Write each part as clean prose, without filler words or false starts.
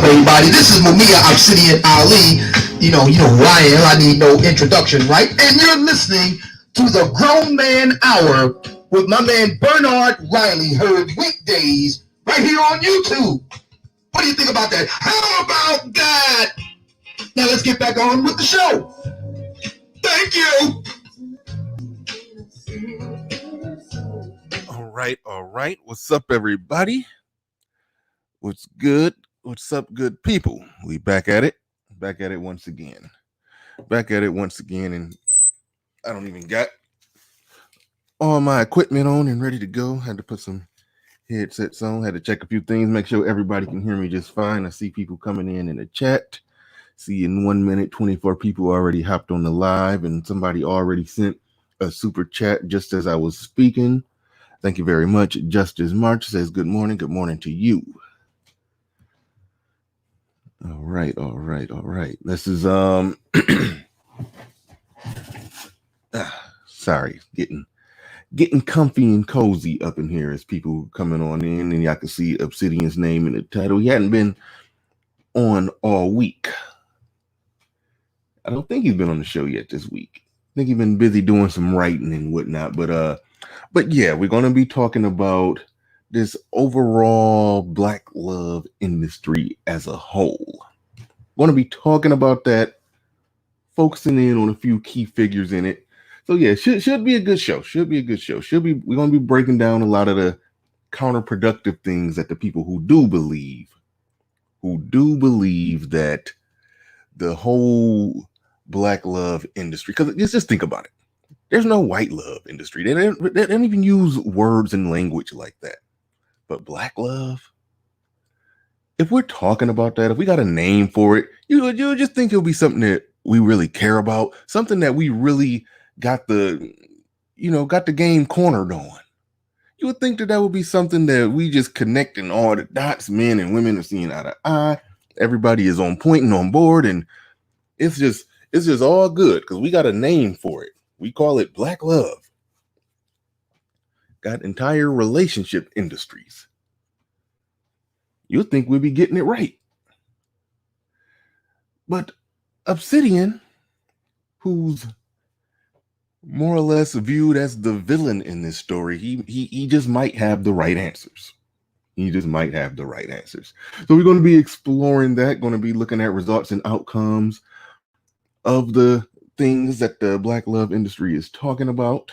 up, everybody? This is Mumia Obsidian Ali. You know who I am. I need no introduction, right? And you're listening to the Grown Man Hour with my man Bernard Riley, heard weekdays right here on YouTube. What do you think about that? How about that? Now let's get back on with the show. Thank you. All right. What's up, everybody? What's good? What's up, good people? We back at it once again. And I don't even got all my equipment on and ready to go. Had to put some headsets on, had to check a few things, make sure everybody can hear me just fine. I see people coming in the chat. See, in 1 minute, 24 people already hopped on the live, and somebody already sent a super chat just as I was speaking. Thank you very much. Justice March says, good morning to you. All right. This is sorry, getting comfy and cozy up in here as people coming on in, and y'all can see Obsidian's name in the title. He hadn't been on all week. I don't think he's been on the show yet this week. I think he's been busy doing some writing and whatnot, but yeah, we're going to be talking about this overall Black love industry as a whole. We're going to be talking about that, focusing in on a few key figures in it. So yeah, should be a good show. We're going to be breaking down a lot of the counterproductive things that the people who do believe that the whole Black love industry, because just think about it. There's no white love industry. They don't even use words and language like that. But Black love, if we're talking about that, if we got a name for it, you just think it'll be something that we really care about, something that we really got the game cornered on. You would think that would be something that we just connecting all the dots, men and women are seeing eye to eye. Everybody is on point and on board, and it's just all good because we got a name for it. We call it Black love. Got entire relationship industries. You'd think we'd be getting it right. But Obsidian, who's more or less viewed as the villain in this story, he just might have the right answers. So we're going to be exploring that, going to be looking at results and outcomes of the things that the Black love industry is talking about.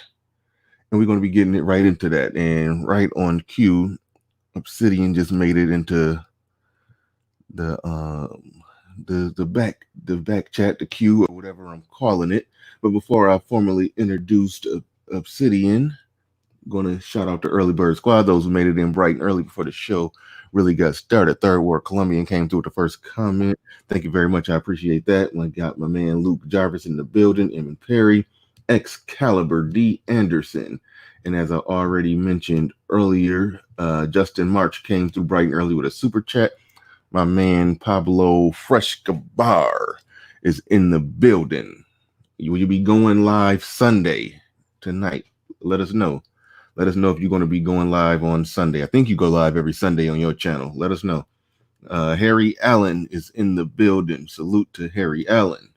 And we're going to be getting it right into that. And right on cue, Obsidian just made it into the back chat, the queue, or whatever I'm calling it. But before I formally introduced Obsidian, I'm going to shout out the Early Bird Squad, those who made it in bright and early before the show really got started. Third Ward Colombian came through with the first comment. Thank you very much. I appreciate that. I got my man Luke Jarvis in the building, Emin Perry, Excalibur D. Anderson. And as I already mentioned earlier, Justin March came through bright and early with a super chat. My man Pablo Freshcabar is in the building. Will you be going live Sunday tonight? Let us know. Let us know if you're going to be going live on Sunday. I think you go live every Sunday on your channel. Let us know. Harry Allen is in the building. Salute to Harry Allen.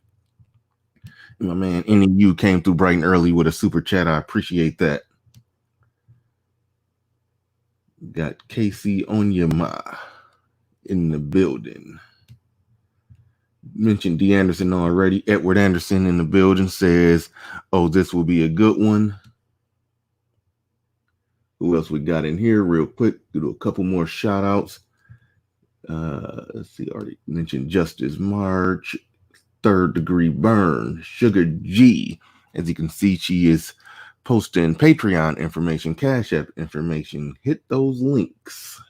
My man NEU came through bright and early with a super chat. I appreciate that. Got Casey Onyema in the building. Mentioned D. Anderson already. Edward Anderson in the building says, oh, this will be a good one. Who else we got in here real quick? Do a couple more shout outs. Let's see, already mentioned Justice March, Third Degree Burn, Sugar G. As you can see, she is posting Patreon information, Cash App information. Hit those links.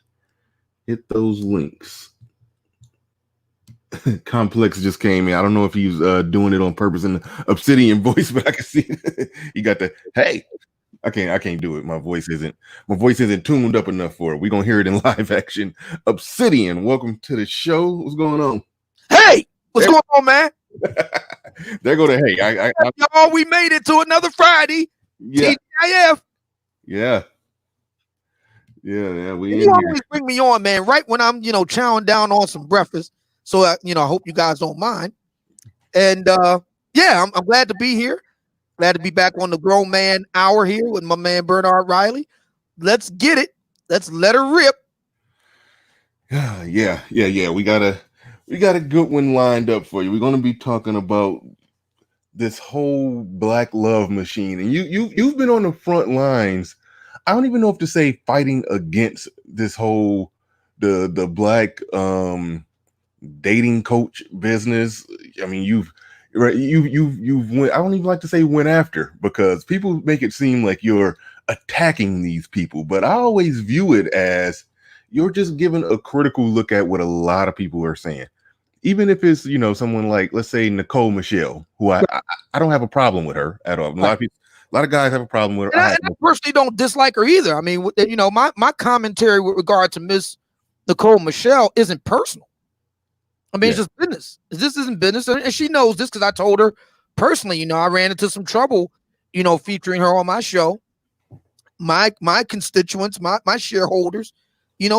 Complex just came in. I don't know if he's doing it on purpose in the Obsidian voice, but I can see he got the hey. I can't do it. My voice isn't tuned up enough for it. We're gonna hear it in live action. Obsidian, welcome to the show. What's going on? Hey, what's going on, man? There go to hey. Y'all, we made it to another Friday. Yeah. TGIF. Yeah. Yeah, we And in you here. always bring me on, man, right when I'm, chowing down on some breakfast. So, I hope you guys don't mind. And yeah, I'm glad to be here. Glad to be back on the Grown Man Hour here with my man Bernard Riley. Let's get it. Let's let her rip. Yeah. We got a good one lined up for you. We're gonna be talking about this whole black love machine, and you've been on the front lines. I don't even know if to say fighting against this whole the black dating coach business. I mean, you've went. I don't even like to say went after, because people make it seem like you're attacking these people, but I always view it as you're just giving a critical look at what a lot of people are saying. Even if it's, someone like, let's say, Nicole Michelle, who I don't have a problem with her at all. Right. A lot of guys have a problem with her. And I personally don't dislike her either. I mean, my commentary with regard to Miss Nicole Michelle isn't personal. I mean, It's just business. This isn't business. And she knows this because I told her personally, I ran into some trouble, featuring her on my show. My constituents, my shareholders,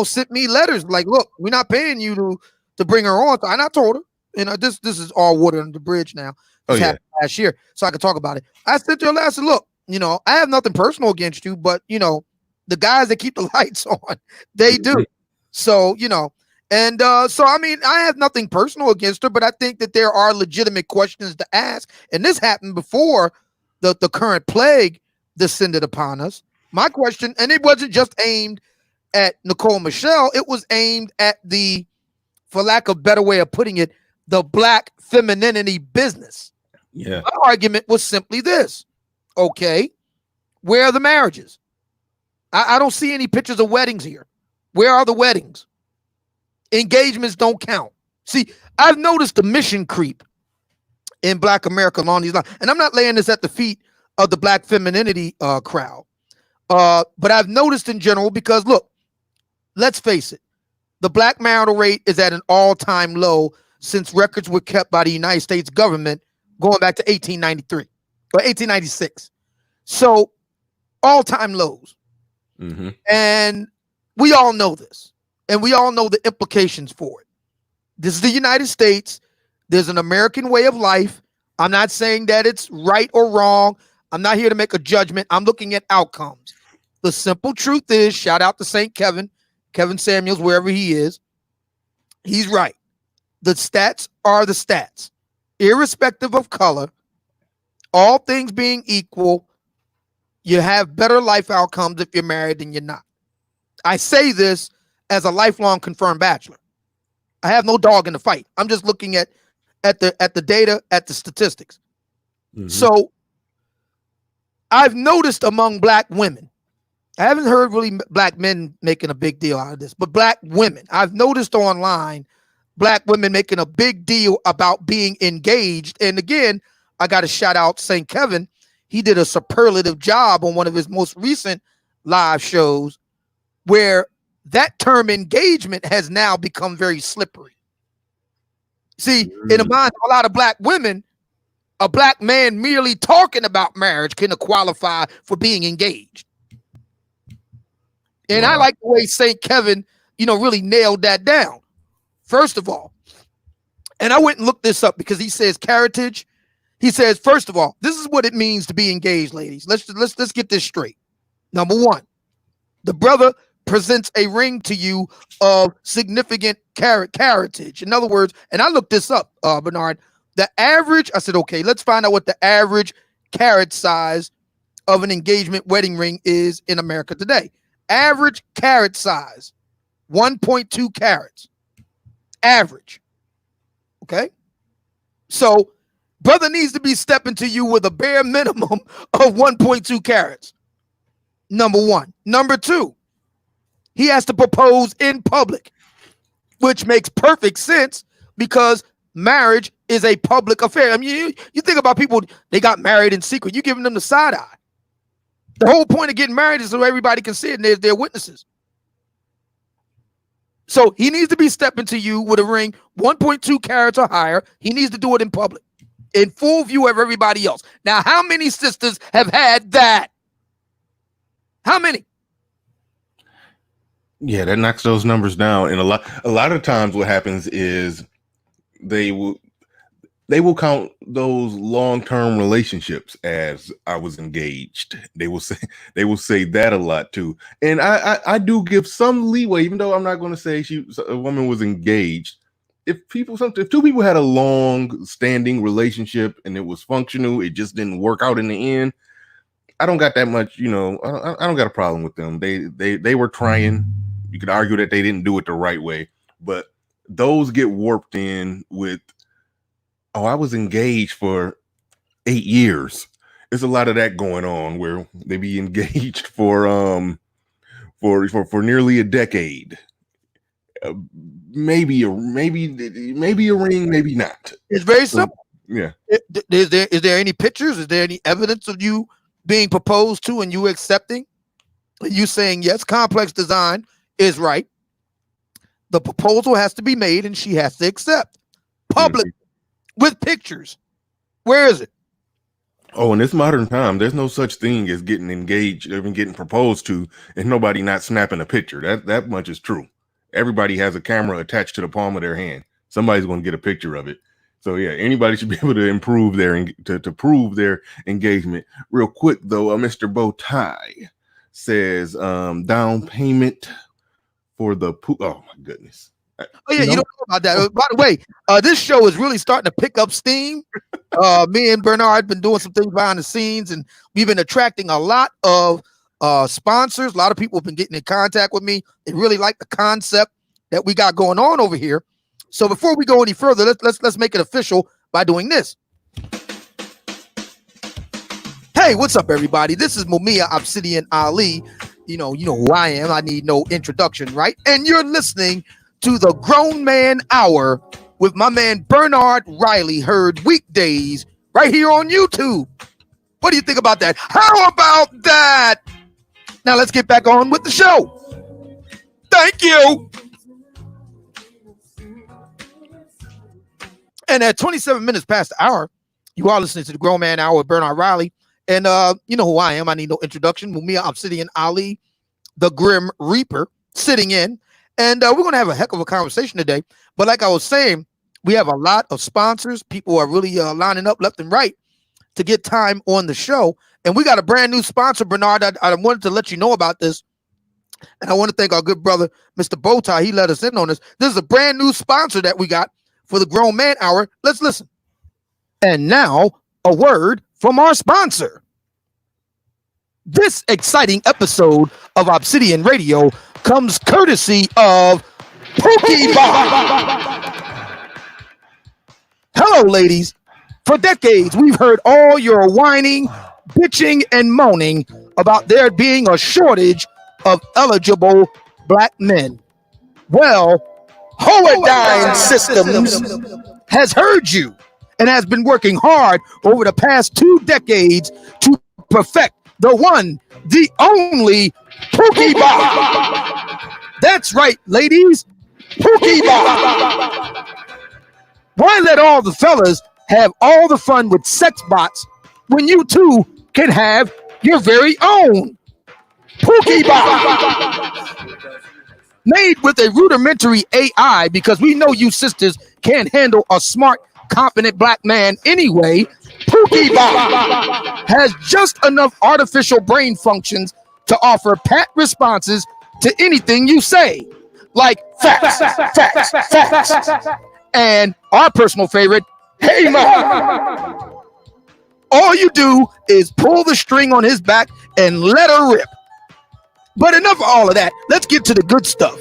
sent me letters like, look, we're not paying you to bring her on. And I told her, this is all water under the bridge now. This happened last year, so I could talk about it. I said to her last, look, I have nothing personal against you, but the guys that keep the lights on, they do. So, and so I mean, I have nothing personal against her, but I think that there are legitimate questions to ask. And this happened before the current plague descended upon us. My question, and it wasn't just aimed at Nicole Michelle, it was aimed at the, for lack of a better way of putting it, the black femininity business. Yeah. My argument was simply this. Okay, where are the marriages? I don't see any pictures of weddings here. Where are the weddings? Engagements don't count. See, I've noticed the mission creep in Black America along these lines. And I'm not laying this at the feet of the black femininity crowd. But I've noticed in general, because look, let's face it, the black marital rate is at an all-time low since records were kept by the United States government going back to 1893 or 1896. So all-time lows. Mm-hmm. And we all know this. And we all know the implications for it. This is the United States. There's an American way of life. I'm not saying that it's right or wrong. I'm not here to make a judgment. I'm looking at outcomes. The simple truth is, shout out to St. Kevin Samuels, wherever he is. He's right. The stats are the stats. Irrespective of color, all things being equal, you have better life outcomes if you're married than you're not. I say this as a lifelong confirmed bachelor. I have no dog in the fight. I'm just looking at the data, at the statistics. Mm-hmm. So I've noticed among black women, I haven't heard really black men making a big deal out of this, but black women, I've noticed online black women making a big deal about being engaged. And again, I got to shout out St. Kevin. He did a superlative job on one of his most recent live shows where that term engagement has now become very slippery. See, in the mind of a lot of black women, a black man merely talking about marriage can qualify for being engaged. And I like the way St. Kevin, really nailed that down. First of all, and I went and looked this up because he says carriage. He says, first of all, this is what it means to be engaged, ladies. Let's get this straight. Number one, the brother presents a ring to you of significant carriage. In other words, and I looked this up, Bernard, the average, I said, okay, let's find out what the average carat size of an engagement wedding ring is in America today. Average carat size, 1.2 carats. Average. Okay? So, brother needs to be stepping to you with a bare minimum of 1.2 carats. Number one. Number two, he has to propose in public, which makes perfect sense because marriage is a public affair. I mean, you think about people, they got married in secret. You're giving them the side eye. The whole point of getting married is so everybody can see it and they're witnesses. So he needs to be stepping to you with a ring 1.2 carats or higher. He needs to do it in public, in full view of everybody else. Now, how many sisters have had that? How many? Yeah, that knocks those numbers down. And a lot of times what happens is they will count those long-term relationships as I was engaged. They will say that a lot too. And I do give some leeway, even though I'm not going to say a woman was engaged. If two people had a long-standing relationship and it was functional, it just didn't work out in the end. I don't got that much, I don't got a problem with them. They were trying. You could argue that they didn't do it the right way, but those get warped in with, oh, I was engaged for 8 years. There's a lot of that going on where they be engaged for nearly a decade. Maybe a ring, maybe not. It's very simple. Yeah. Is there any pictures? Is there any evidence of you being proposed to and you accepting? You saying yes, complex design is right. The proposal has to be made and she has to accept. Public with pictures. Where is it? Oh, in this modern time, there's no such thing as getting engaged, even getting proposed to, and nobody not snapping a picture. That much is true. Everybody has a camera attached to the palm of their hand. Somebody's going to get a picture of it. So yeah, anybody should be able to improve to prove their engagement. Real quick though, Mr. Bowtie says down payment for the oh my goodness. Oh yeah, you don't know about that. By the way, this show is really starting to pick up steam. Me and Bernard been doing some things behind the scenes, and we've been attracting a lot of sponsors. A lot of people have been getting in contact with me. They really like the concept that we got going on over here. So before we go any further, let's make it official by doing this. Hey, what's up, everybody? This is Mumia Obsidian Ali. You know who I am. I need no introduction, right? And you're listening to the Grown Man Hour with my man Bernard Riley, heard weekdays right here on YouTube. What do you think about that? How about that? Now let's get back on with the show. Thank you. And at 27 minutes past the hour, you are listening to the Grown Man Hour with Bernard Riley. And you know who I am. I need no introduction. Mumia Obsidian Ali, the Grim Reaper, sitting in. And we're going to have a heck of a conversation today. But like I was saying, we have a lot of sponsors. People are really lining up left and right to get time on the show. And we got a brand new sponsor, Bernard. I wanted to let you know about this. And I want to thank our good brother, Mr. Bowtie. He let us in on this. This is a brand new sponsor that we got for the Grown Man Hour. Let's listen. And now, a word from our sponsor. This exciting episode of Obsidian Radio comes courtesy of Pokeball. Hello, ladies. For decades, we've heard all your whining, bitching, and moaning about there being a shortage of eligible black men. Well, Hoadine Systems has heard you and has been working hard over the past 2 decades to perfect the one, the only Pokeball. That's right, ladies. Pokeball. Why let all the fellas have all the fun with sex bots when you too can have your very own Pokeball? Made with a rudimentary AI, because we know you sisters can't handle a smart, competent black man anyway. Pokeball has just enough artificial brain functions to offer pat responses to anything you say, like facts, facts, facts, and our personal favorite, hey ma. All you do is pull the string on his back and let her rip. But enough of all of that. Let's get to the good stuff.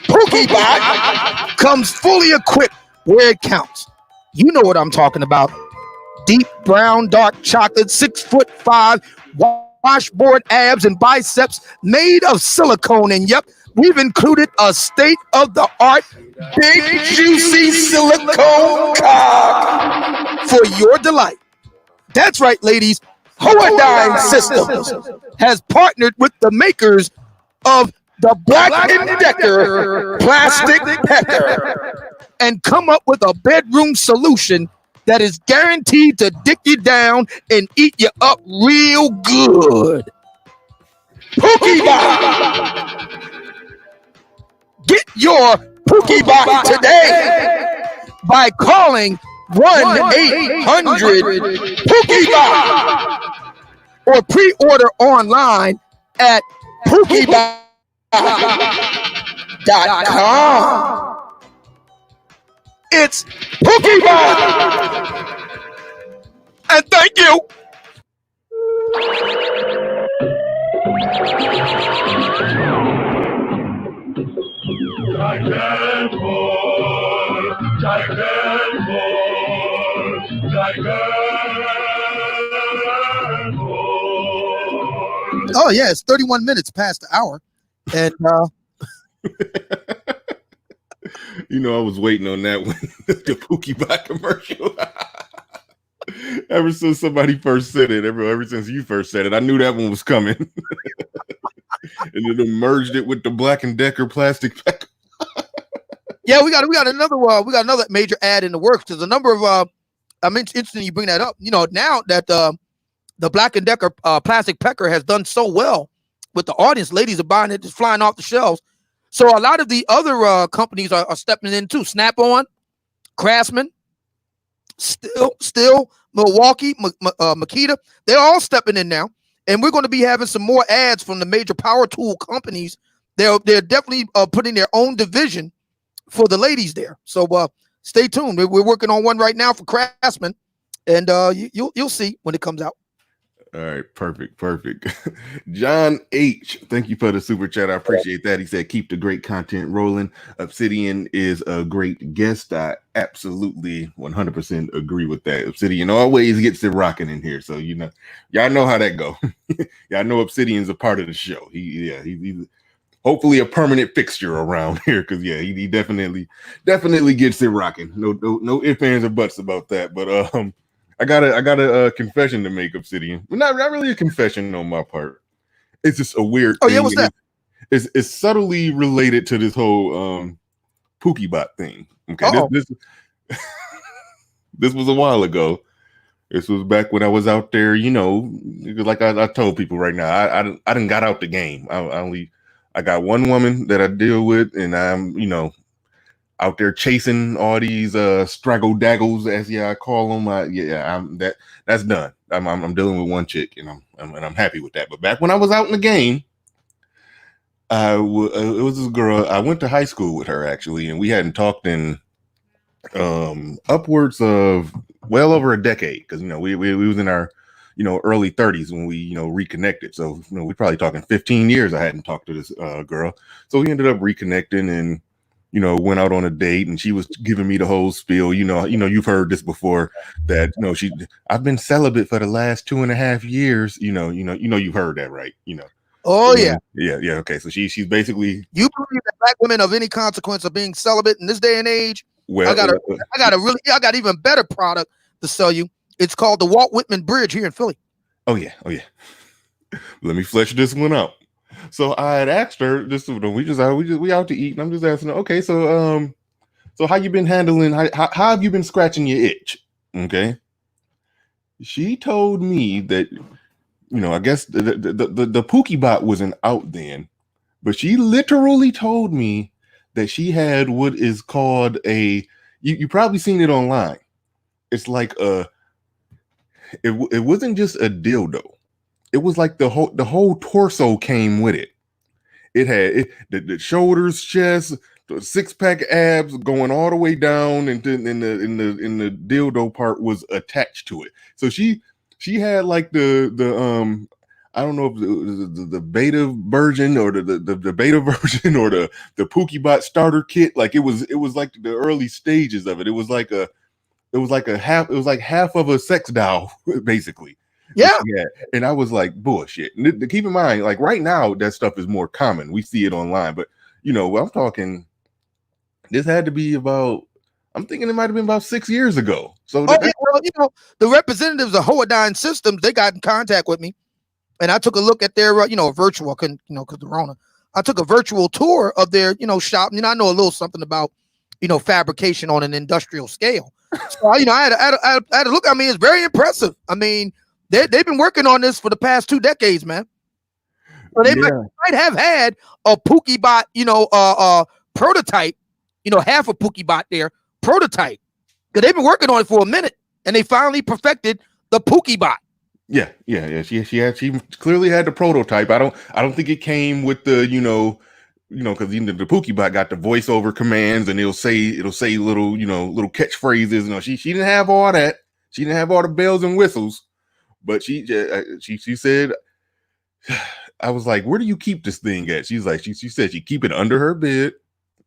Pokeball comes fully equipped where it counts. You know what I'm talking about. Deep brown, dark chocolate, 6'5", washboard abs and biceps made of silicone. And yep, we've included a state-of-the-art, big, juicy silicone cock for your delight. That's right, ladies. Hoadine Systems has partnered with the makers of the Black & Decker Plastic Pecker and come up with a bedroom solution that is guaranteed to dick you down and eat you up real good. Pokeball! your Pookie Bot today by calling 1-800-POOKIE-BOT or pre-order online at PookieBot.com. It's Pookie Bot, and thank you. Oh yeah, it's 31 minutes past the hour, and You know, I was waiting on that one, the Pookie Bot commercial. Ever since somebody first said it, ever since you first said it, I knew that one was coming. And then merged it with the Black & Decker plastic pack. Yeah, we got another major ad in the works. There's a number of I'm interested you bring that up. You know, now that the Black & Decker plastic pecker has done so well with the audience, ladies are buying it, just flying off the shelves. So a lot of the other companies are stepping in too. Snap-on, Craftsman, Still, Milwaukee, Makita, they're all stepping in now. And we're going to be having some more ads from the major power tool companies. They're definitely putting their own division for the ladies there. So stay tuned. We're working on one right now for Craftsman, and you'll see when it comes out. All right, perfect. John H, thank you for the super chat. I appreciate that. He said, keep the great content rolling. Obsidian is a great guest. I absolutely 100% agree with that. Obsidian always gets it rocking in here. So, you know, y'all know how that go. Y'all know Obsidian's a part of the show. He's hopefully a permanent fixture around here, because he definitely gets it rocking. No ifs, ands, or buts about that. But I got a confession to make, Obsidian. Well, not really a confession on my part. It's just a weird thing. Yeah, what's that? It's subtly related to this whole Pookie Bot thing. Okay, this was a while ago. This was back when I was out there. You know, like I told people right now, I didn't got out the game. I got one woman that I deal with, and I'm out there chasing all these straggle daggles, as I call them. That's done. I'm dealing with one chick, and I'm happy with that. But back when I was out in the game, it was this girl. I went to high school with her, actually, and we hadn't talked in upwards of well over a decade, because we was in our early 30s when we reconnected. So we're probably talking 15 years I hadn't talked to this girl. So we ended up reconnecting and went out on a date, and she was giving me the whole spiel. You've heard this before, that I've been celibate for the last 2.5 years. You've heard that, right? Oh yeah. Okay, so she's basically, you believe that black women of any consequence are being celibate in this day and age? Well, I got even better product to sell you. It's called the Walt Whitman Bridge here in Philly. Oh yeah. Let me flesh this one out. So I had asked her, we out to eat, and I'm just asking her, okay, so how you been handling, how have you been scratching your itch? Okay. She told me that, I guess the Pookie Bot wasn't out then, but she literally told me that she had what is called you probably seen it online. It's like it wasn't just a dildo. It was like the whole torso came with it. It had the shoulders, chest, the 6-pack abs going all the way down, and in the dildo part was attached to it. So she had like the I don't know if the beta version or the beta version or the Pookie Bot starter kit. Like it was like the early stages of it. It was like half of a sex doll, basically. Yeah. And I was like, bullshit. And keep in mind, like right now, that stuff is more common. We see it online, but I'm talking, this had to be about, I'm thinking it might have been about 6 years ago. So the representatives of Hoadine Systems, they got in contact with me, and I took a look at their virtual, couldn't, because the Rona. I took a virtual tour of their shop. I know a little something about fabrication on an industrial scale. So I had a look. I mean, it's very impressive. I mean, they've been working on this for the past 2 decades, man. So they might have had a Pookie Bot, prototype, half a Pookie bot there, prototype. Because they've been working on it for a minute, and they finally perfected the Pookie bot. Yeah. She clearly had the prototype. I don't think it came with the, because the Pookie bot got the voiceover commands, and it'll say little, little catchphrases. She didn't have all that. She didn't have all the bells and whistles, but she said, I was like, where do you keep this thing at? She's like, she said she keep it under her bed.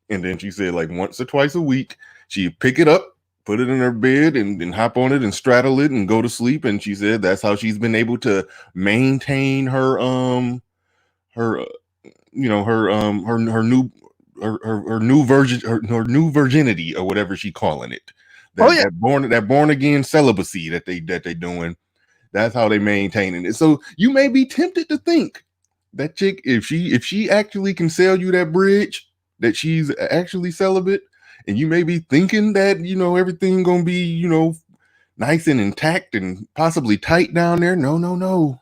And then she said, like, once or twice a week, she'd pick it up, put it in her bed, and hop on it and straddle it and go to sleep. And she said that's how she's been able to maintain her new virginity, or whatever she's calling it. That born again celibacy that they doing. That's how they maintaining it. So you may be tempted to think that chick, if she actually can sell you that bridge, that she's actually celibate, and you may be thinking that, everything gonna be, nice and intact and possibly tight down there. No.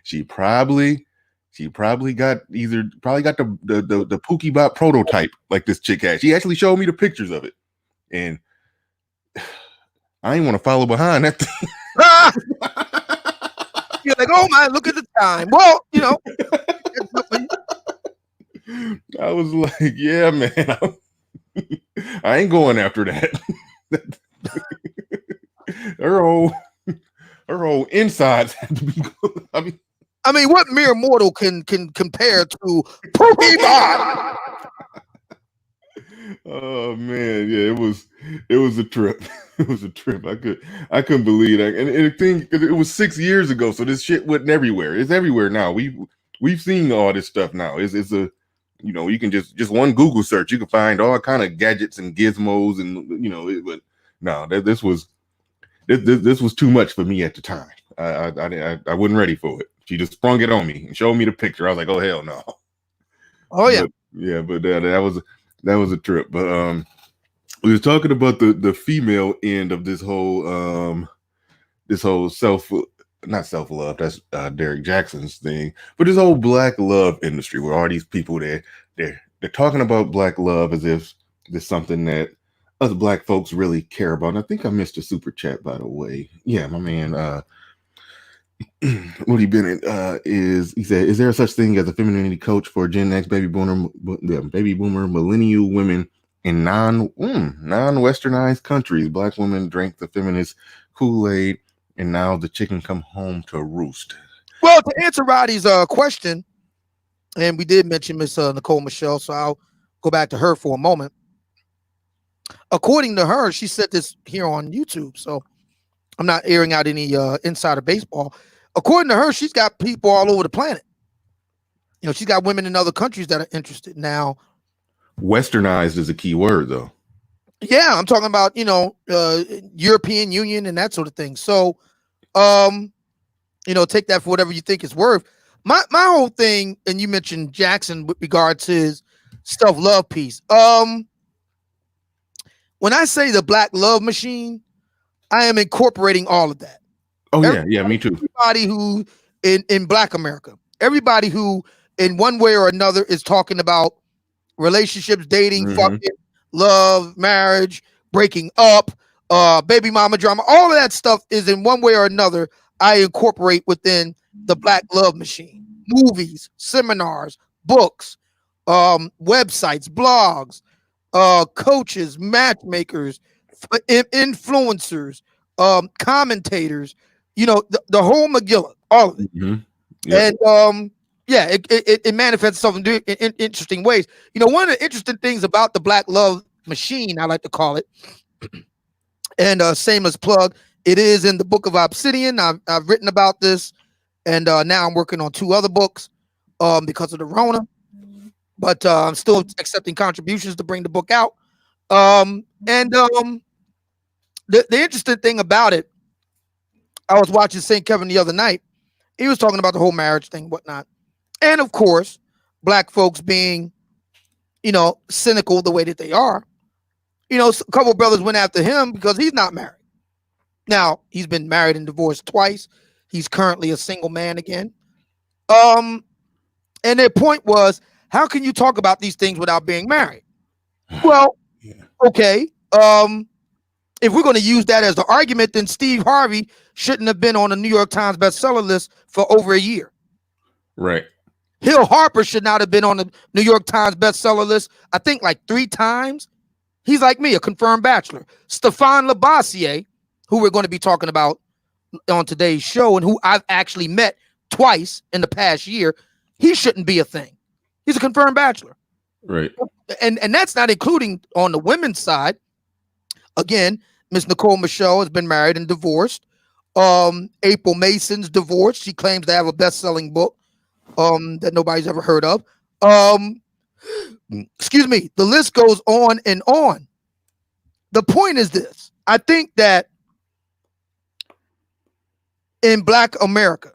She probably got the Pookie bot prototype like this chick had. She actually showed me the pictures of it, and I ain't want to follow behind that thing. You're like, oh my, look at the time. Well, I was like, yeah, man, I ain't going after that. her whole insides had to be good. I mean, what mere mortal can compare to Pokemon? Oh man, yeah, it was a trip. It was a trip. I couldn't believe that. And the thing, it was 6 years ago, so this shit wasn't everywhere. It's everywhere now. We've seen all this stuff now. It's a, you can just one Google search, you can find all kind of gadgets and gizmos, and but no, this was too much for me at the time. I wasn't ready for it. She just sprung it on me and showed me the picture. I was like, oh hell no. Oh yeah. But that was a trip. But we was talking about the female end of this whole not self-love, that's Derek Jackson's thing, but this whole black love industry, where all these people they're talking about black love as if there's something that other black folks really care about. And I think I missed a super chat, by the way. Yeah, my man Woody Bennett he said, is there such thing as a femininity coach for Gen X baby boomer millennial women in non-westernized countries? Black women drank the feminist Kool-Aid, and now the chicken come home to roost. Well, to answer Roddy's question, and we did mention Miss Nicole Michelle, so I'll go back to her for a moment. According to her, she said this here on YouTube, so I'm not airing out any insider baseball. According to her, she's got people all over the planet. She's got women in other countries that are interested. Now, westernized is a key word, though. Yeah, I'm talking about, European Union and that sort of thing. So, take that for whatever you think it's worth. My whole thing, and you mentioned Jackson with regard to his self-love piece. When I say the black love machine, I am incorporating all of that. Oh, yeah, me too. Everybody who in Black America, everybody who in one way or another is talking about relationships, dating, fucking, love, marriage, breaking up, baby mama drama, all of that stuff is in one way or another I incorporate within the black love machine. Movies, seminars, books, websites, blogs, coaches, matchmakers, influencers, commentators, the whole Megillah, all of it. Yep. And it manifests itself in interesting ways. One of the interesting things about the black love machine, I like to call it, and shameless plug, it is in the book of Obsidian. I've written about this, and now I'm working on 2 other books because of the Rona, but I'm still accepting contributions to bring the book out. The interesting thing about it, I was watching St. Kevin the other night. He was talking about the whole marriage thing, whatnot. And of course, black folks being, cynical the way that they are, a couple of brothers went after him because he's not married. Now, he's been married and divorced twice. He's currently a single man again. And their point was, how can you talk about these things without being married? Well, Yeah. okay. If we're going to use that as the argument, then Steve Harvey shouldn't have been on the New York Times bestseller list for over a year. Right. Hill Harper should not have been on the New York Times bestseller list, I think like 3 times. He's like me, a confirmed bachelor. Stefan Labossiere, who we're going to be talking about on today's show and who I've actually met twice in the past year, he shouldn't be a thing. He's a confirmed bachelor. Right. And that's not including on the women's side. Again, Miss Nicole Michelle has been married and divorced. April Mason's divorced. She claims to have a best-selling book that nobody's ever heard of. Excuse me. The list goes on and on. The point is this. I think that in Black America,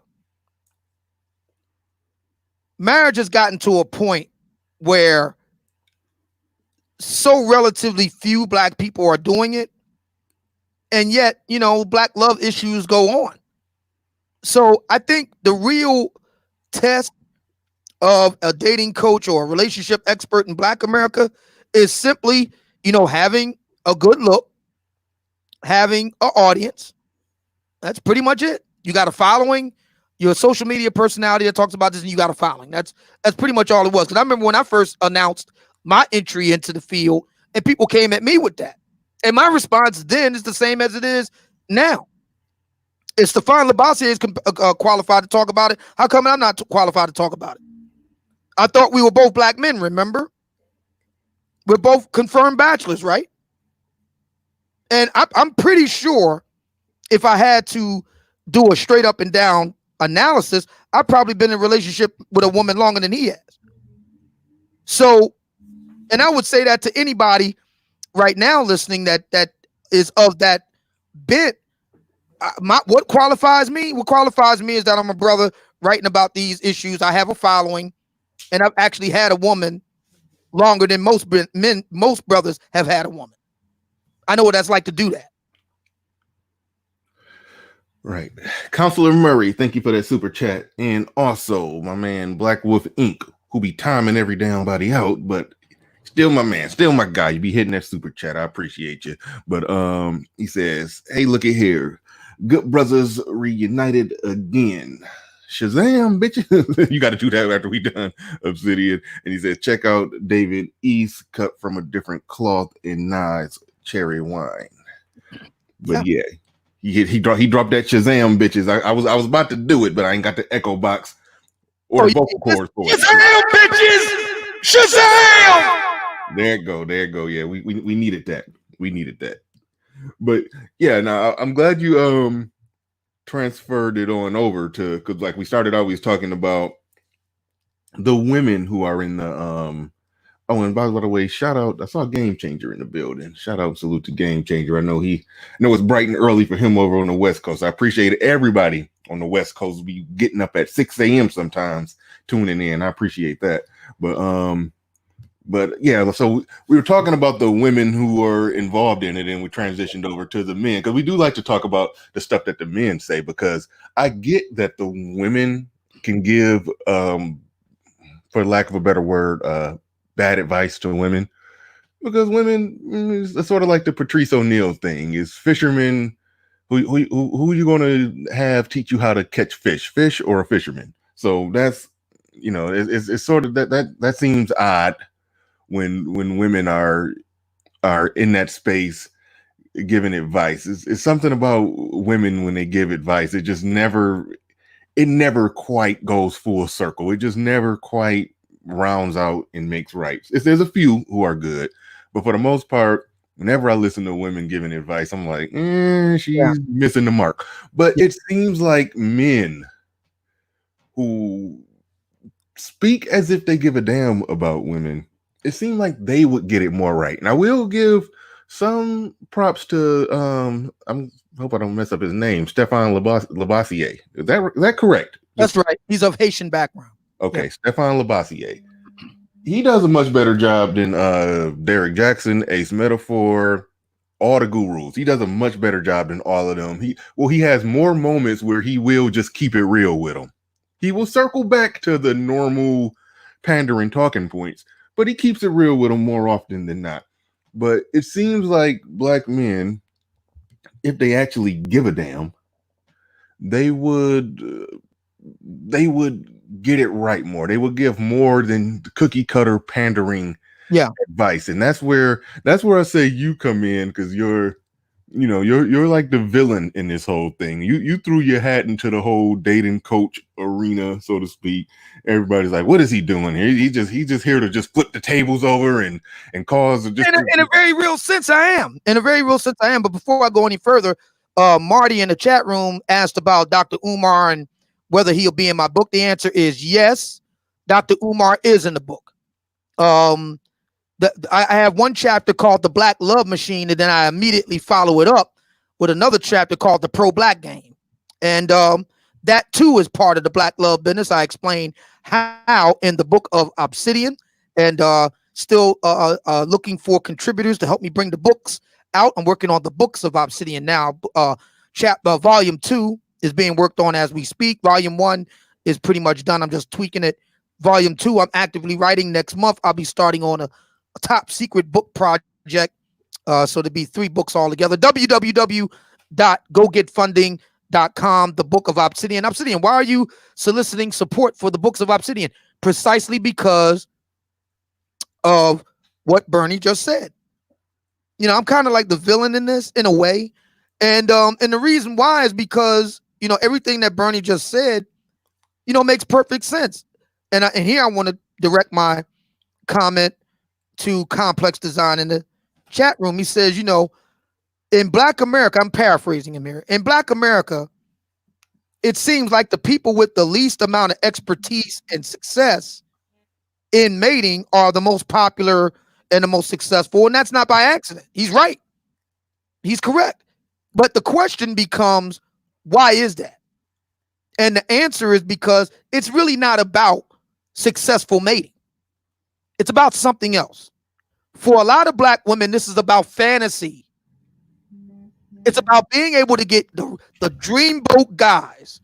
marriage has gotten to a point where so relatively few Black people are doing it. And yet, Black love issues go on. So I think the real test of a dating coach or a relationship expert in Black America is simply, having a good look, having an audience. That's pretty much it. You got a following, you're a social media personality that talks about this, and you got a following. That's pretty much all it was. Because I remember when I first announced my entry into the field, and people came at me with that. And my response then is the same as it is now. If Stefan Labossiere is qualified to talk about it, how come I'm not qualified to talk about it? I thought we were both Black men, remember? We're both confirmed bachelors, right? And I'm pretty sure if I had to do a straight up and down analysis, I've probably been in a relationship with a woman longer than he has. So, and I would say that to anybody right now listening that is of that bent. What qualifies me? What qualifies me is that I'm a brother writing about these issues. I have a following, and I've actually had a woman longer than most men. Most brothers have had a woman. I know what that's like to do that. Right. Counselor Murray, thank you for that super chat. And also my man Black Wolf Inc., who be timing every damn body out, but still my man, still my guy. You be hitting that super chat. I appreciate you. But he says, hey, look at here. Good brothers reunited again. Shazam, bitch. You got to do that after we done Obsidian. And he said, check out David East, cut from a different cloth in Nas cherry wine. But yeah. He dropped that Shazam, bitches. I was about to do it, but I ain't got the echo box or the vocal cords for it. Shazam, bitches! Shazam! There it go. Yeah, we needed that. We needed that. But yeah, now I'm glad you transferred it on over to, because like we started out, we was talking about the women who are in the oh, and by the way, shout out, I saw Game Changer in the building. Shout out, salute to Game Changer. I know it's bright and early for him over on the West Coast. I appreciate everybody on the West Coast be getting up at 6 a.m. sometimes tuning in. I appreciate that. But yeah, so we were talking about the women who are involved in it, and we transitioned over to the men, because we do like to talk about the stuff that the men say, because I get that the women can give, for lack of a better word, bad advice to women, because women is sort of like the Patrice O'Neal thing. Is fishermen who are you going to have teach you how to catch fish or a fisherman? So that's, it's sort of that seems odd when women are in that space giving advice. It's something about women when they give advice. It just never quite goes full circle. It just never quite rounds out and makes right. There's a few who are good, but for the most part, whenever I listen to women giving advice, I'm like, she's missing the mark. But it seems like men who speak as if they give a damn about women, it seems like they would get it more right. And I will give some props to I hope I don't mess up his name, Stefan Labossiere. Is that correct? That's right. He's of Haitian background. Okay, yeah. Stefan Labossiere. He does a much better job than Derek Jackson, Ace Metaphor, all the gurus. He does a much better job than all of them. He has more moments where he will just keep it real with them. He will circle back to the normal pandering talking points, but he keeps it real with them more often than not. But it seems like black men, if they actually give a damn, they would they would get it right more. They would give more than the cookie cutter pandering advice. And that's where I say you come in, because you're like the villain in this whole thing. You threw your hat into the whole dating coach arena, so to speak. Everybody's like, what is he doing here? He's just here to just flip the tables over and cause just in a very real sense I am. In a very real sense I am. But before I go any further, Marty in the chat room asked about Dr. Umar and whether he'll be in my book. The answer is yes. Dr. Umar is in the book. I have one chapter called The Black Love Machine, and then I immediately follow it up with another chapter called The Pro-Black Game. And that too is part of the Black love business. I explain how in the book of Obsidian, and still looking for contributors to help me bring the books out. I'm working on the books of Obsidian now. Volume 2 is being worked on as we speak. Volume 1 is pretty much done. I'm just tweaking it. Volume 2, I'm actively writing. Next month, I'll be starting on a top secret book project. So there'll be 3 books all together. www.gogetfunding.com, the book of Obsidian. Obsidian, why are you soliciting support for the books of Obsidian? Precisely because of what Bernie just said. I'm kind of like the villain in this in a way. And the reason why is because, everything that Bernie just said, makes perfect sense. And here I want to direct my comment to Complex Design in the chat room. He says, in Black America, I'm paraphrasing him here. In Black America, it seems like the people with the least amount of expertise and success in mating are the most popular and the most successful. And that's not by accident. He's right. He's correct. But the question becomes, why is that? And the answer is because it's really not about successful mating. It's about something else. For a lot of Black women, this is about fantasy. It's about being able to get the dreamboat guys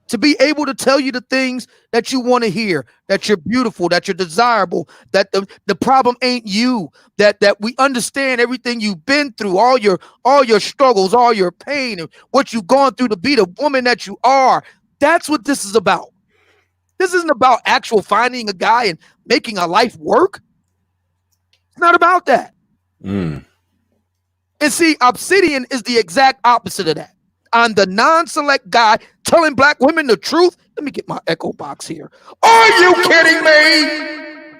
to be able to tell you the things that you want to hear, that you're beautiful, that you're desirable, that the problem ain't you, that we understand everything you've been through, all your struggles, all your pain, and what you've gone through to be the woman that you are. That's what this is about. This isn't about actual finding a guy and making a life work. It's not about that. And see, Obsidian is the exact opposite of that. I'm the non-select guy telling Black women the truth. Let me get my echo box here. Are you kidding me?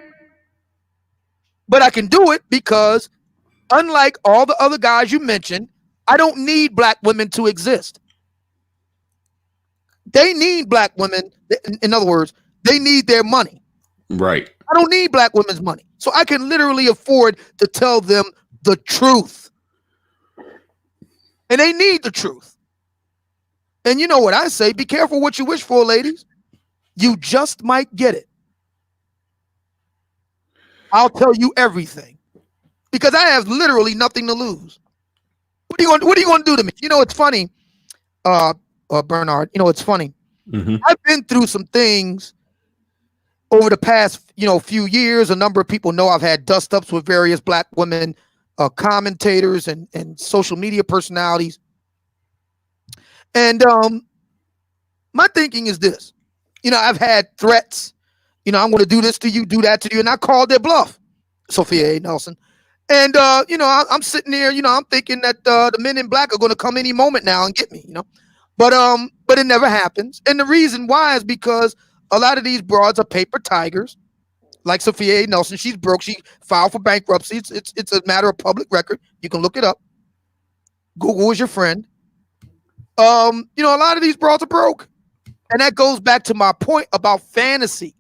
But I can do it because, unlike all the other guys you mentioned, I don't need Black women to exist. They need Black women. In other words, they need their money. Right. I don't need Black women's money. So I can literally afford to tell them the truth. And they need the truth. And you know what I say? Be careful what you wish for, ladies. You just might get it. I'll tell you everything. Because I have literally nothing to lose. What are you going to do to me? It's funny, Bernard. It's funny. Mm-hmm. I've been through some things over the past, few years. A number of people know I've had dust-ups with various Black women commentators and social media personalities. And my thinking is this. I've had threats. I'm going to do this to you, do that to you. And I called their bluff, Sophia A. Nelson. And, I'm sitting there, I'm thinking that the men in black are going to come any moment now and get me, But it never happens. And the reason why is because a lot of these broads are paper tigers. Like Sophia A. Nelson, she's broke. She filed for bankruptcy. It's a matter of public record. You can look it up. Google is your friend. A lot of these broads are broke. And that goes back to my point about fantasy.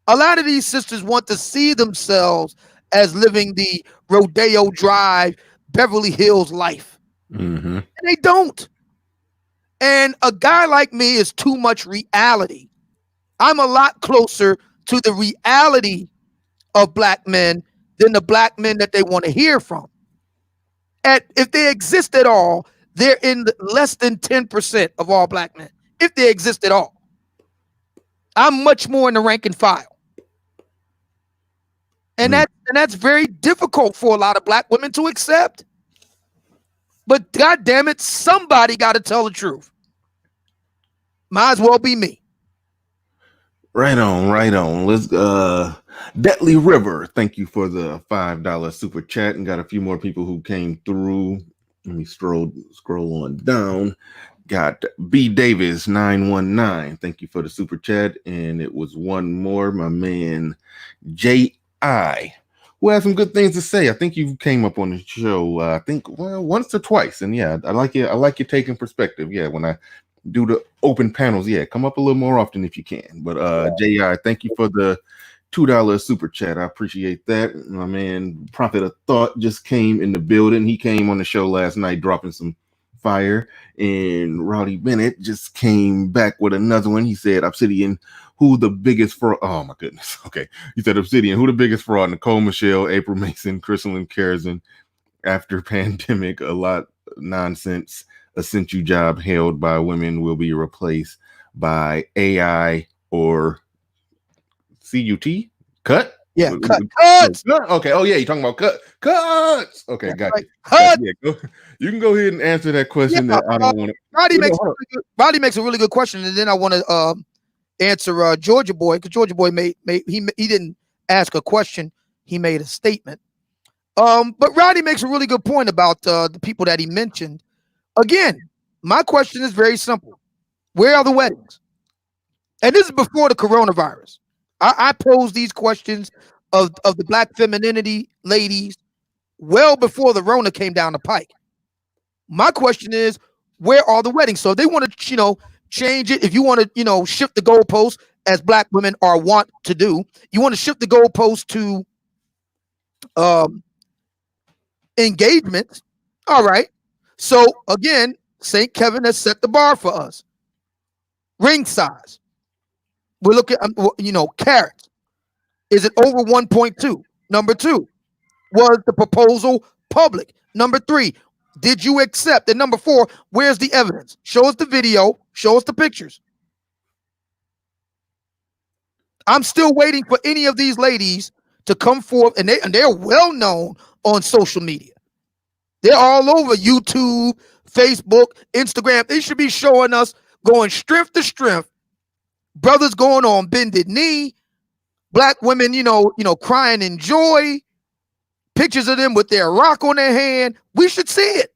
A lot of these sisters want to see themselves as living the Rodeo Drive, Beverly Hills life. Mm-hmm. And they don't. And a guy like me is too much reality. I'm a lot closer to the reality of Black men than the Black men that they want to hear from. And if they exist at all, they're in less than 10% of all Black men, if they exist at all. I'm much more in the rank and file. And that's very difficult for a lot of black women to accept. But God damn it, somebody got to tell the truth. Might as well be me. Right on. Let's Deadly River, thank you for the $5 super chat, and got a few more people who came through. Let me scroll on down. Got B Davis 919. Thank you for the super chat. And it was one more, my man J.I., who has some good things to say. I think you came up on the show, I think once or twice. And yeah, I like it. I like your take and perspective. Yeah, when I do the open panels, yeah, come up a little more often if you can. But J.I., thank you for the $2 super chat. I appreciate that. My man Prophet of Thought just came in the building. He came on the show last night dropping some fire. And Rowdy Bennett just came back with another one. He said, Obsidian, who the biggest fraud? Oh my goodness. Okay. He said, Obsidian, who the biggest fraud? Nicole Michelle, April Mason, Crystalline Kerrison. After pandemic, a lot nonsense. A sensu job held by women will be replaced by AI or CUT? Cut? Yeah, cuts. Okay. Oh yeah, you're talking about cuts. Okay, got right. you. Cut. Yeah, you can go ahead and answer that question. That I don't want to. Roddy makes a really good question, and then I want to answer Georgia Boy, because Georgia Boy he didn't ask a question, he made a statement. But Roddy makes a really good point about the people that he mentioned. Again, my question is very simple: where are the weddings? And this is before the coronavirus. I posed these questions of the black femininity ladies well before the Rona came down the pike. My question is, where are the weddings? So if they want to, change it, if you want to, shift the goalposts, as black women are wont to do, you want to shift the goalposts to engagements. All right. So again, St. Kevin has set the bar for us. Ring size. We're looking at, carats. Is it over 1.2? Number 2, was the proposal public? Number 3, did you accept? And number 4, where's the evidence? Show us the video. Show us the pictures. I'm still waiting for any of these ladies to come forth, and they're well known on social media. They're all over YouTube, Facebook, Instagram. They should be showing us going strength to strength. Brothers going on bended knee, black women, crying in joy, pictures of them with their rock on their hand. We should see it.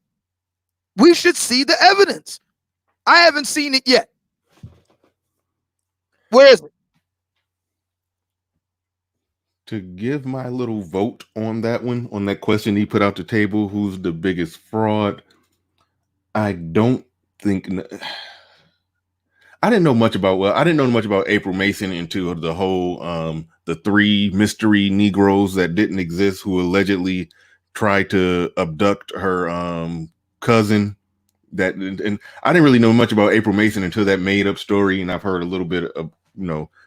We should see the evidence. I haven't seen it yet. Where is it? To give my little vote on that one, on that question he put out the table, who's the biggest fraud? I don't think. I didn't know much about April Mason into the whole the 3 mystery Negroes that didn't exist who allegedly tried to abduct her cousin. That, and I didn't really know much about April Mason until that made up story, and I've heard a little bit of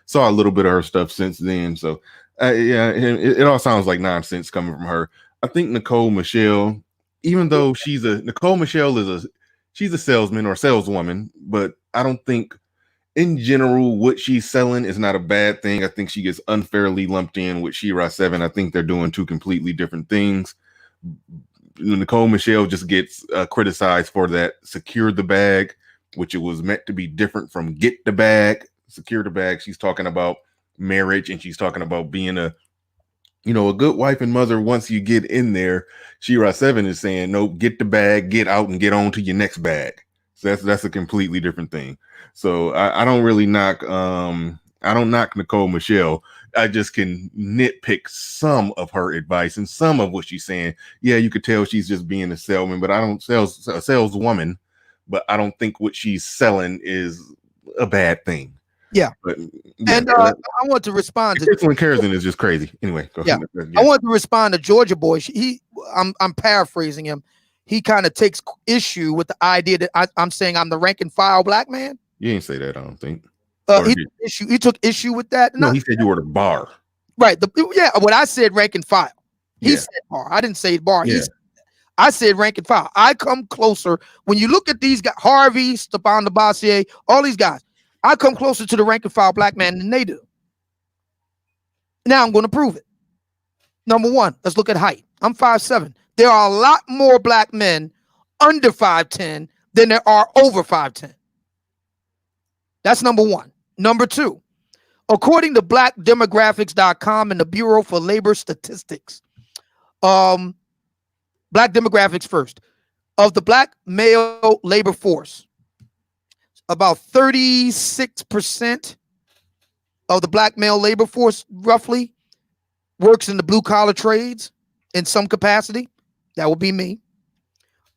saw a little bit of her stuff since then. So yeah, it all sounds like nonsense coming from her. I think Nicole Michelle, even though she's a salesman or saleswoman, but I don't think in general what she's selling is not a bad thing. I think she gets unfairly lumped in with Shira 7. I think they're doing 2 completely different things. Nicole Michelle just gets criticized for that secure the bag, which it was meant to be different from get the bag. Secure the bag, she's talking about marriage, and she's talking about being a good wife and mother once you get in there. Shira 7 is saying, nope, get the bag, get out, and get on to your next bag. So that's a completely different thing. So I don't really knock Nicole Michelle. I just can nitpick some of her advice and some of what she's saying. Yeah, you could tell she's just being a salesman, but a saleswoman, but I don't think what she's selling is a bad thing. Yeah. But yeah, and I want to respond to Crystalline Kerrison is just crazy. Anyway, go ahead. I want to respond to Georgia Boy. I'm paraphrasing him. He kind of takes issue with the idea that I'm saying I'm the rank and file black man. You didn't say that, I don't think. He took issue with that. No, he said you were the bar. Right. What I said rank and file. He said bar. I didn't say bar. Yeah. I said rank and file. I come closer. When you look at these guys, Harvey, Stephane Labossiere, all these guys, I come closer to the rank and file black man than they do. Now I'm going to prove it. Number one, let's look at height. I'm 5'7". There are a lot more black men under 5'10" than there are over 5'10". That's number one. Number two, according to blackdemographics.com and the Bureau for Labor Statistics, black demographics first, of the black male labor force, about 36% of the black male labor force roughly works in the blue collar trades in some capacity. That would be me.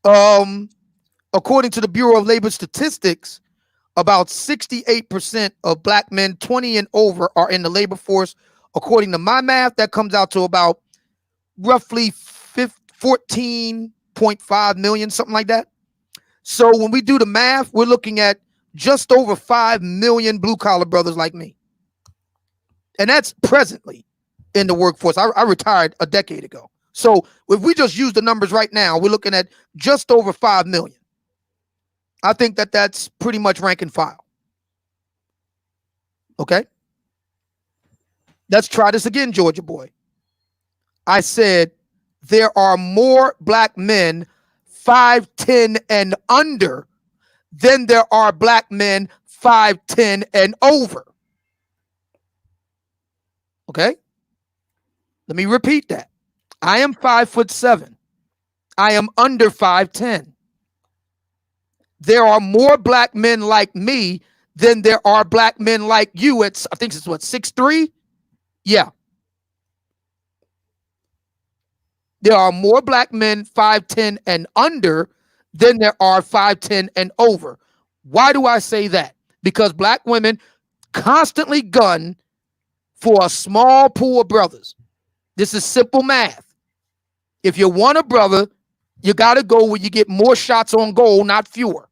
According to the Bureau of Labor Statistics, about 68% of black men 20 and over are in the labor force. According to my math, that comes out to about roughly 14.5 million, something like that. So when we do the math, we're looking at just over 5 million blue collar brothers like me. And that's presently in the workforce. I retired a decade ago. So if we just use the numbers right now, we're looking at just over 5 million. I think that that's pretty much rank and file. Okay. Let's try this again, Georgia boy. I said there are more black men 5'10" and under than there are black men 5'10" and over. Okay. Let me repeat that. I am 5'7". I am under 5'10". There are more black men like me than there are black men like you at, I think it's what, 6'3"? Yeah. There are more black men 5'10" and under than there are 5'10" and over. Why do I say that? Because black women constantly gun for a small pool of brothers. This is simple math. If you want a brother, you got to go where you get more shots on goal, not fewer.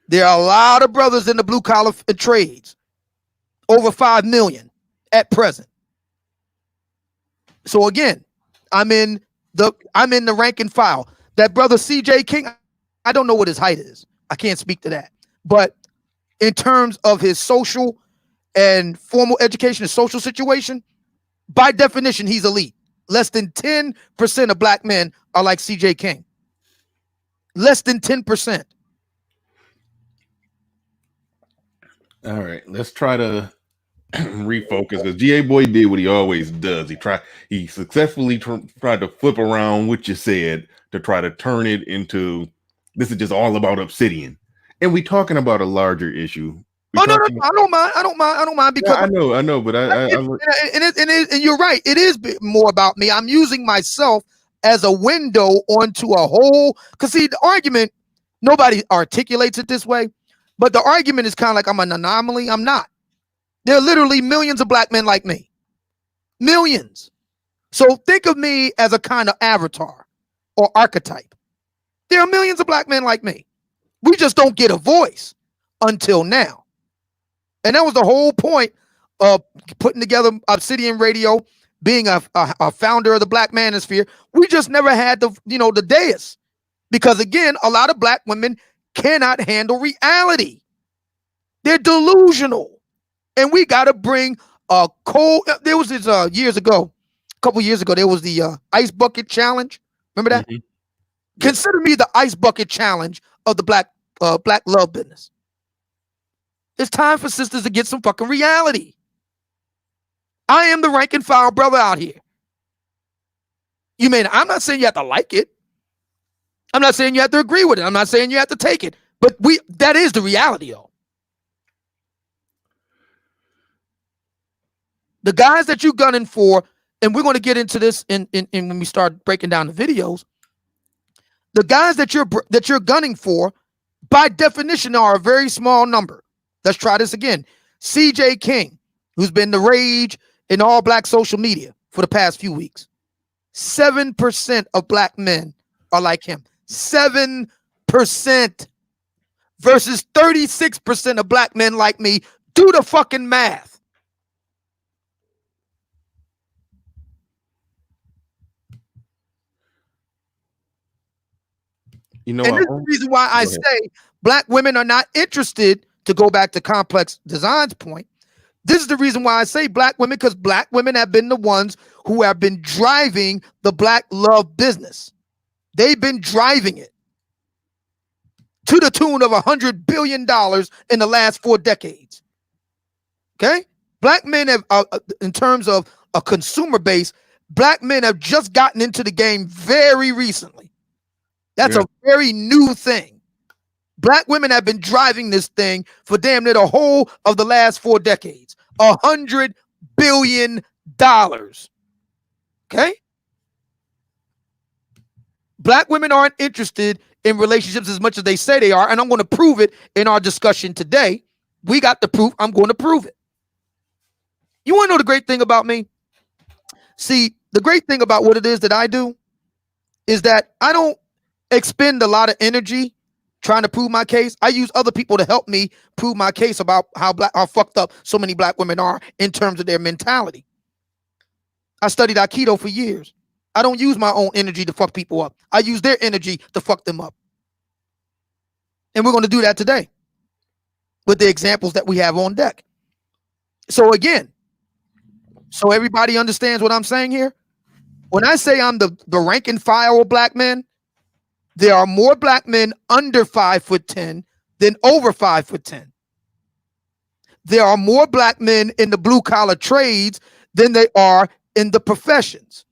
There are a lot of brothers in the blue collar trades, over 5 million at present. So again, I'm in the rank and file. That brother CJ King, I don't know what his height is. I can't speak to that. But in terms of his social and formal education and social situation, by definition, he's elite. Less than 10% of black men are like CJ King. Less than 10%. All right, let's try to refocus, because GA boy did what he always does. He successfully tried to flip around what you said to try to turn it into, this is just all about Obsidian, and we talking about a larger issue. No, I don't mind because yeah, I know, but and you're right. It is more about me. I'm using myself as a window onto a whole. Because see, the argument, nobody articulates it this way, but the argument is kind of like I'm an anomaly. I'm not. There are literally millions of black men like me. Millions. So think of me as a kind of avatar or archetype. There are millions of black men like me. We just don't get a voice until now. And that was the whole point of putting together Obsidian Radio, being a founder of the Black Manosphere. We just never had the dais. Because again, a lot of black women cannot handle reality. They're delusional. And we got to bring a cold. There was this a couple years ago, there was the ice bucket challenge. Remember that? Mm-hmm. Consider me the ice bucket challenge of the black love business. It's time for sisters to get some fucking reality. I am the rank and file brother out here. I'm not saying you have to like it. I'm not saying you have to agree with it. I'm not saying you have to take it. But that is the reality, though. The guys that you're gunning for, and we're going to get into this in when we start breaking down the videos. The guys that you're gunning for, by definition, are a very small number. Let's try this again. CJ King, who's been the rage in all black social media for the past few weeks. 7% of black men are like him. 7% versus 36% of black men like me. Do the fucking math. And this is the reason why I say black women are not interested, to go back to Complex Design's point. This is the reason why I say black women, because black women have been the ones who have been driving the black love business. They've been driving it to the tune of $100 billion in the last 4 decades. Okay? Black men have, in terms of a consumer base, black men have just gotten into the game very recently. That's a very new thing. Black women have been driving this thing for damn near the whole of the last 4 decades. $100 billion. Okay? Black women aren't interested in relationships as much as they say they are, and I'm going to prove it in our discussion today. We got the proof. I'm going to prove it. You want to know the great thing about me? See, the great thing about what it is that I do is that I don't expend a lot of energy trying to prove my case. I use other people to help me prove my case about how fucked up so many black women are in terms of their mentality. I studied Aikido for years. I don't use my own energy to fuck people up. I use their energy to fuck them up. And we're going to do that today with the examples that we have on deck. So again, so everybody understands what I'm saying here. When I say I'm the rank and file of black men, there are more black men under 5'10" than over 5'10". There are more black men in the blue collar trades than they are in the professions.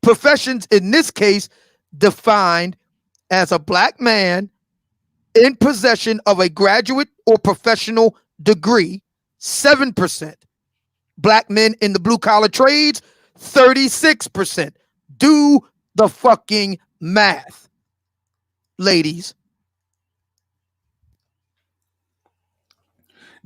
Professions in this case defined as a black man in possession of a graduate or professional degree, 7%. Black men in the blue collar trades, 36%. Do the fucking math, ladies.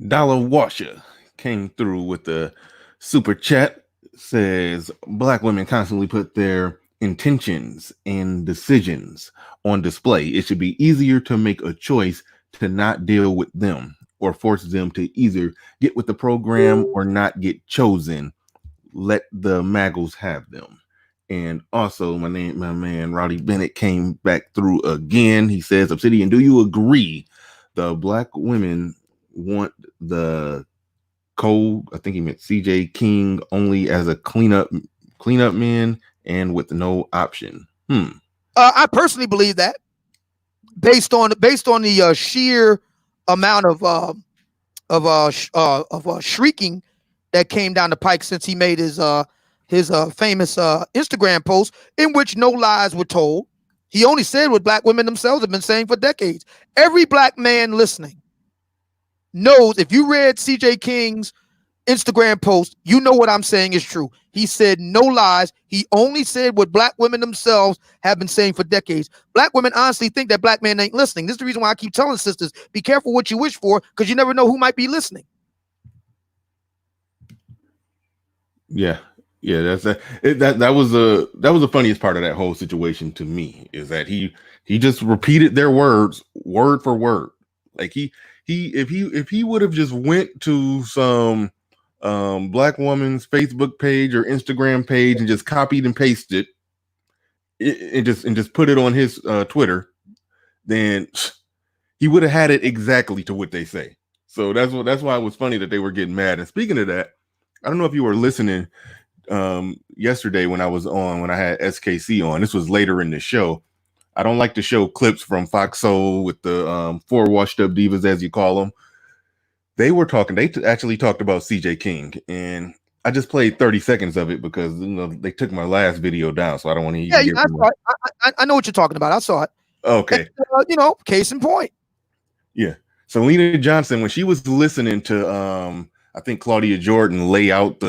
Dollar Washer came through with the super chat. Says black women constantly put their intentions and decisions on display. It should be easier to make a choice to not deal with them or force them to either get with the program or not get chosen. Let the Maggles have them. And also my man Rowdy Bennett came back through again. He says, Obsidian, do you agree the black women want the Cole, I think he meant CJ King, only as a cleanup man and with no option? I personally believe that based on the sheer amount of shrieking that came down the pike since he made his famous Instagram post in which no lies were told. He only said what black women themselves have been saying for decades. Every black man listening knows, if you read CJ King's Instagram post, you know what I'm saying is true. He said no lies. He only said what black women themselves have been saying for decades. Black women honestly think that black men ain't listening. This is the reason why I keep telling sisters, be careful what you wish for, because you never know who might be listening. Yeah, that was the funniest part of that whole situation to me, is that he just repeated their words word for word. Like if he would have just went to some black woman's Facebook page or Instagram page and just copied and pasted it and just put it on his Twitter, then he would have had it exactly to what they say. So that's why it was funny that they were getting mad. And speaking of that, I don't know if you were listening yesterday when I had SKC on. This was later in the show. I don't like to show clips from Fox Soul with the 4 washed up divas, as you call them. They actually talked about CJ King, and I just played 30 seconds of it because they took my last video down, so I don't want to even I know what you're talking about. I saw it. Okay. And, case in point. Yeah. Selena Johnson, when she was listening to I think Claudia Jordan lay out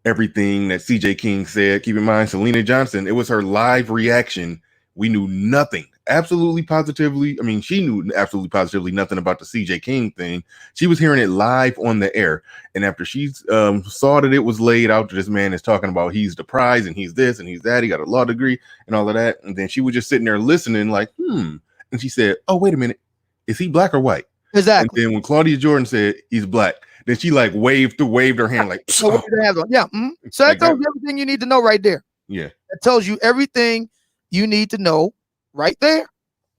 everything that CJ King said. Keep in mind, Selena Johnson, it was her live reaction. We knew nothing. Absolutely positively. I mean, she knew absolutely positively nothing about the CJ King thing. She was hearing it live on the air. And after she saw that it was laid out, that this man is talking about he's the prize and he's this and he's that, he got a law degree and all of that. And then she was just sitting there listening like, And she said, oh, wait a minute. Is he black or white? Exactly. And then when Claudia Jordan said he's black, then she like waved her hand like, So that tells you everything you need to know right there. Yeah. It tells you everything you need to know right there.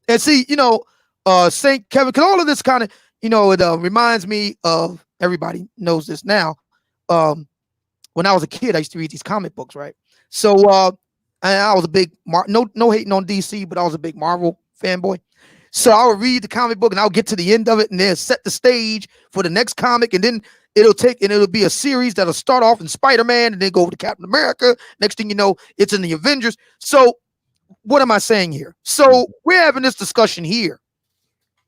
And see, St. Kevin, because all of this kind of, it reminds me of, everybody knows this now. When I was a kid, I used to read these comic books, right? So and I was a big no hating on DC, but I was a big Marvel fanboy. So I would read the comic book and I'll get to the end of it and then set the stage for the next comic, and then it'll be a series that'll start off in Spider-Man and then go over to Captain America. Next thing you know, it's in the Avengers. So what am I saying here? So we're having this discussion here,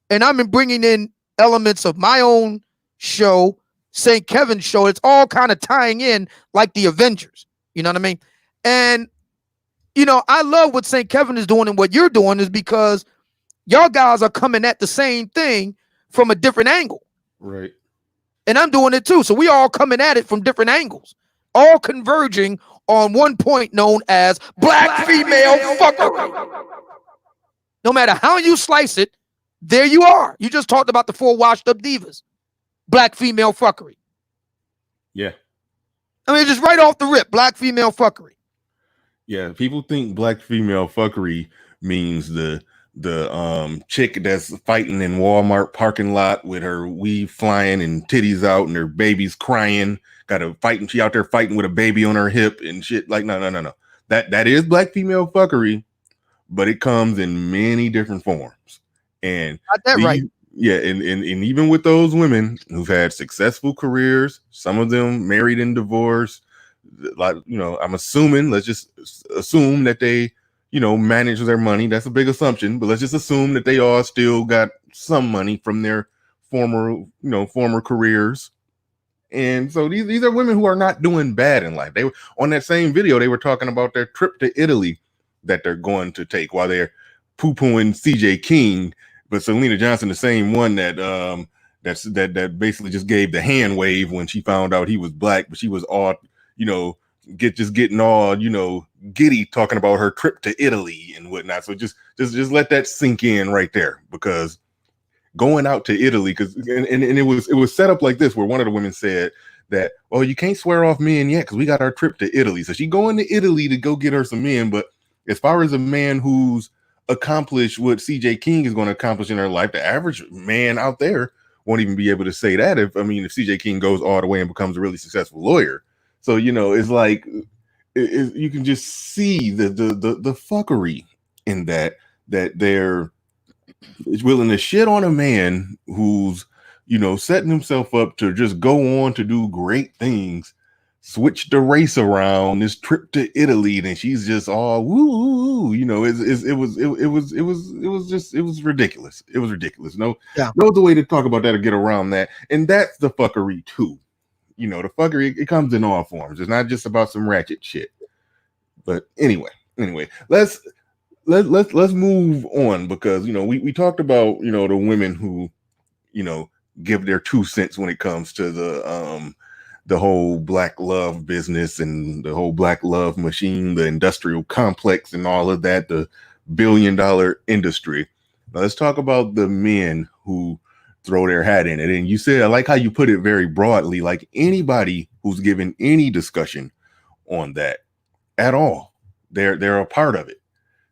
and I'm bringing in elements of my own show, St. Kevin's show. It's all kind of tying in like the Avengers. You know what I mean? And, I love what St. Kevin is doing, and what you're doing is because y'all guys are coming at the same thing from a different angle. Right. And I'm doing it too. So we all coming at it from different angles, all converging on one point known as black female fuckery. No matter how you slice it, there you are. You just talked about the 4 washed up divas. Black female fuckery. Yeah. I mean, just right off the rip, black female fuckery. Yeah, people think black female fuckery means the chick that's fighting in Walmart parking lot with her weave flying and titties out and her baby's crying, got a fighting, she out there fighting with a baby on her hip and shit. Like, no. That is black female fuckery, but it comes in many different forms. And got that right. Yeah, and even with those women who've had successful careers, some of them married and divorced, like, I'm assuming, let's just assume that they, manage their money. That's a big assumption, but let's just assume that they all still got some money from their former careers. And so these are women who are not doing bad in life. They were on that same video, they were talking about their trip to Italy that they're going to take while they're poo-pooing CJ King. But Selena Johnson, the same one that that basically just gave the hand wave when she found out he was black, but she was all, getting all, giddy talking about her trip to Italy and whatnot. So just let that sink in right there, because going out to Italy, and it was set up like this, where one of the women said that, oh, you can't swear off men yet because we got our trip to Italy. So she going to Italy to go get her some men. But as far as a man who's accomplished what CJ King is going to accomplish in her life, the average man out there won't even be able to say that if CJ King goes all the way and becomes a really successful lawyer. So, it's like, you can just see the fuckery in that they're willing to shit on a man who's, setting himself up to just go on to do great things, switch the race around, this trip to Italy, and she's just all woo. It was ridiculous. It was ridiculous. No other way to talk about that or get around that. And that's the fuckery too. The fuckery, it comes in all forms. It's not just about some ratchet shit. But anyway, let's move on, because we talked about the women who give their 2 cents when it comes to the whole black love business and the whole black love machine, the industrial complex and all of that, the billion-dollar industry. Now let's talk about the men who throw their hat in it. And you said, I like how you put it very broadly, like anybody who's given any discussion on that at all, they're a part of it.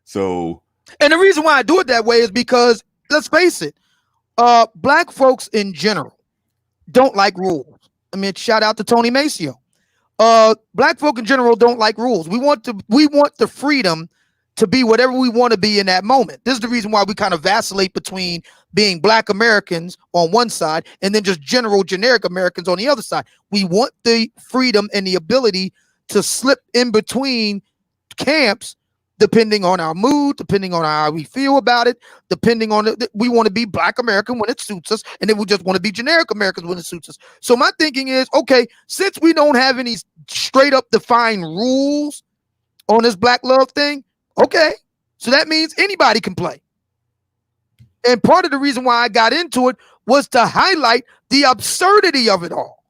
So, and the reason why I do it that way is because, let's face it, black folks in general don't like rules. I mean, shout out to Tony Maceo. Black folk in general don't like rules. We want the freedom to be whatever we want to be in that moment. This is the reason why we kind of vacillate between being black Americans on one side and then just generic Americans on the other side. We want the freedom and the ability to slip in between camps, depending on our mood, depending on how we feel about it, depending on it. We want to be black American when it suits us, and then we just want to be generic Americans when it suits us. So my thinking is, okay, since we don't have any straight up defined rules on this black love thing, okay, so that means anybody can play. And part of the reason why I got into it was to highlight the absurdity of it all.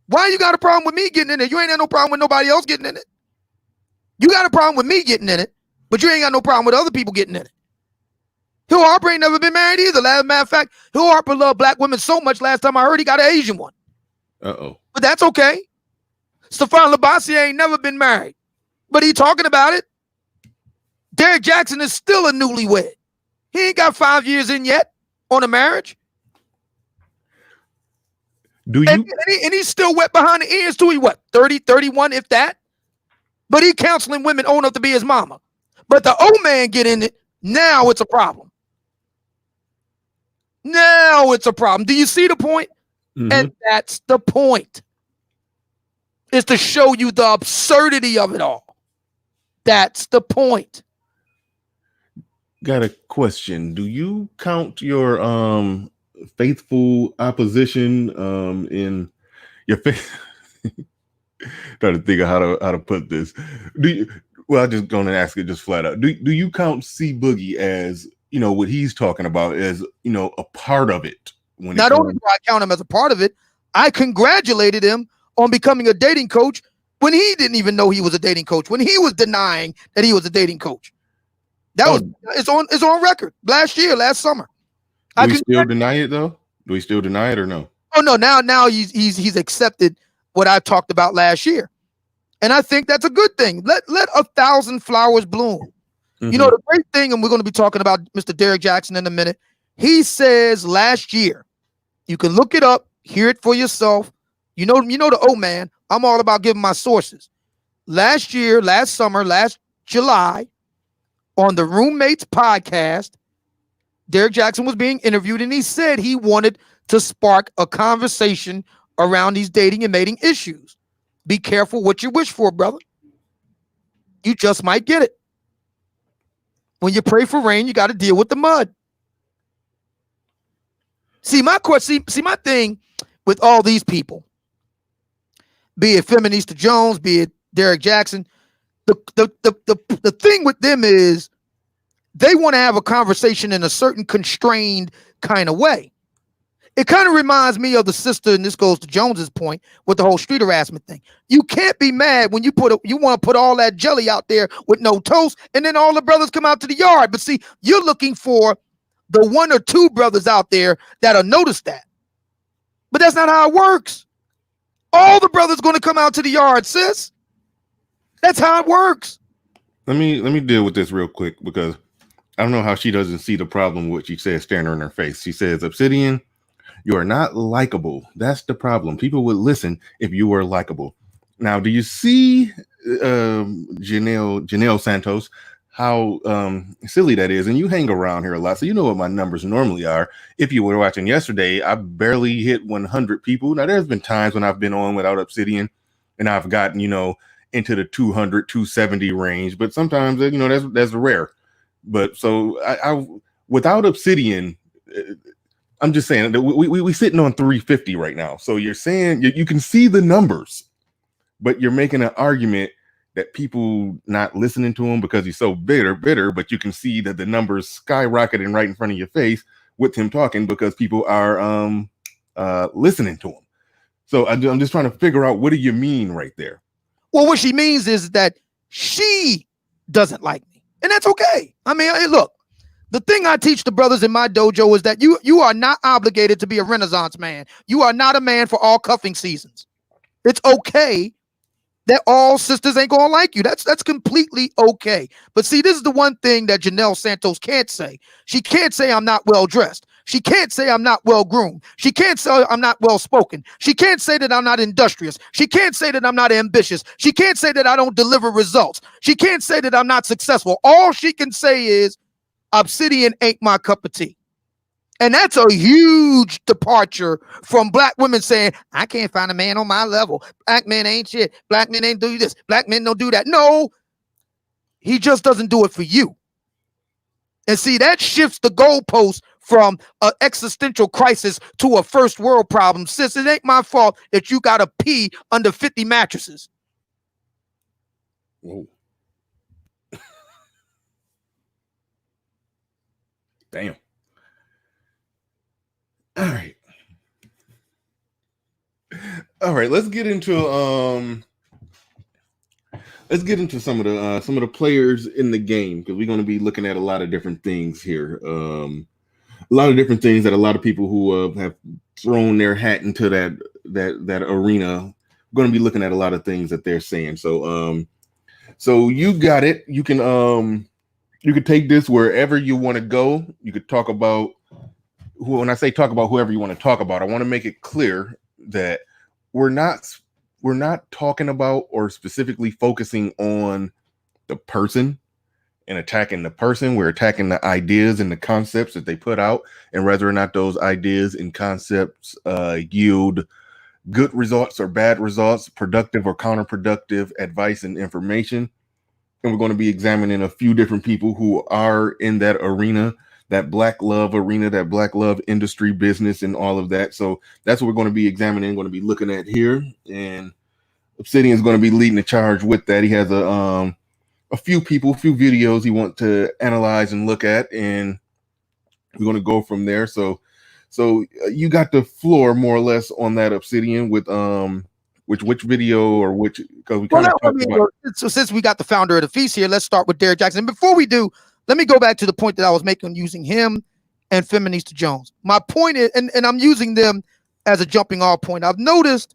Why you got a problem with me getting in it? You ain't had no problem with nobody else getting in it. You got a problem with me getting in it, but you ain't got no problem with other people getting in it. Hill Harper ain't never been married either. Matter of fact, Hill Harper loved black women so much, last time I heard he got an Asian one. Uh-oh. But that's okay. Stephon Labassiere ain't never been married, but he talking about it. Derek Jackson is still a newlywed. He ain't got 5 years in yet on a marriage. Do you? And he's still wet behind the ears too. He what, 30, 31, if that? But he counseling women old enough to be his mama. But the old man get in it, now it's a problem. Now it's a problem. Do you see the point? Mhm. And that's the point. Is to show you the absurdity of it all. That's the point. Got a question. Do you count your faithful opposition in your faith? Trying to think of how to put this. Do you? Well, I'm just going to ask it just flat out. Do you count C Boogie as, you know, what he's talking about as, you know, a part of it? Not only do I count him as a part of it, I congratulated him on becoming a dating coach when he didn't even know he was a dating coach, when he was denying that he was a dating coach. That was it's on record last summer. Do we still deny it though? Do we still deny it or no? Oh no, now he's accepted what I talked about last year. And I think that's a good thing. Let 1,000 flowers bloom. Mm-hmm. You know, the great thing, and we're going to be talking about Mr. Derek Jackson in a minute. He says last year, you can look it up, hear it for yourself. You know the old man. I'm all about giving my sources. Last year, last summer, last July, on the Roommates podcast, Derek Jackson was being interviewed, and he said he wanted to spark a conversation around these dating and mating issues. Be careful what you wish for, brother. You just might get it. When you pray for rain, you got to deal with the mud. See, my thing with all these people, be it Feminista Jones, be it Derek Jackson, the thing with them is they want to have a conversation in a certain constrained kind of way. It kind of reminds me of the sister, and this goes to Jones's point with the whole street harassment thing. You can't be mad when you want to put all that jelly out there with no toast, and then all the brothers come out to the yard. But see, you're looking for the one or two brothers out there that'll notice that. But that's not how it works. All the brothers going to come out to the yard, sis. That's how it works. Let me deal with this real quick, because I don't know how she doesn't see the problem with what she says staring her in her face. She says, Obsidian, you are not likable. That's the problem. People would listen if you were likable. Now, do you see Janelle Santos, how silly that is? And you hang around here a lot, so you know what my numbers normally are. If you were watching yesterday, I barely hit 100 people. Now, there's been times when I've been on without Obsidian, and I've gotten, into the 200, 270 range. But sometimes, that's rare. But so I without Obsidian, I'm just saying that we sitting on 350 right now. So you're saying you can see the numbers, but you're making an argument that people not listening to him because he's so bitter, but you can see that the numbers skyrocketing right in front of your face with him talking because people are listening to him. So I'm just trying to figure out, what do you mean right there? Well, what she means is that she doesn't like me, and that's okay. I mean, look, the thing I teach the brothers in my dojo is that you are not obligated to be a Renaissance man. You are not a man for all cuffing seasons. It's okay that all sisters ain't gonna like you. That's completely okay. But see, this is the one thing that Janelle Santos can't say. She can't say I'm not well dressed. She can't say I'm not well groomed. She can't say I'm not well spoken. She can't say that I'm not industrious. She can't say that I'm not ambitious. She can't say that I don't deliver results. She can't say that I'm not successful. All she can say is Obsidian ain't my cup of tea. And that's a huge departure from black women saying, I can't find a man on my level. Black men ain't shit. Black men ain't do this. Black men don't do that. No, he just doesn't do it for you. And see, that shifts the goalpost from an existential crisis to a first world problem. Sis, it ain't my fault that you got to pee under 50 mattresses. Whoa. Damn. All right. Let's get into some of the players in the game, because we're going to be looking at a lot of different things here. A lot of different things that a lot of people who have thrown their hat into that arena, going to be looking at a lot of things that they're saying. So you got it. You can take this wherever you want to go. You could talk about when I say talk about whoever you want to talk about, I want to make it clear that we're not talking about or specifically focusing on the person and attacking the person. We're attacking the ideas and the concepts that they put out, and whether or not those ideas and concepts yield good results or bad results, productive or counterproductive advice and information. And we're going to be examining a few different people who are in that arena, that Black love arena, that Black love industry business and all of that. So that's what we're going to be examining, going to be looking at here. And Obsidian is going to be leading the charge with that. He has a few videos he wants to analyze and look at, and we're going to go from there. So you got the floor more or less on that, Obsidian, with which video or which, because we kind of talked about. So since we got the founder of the feast here, let's start with Derek Jackson. And before we do, let me go back to the point that I was making using him and Feminista Jones. My point is, and I'm using them as a jumping off point. I've noticed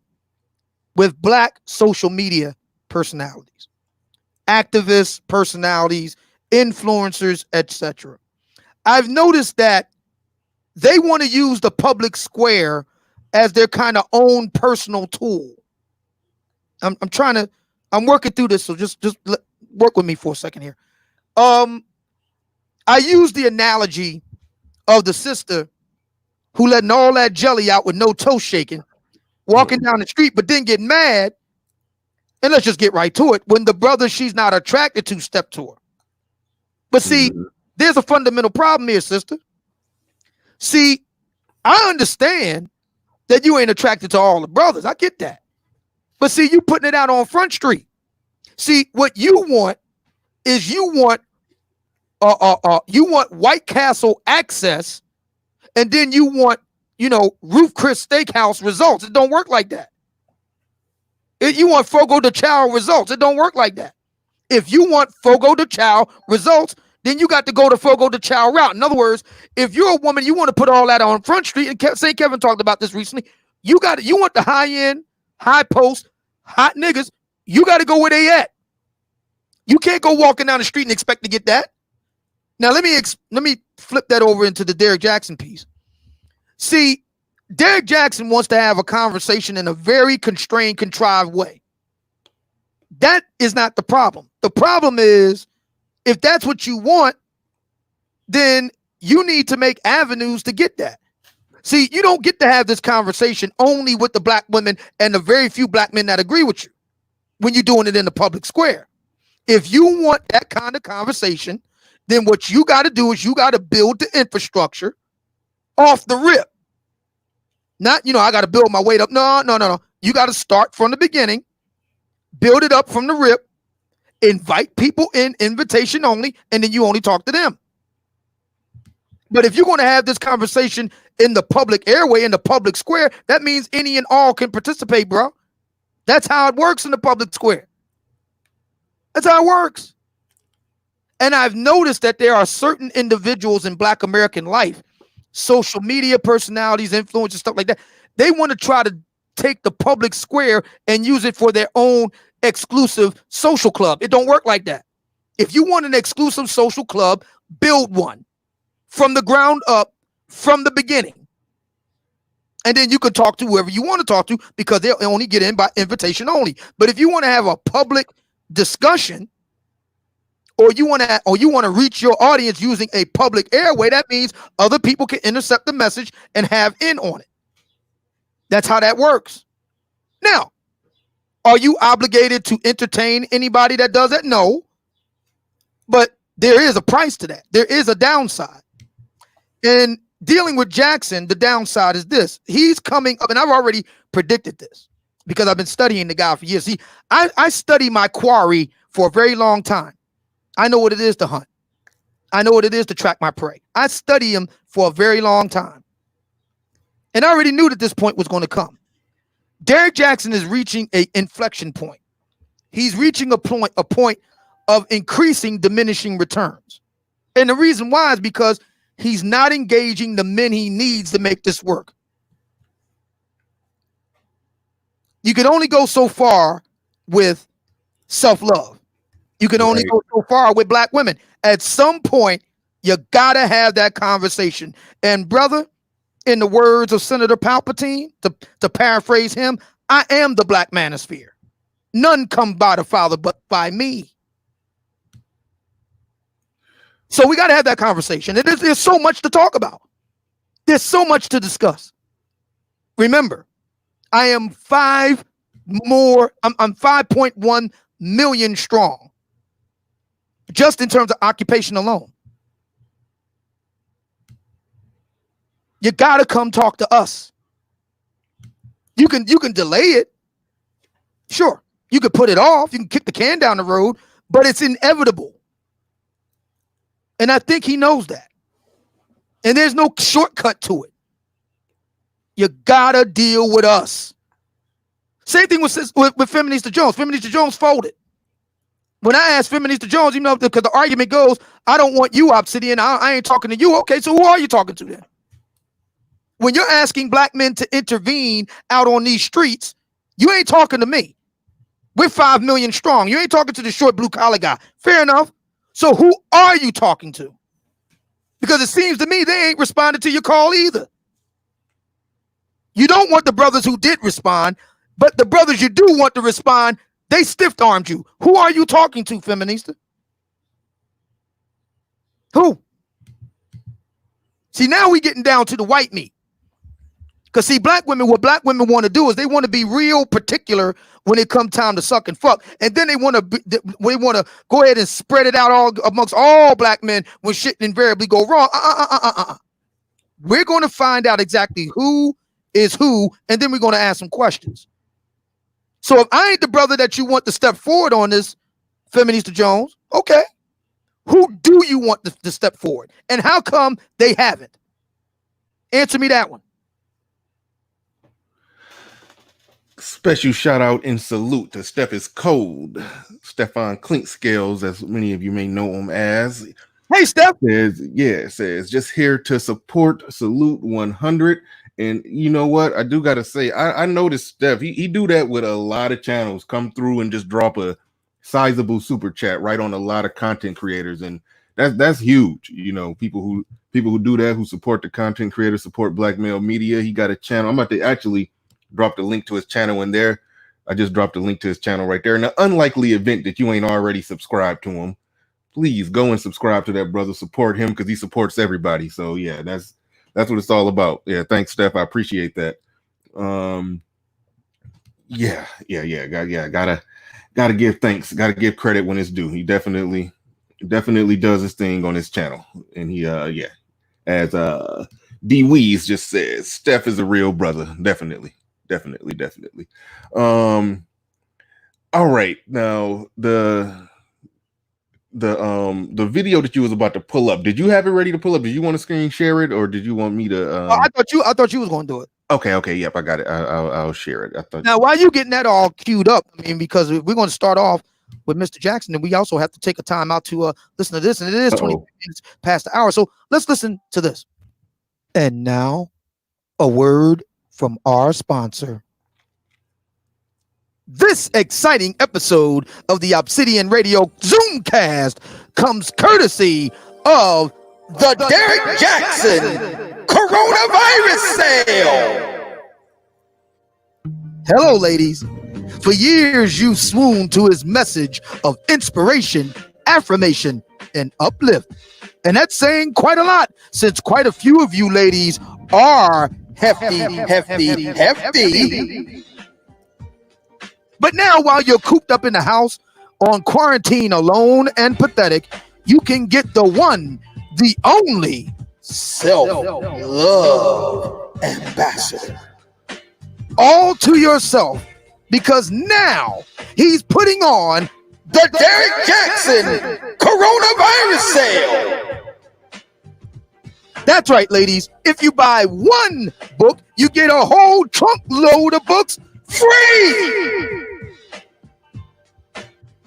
with Black social media personalities, activists, personalities, influencers, etc., I've noticed that they want to use the public square as their kind of own personal tool. I'm working through this, so just work with me for a second here. I use the analogy of the sister who letting all that jelly out with no toe shaking, walking down the street, but then getting mad. And let's just get right to it. When the brother she's not attracted to step to her. But see, there's a fundamental problem here, sister. See, I understand that you ain't attracted to all the brothers. I get that. But see, you putting it out on Front Street. See, what you want is you want White Castle access, and then you want, Ruth Chris Steakhouse results. It don't work like that. You want Fogo de Chao results. It don't work like that. If you want Fogo de Chao results, then you got to go the Fogo de Chao route. In other words, if you're a woman, you want to put all that on Front Street, and St. Kevin talked about this recently, you want the high-end, high-post, hot niggas, you got to go where they at. You can't go walking down the street and expect to get that. Now, let me flip that over into the Derek Jackson piece. See, Derek Jackson wants to have a conversation in a very constrained, contrived way. That is not the problem. The problem is, if that's what you want, then you need to make avenues to get that. See, you don't get to have this conversation only with the Black women and the very few Black men that agree with you when you're doing it in the public square. If you want that kind of conversation, then what you got to do is you got to build the infrastructure off the rip. Not, I got to build my way up. No. You got to start from the beginning, build it up from the rip, invite people in, invitation only, and then you only talk to them. But if you're going to have this conversation in the public airway, in the public square, that means any and all can participate, bro. That's how it works in the public square. That's how it works. And I've noticed that there are certain individuals in Black American life, social media personalities, influencers, stuff like that. They want to try to take the public square and use it for their own exclusive social club. It don't work like that. If you want an exclusive social club, build one from the ground up, from the beginning. And then you can talk to whoever you want to talk to, because they'll only get in by invitation only. But if you want to have a public discussion, or you want to reach your audience using a public airway, that means other people can intercept the message and have in on it. That's how that works. Now, are you obligated to entertain anybody that does that? No. But there is a price to that. There is a downside. And dealing with Jackson, the downside is this. He's coming up, and I've already predicted this because I've been studying the guy for years. See, I study my quarry for a very long time. I know what it is to hunt. I know what it is to track my prey. I study him for a very long time. And I already knew that this point was going to come. Derek Jackson is reaching an inflection point. He's reaching a point of increasing diminishing returns. And the reason why is because he's not engaging the men he needs to make this work. You can only go so far with self-love. You can only go so far with Black women. At some point, you gotta have that conversation. And brother, In the words of Senator Palpatine, to paraphrase him, I am the black manosphere. None come by the Father but by me. So we got to have that conversation. There's so much to talk about. There's so much to discuss. Remember, I am 5.1 million strong, just in terms of occupation alone. You gotta come talk to us. You can delay it. Sure, you could put it off. You can kick the can down the road, but it's inevitable. And I think he knows that. And there's no shortcut to it. You gotta deal with us. Same thing with Feminista Jones. Feminista Jones folded. When I asked Feminista Jones, because the argument goes, I don't want you, Obsidian. I ain't talking to you. Okay, so who are you talking to then? When you're asking black men to intervene out on these streets, you ain't talking to me. We're 5 million strong. You ain't talking to the short blue collar guy. Fair enough. So who are you talking to? Because it seems to me they ain't responded to your call either. You don't want the brothers who did respond, but the brothers you do want to respond, they stiff-armed you. Who are you talking to, Feminista? Who? See, now we getting down to the white meat. Because see, what black women want to do is they want to be real particular when it comes time to suck and fuck. And then they want to go ahead and spread it out all amongst all black men when shit invariably go wrong. We're going to find out exactly who is who, and then we're going to ask some questions. So if I ain't the brother that you want to step forward on this, Feminista Jones, okay. Who do you want to step forward? And how come they haven't? Answer me that one. Special shout out and salute to Steph is Cold. Stefan Clinkscales, as many of you may know him as. Hey, Steph. Says just here to support Salute 100. And you know what? I do got to say, I noticed Steph, he do that with a lot of channels, come through and just drop a sizable super chat right on a lot of content creators. And that's huge. You know, people who do that, who support the content creators, support black male media. He got a channel. I'm about to actually drop the link to his channel in there. I just dropped a link to his channel right there. In an unlikely event that you ain't already subscribed to him, please go and subscribe to that brother. Support him because he supports everybody. So yeah, that's what it's all about. Yeah, thanks, Steph. I appreciate that. Gotta give thanks. Gotta give credit when it's due. He definitely does his thing on his channel. And he as D Weeze just says, Steph is a real brother. Definitely. All right, now the video that you was about to pull up, did you have it ready to pull up? Did you want to screen share it, or did you want me to I thought you was going to do it. Okay, yep, I got it. I'll share it. Now, why you getting that all queued up? I mean, because we're going to start off with Mr. Jackson, and we also have to take a time out to listen to this, and it is 20 minutes past the hour, so let's listen to this. And now, a word from our sponsor. This exciting episode of the Obsidian Radio Zoomcast comes courtesy of the Derek Jackson Coronavirus Sale. Hello, ladies. For years, you swooned to his message of inspiration, affirmation, and uplift. And that's saying quite a lot, since quite a few of you ladies are hefty. But now, while you're cooped up in the house on quarantine alone and pathetic, you can get the one, the only self-love ambassador. All to yourself, because now he's putting on the Derek Jackson Coronavirus Sale. That's right, ladies. If you buy one book, you get a whole trunk load of books free.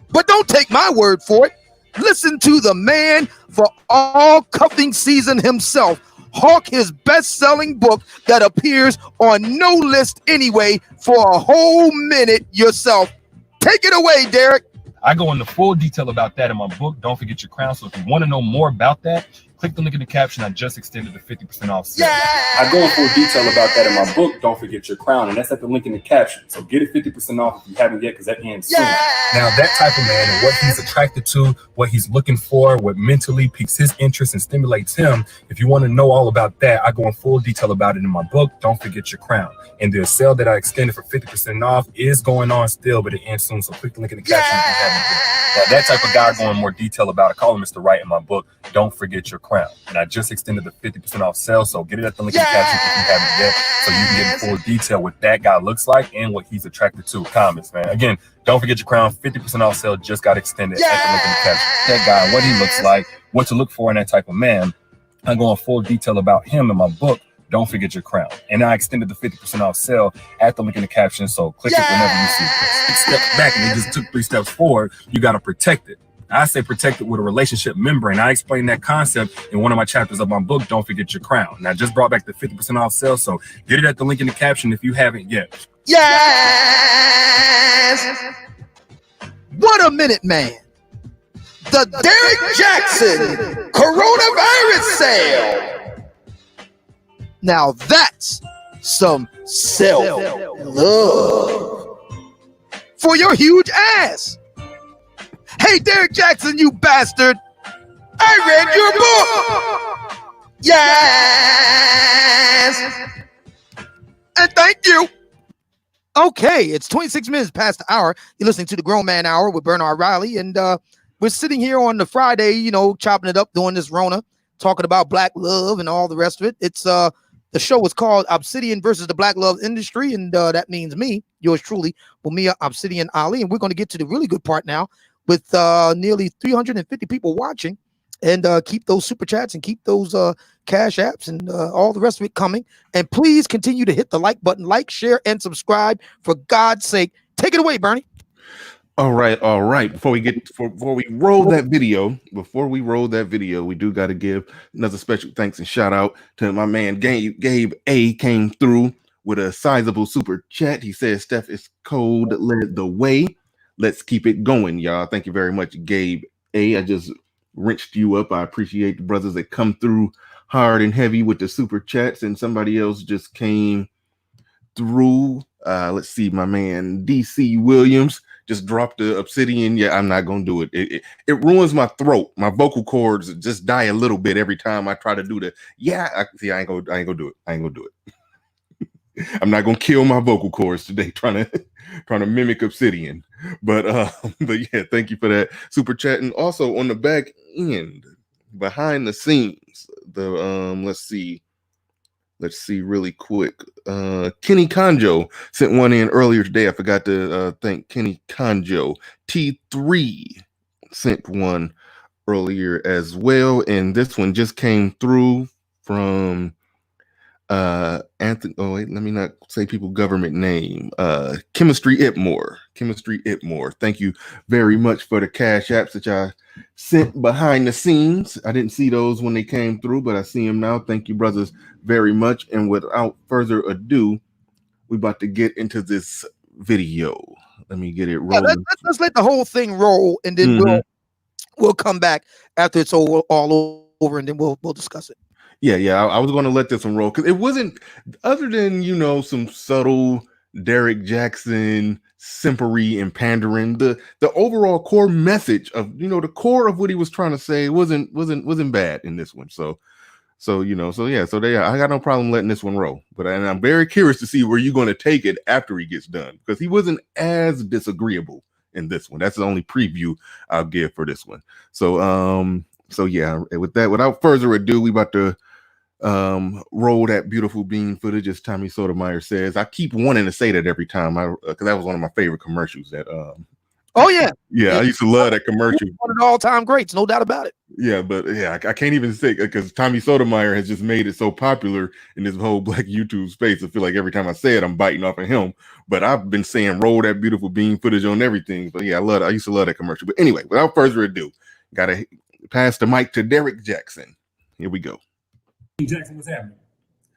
But don't take my word for it. Listen to the man for all cuffing season himself hawk his best-selling book that appears on no list anyway for a whole minute yourself. Take it away, Derek. I go into full detail about that in my book, Don't Forget Your Crown. So if you want to know more about that, Click the link in the caption. I just extended the 50% off sale. I go in full detail about that in my book, Don't Forget Your Crown, and that's at the link in the caption. So get it 50% off if you haven't yet, because that ends soon. Now, that type of man and what he's attracted to, what he's looking for, what mentally piques his interest and stimulates him, if you want to know all about that, I go in full detail about it in my book, Don't Forget Your Crown. And the sale that I extended for 50% off is going on still, but it ends soon. So click the link in the caption if you haven't yet. Now, that type of guy, I go in more detail about it. I call him Mr. Right in my book, Don't Forget Your Crown. And I just extended the 50% off sale, so get it at the link in the caption if you haven't yet, so you can get in full detail what that guy looks like and what he's attracted to. Comments, man. Again, Don't Forget Your Crown, 50% off sale just got extended at the link in the caption. That guy, what he looks like, what to look for in that type of man. I go in full detail about him in my book, Don't Forget Your Crown. And I extended the 50% off sale at the link in the caption, so click it whenever you see it. 6 steps back and they just took 3 steps forward. You got to protect it. I say protect it with a relationship membrane. I explain that concept in one of my chapters of my book, Don't Forget Your Crown. And I just brought back the 50% off sale, so get it at the link in the caption if you haven't yet. What a minute, man. The Derek Jackson coronavirus sale. Now that's some self-love for your huge ass. Hey, Derek Jackson, you bastard. I read your book. Yes. And thank you. Okay, it's 26 minutes past the hour. You're listening to the Grown Man Hour with Bernard Riley. And we're sitting here on the Friday, you know, chopping it up, doing this Rona, talking about black love and all the rest of it. It's the show is called Obsidian versus the Black Love Industry. And that means me, yours truly, Mumia Obsidian Ali. And we're going to get to the really good part now, with nearly 350 people watching, and keep those super chats and keep those cash apps and all the rest of it coming. And please continue to hit the like button, like, share, and subscribe. For God's sake, take it away, Bernie. All right. Before we roll that video, we do got to give another special thanks and shout out to my man Gabe A. Came through with a sizable super chat. He says Steph is cold, led the way. Let's keep it going, y'all. Thank you very much, Gabe A. I just wrenched you up. I appreciate the brothers that come through hard and heavy with the super chats, and somebody else just came through. Let's see, my man DC Williams just dropped the Obsidian. Yeah, I'm not gonna do it. It ruins my throat. My vocal cords just die a little bit every time I try to do the. I ain't gonna do it. I ain't gonna do it. I'm not gonna kill my vocal cords today trying to mimic Obsidian. But yeah, thank you for that super chat. And also on the back end, behind the scenes, the let's see really quick. Kenny Conjo sent one in earlier today. I forgot to thank Kenny Conjo. T3 sent one earlier as well, and this one just came through from Anthony. Oh wait, let me not say people government name. Chemistry Itmore. Thank you very much for the cash apps that y'all sent behind the scenes. I didn't see those when they came through, but I see them now. Thank you, brothers, very much. And without further ado, we're about to get into this video. Let me get it rolling. Let's let the whole thing roll, and then we'll come back after it's all over, and then we'll discuss it. Yeah. I was going to let this one roll because it wasn't, other than, some subtle Derek Jackson simpery and pandering, the overall core message of, the core of what he was trying to say wasn't bad in this one. So I got no problem letting this one roll. But I'm very curious to see where you're going to take it after he gets done, because he wasn't as disagreeable in this one. That's the only preview I'll give for this one. So yeah, with that, without further ado, we about to roll that beautiful bean footage, as Tommy Sotomayor says. I keep wanting to say that every time, because that was one of my favorite commercials. That oh yeah, I used to love that commercial. One of the all-time greats, no doubt about it. Yeah, but yeah, I can't even say, because Tommy Sotomayor has just made it so popular in this whole black YouTube space. I feel like every time I say it, I'm biting off of him. But I've been saying roll that beautiful bean footage on everything. But yeah, I used to love that commercial. But anyway, without further ado, gotta pass the mic to Derek Jackson. Here we go. Jackson, what's happening?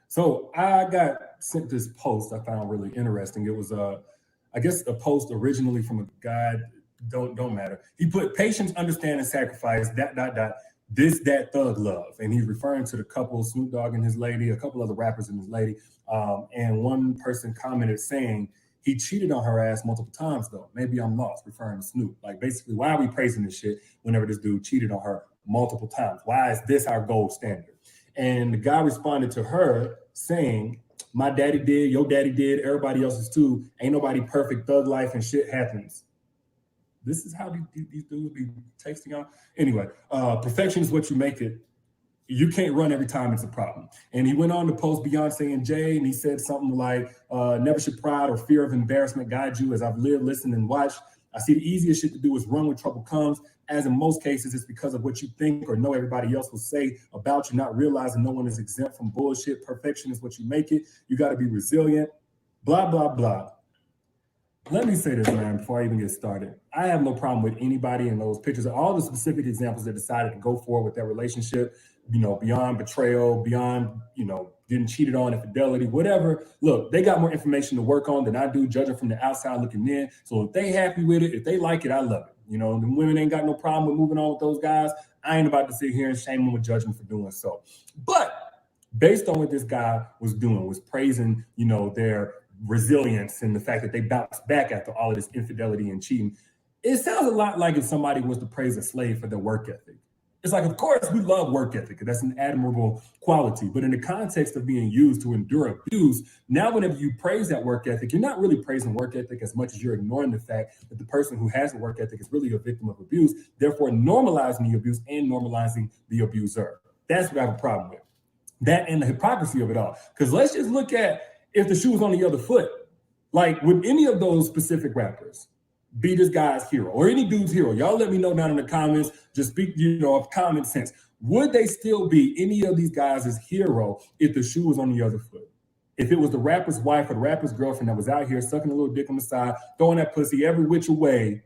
So I got sent this post I found really interesting. It was I guess a post originally from a guy, don't matter. He put patience, understand, and sacrifice, ... this, that, thug love. And he's referring to the couple, Snoop Dogg and his lady, a couple other rappers and his lady. And one person commented saying, he cheated on her ass multiple times though. Maybe I'm lost, referring to Snoop. Like basically, why are we praising this shit whenever this dude cheated on her multiple times? Why is this our gold standard? And the guy responded to her saying, my daddy did, your daddy did, everybody else's too. Ain't nobody perfect, thug life and shit happens. This is how these dudes be texting y'all. Anyway, perfection is what you make it. You can't run every time it's a problem. And he went on to post Beyonce and Jay, and he said something like, never should pride or fear of embarrassment guide you. As I've lived, listened, and watched, I see the easiest shit to do is run when trouble comes. As in most cases, it's because of what you think or know everybody else will say about you, not realizing no one is exempt from bullshit. Perfection is what you make it. You got to be resilient, blah, blah, blah. Let me say this, man, before I even get started. I have no problem with anybody in those pictures. All the specific examples that decided to go forward with that relationship, you know, beyond betrayal, beyond, you know, getting cheated on, infidelity, whatever. Look, they got more information to work on than I do, judging from the outside looking in. So if they happy with it, if they like it, I love it. You know, the women ain't got no problem with moving on with those guys. I ain't about to sit here and shame them with judgment for doing so. But based on what this guy was doing, was praising, you know, their resilience and the fact that they bounced back after all of this infidelity and cheating, it sounds a lot like if somebody was to praise a slave for their work ethic. It's like, of course, we love work ethic. That's an admirable quality. But in the context of being used to endure abuse, now whenever you praise that work ethic, you're not really praising work ethic as much as you're ignoring the fact that the person who has a work ethic is really a victim of abuse, therefore normalizing the abuse and normalizing the abuser. That's what I have a problem with. That and the hypocrisy of it all. Because let's just look at if the shoe was on the other foot. Like, would any of those specific rappers be this guy's hero or any dude's hero? Y'all let me know down in the comments. Just speak, you know, of common sense. Would they still be any of these guys' hero if the shoe was on the other foot? If it was the rapper's wife or the rapper's girlfriend that was out here sucking a little dick on the side, throwing that pussy every which way,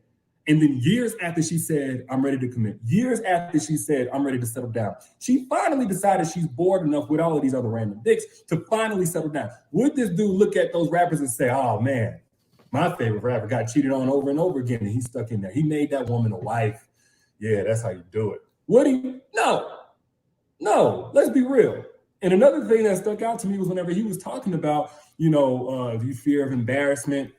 and then years after she said, I'm ready to commit, years after she said, I'm ready to settle down, she finally decided she's bored enough with all of these other random dicks to finally settle down. Would this dude look at those rappers and say, oh man, my favorite rapper got cheated on over and over again and he's stuck in there. He made that woman a wife. Yeah, that's how you do it. Would he? No, let's be real. And another thing that stuck out to me was whenever he was talking about, you know, the fear of embarrassment,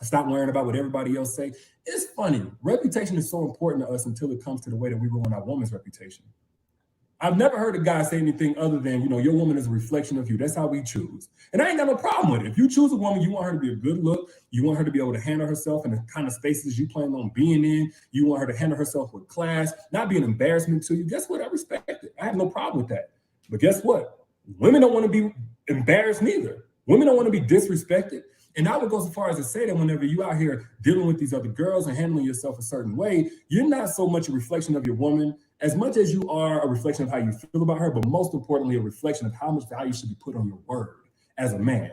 stop worrying about what everybody else say. It's funny. Reputation is so important to us until it comes to the way that we ruin our woman's reputation. I've never heard a guy say anything other than, you know, your woman is a reflection of you. That's how we choose. And I ain't got no problem with it. If you choose a woman, you want her to be a good look. You want her to be able to handle herself in the kind of spaces you plan on being in. You want her to handle herself with class, not be an embarrassment to you. Guess what? I respect it. I have no problem with that. But guess what? Women don't want to be embarrassed neither. Women don't want to be disrespected. And I would go so far as to say that whenever you out here dealing with these other girls and handling yourself a certain way, you're not so much a reflection of your woman as much as you are a reflection of how you feel about her, but most importantly, a reflection of how much value should be put on your word as a man.